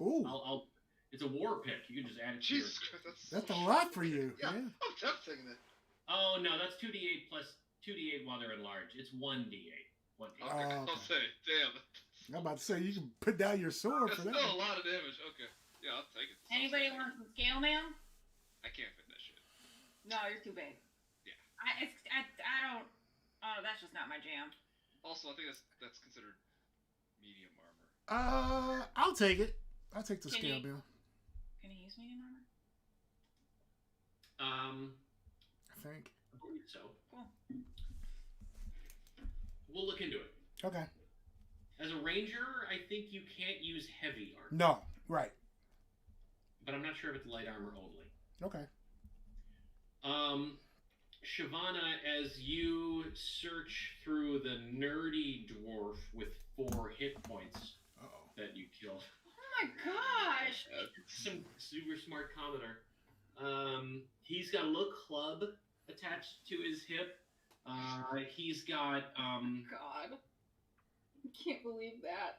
Ooh, I'll. It's a war pick. You can just add it to your. Jesus Christ, that's a lot for you. Yeah, Yeah. I'm tough taking it. Oh no, that's 2d8 plus 2d8 while they're enlarged. It's 1d8. 1d8. Okay, Oh, I'll okay. say, damn. I'm about to say you can put down your sword That's for that. still a one. lot of damage. Okay. Yeah, I'll take it. Anybody want some scale mail? I can't fit that shit. No, you're too big. Yeah. I don't. Oh, that's just not my jam. Also, I think that's considered medium armor. I'll take it. I'll take the Can scale you- bill. Can you use medium armor? I think. I believe so. Cool. We'll look into it. Okay. As a ranger, I think you can't use heavy armor, No. Right. but I'm not sure if it's light armor only. Okay. Shavana, as you search through the nerdy dwarf with 4 hit points Uh-oh. that you killed, Oh my gosh! some super smart commoner. He's got a little club attached to his hip. He's got God. I can't believe that.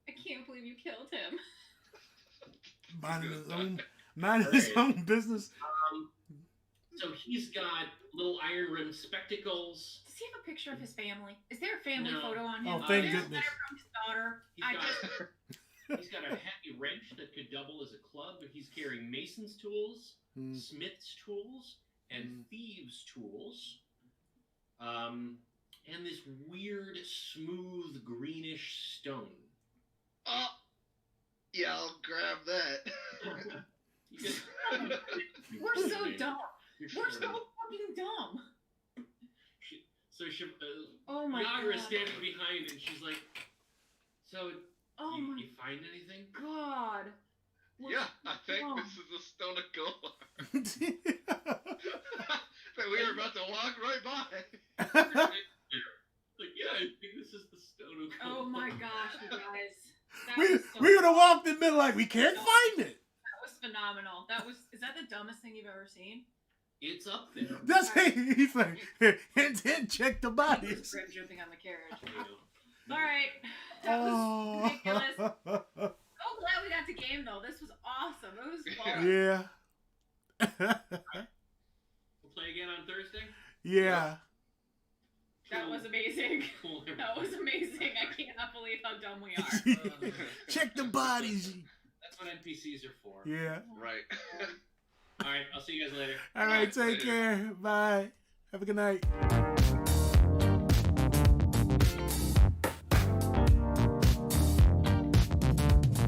I can't believe you killed him. Minding his own business. So he's got little iron rimmed spectacles. Does he have a picture of his family? Is there a family No. photo on him? Oh, thank There's a goodness. letter from his daughter. He's got a heavy wrench that could double as a club. He's carrying mason's tools, Hmm. smith's tools, and thieves' tools. And this weird, smooth, greenish stone. Oh, yeah, I'll grab that. You just- We're so dumb. You're We're sure. so fucking dumb. So Oh my Yagra god. is standing behind, and she's like, "So, Oh you, my you find anything?" god. We're Yeah, so I think dumb. this is the Stone of Golor. That we were about to walk right by. Like, yeah, I think this is the stone of Oh Golor. my gosh, you guys. That we was so we would have walked in middle like we can't find it. That was phenomenal. Is that the dumbest thing you've ever seen? It's up there. That's he's like and then check the He was bodies. grim jumping on the carriage. You know. Alright. That was ridiculous. Oh. So glad we got to game though. This was awesome. It was fun. Yeah. We'll play again on Thursday. Yeah. That was amazing. Cool. That was amazing. I cannot believe how dumb we are. Check the bodies. That's what NPCs are for. Yeah. Right. All right, I'll see you guys later. All right, take care. Bye. Have a good night.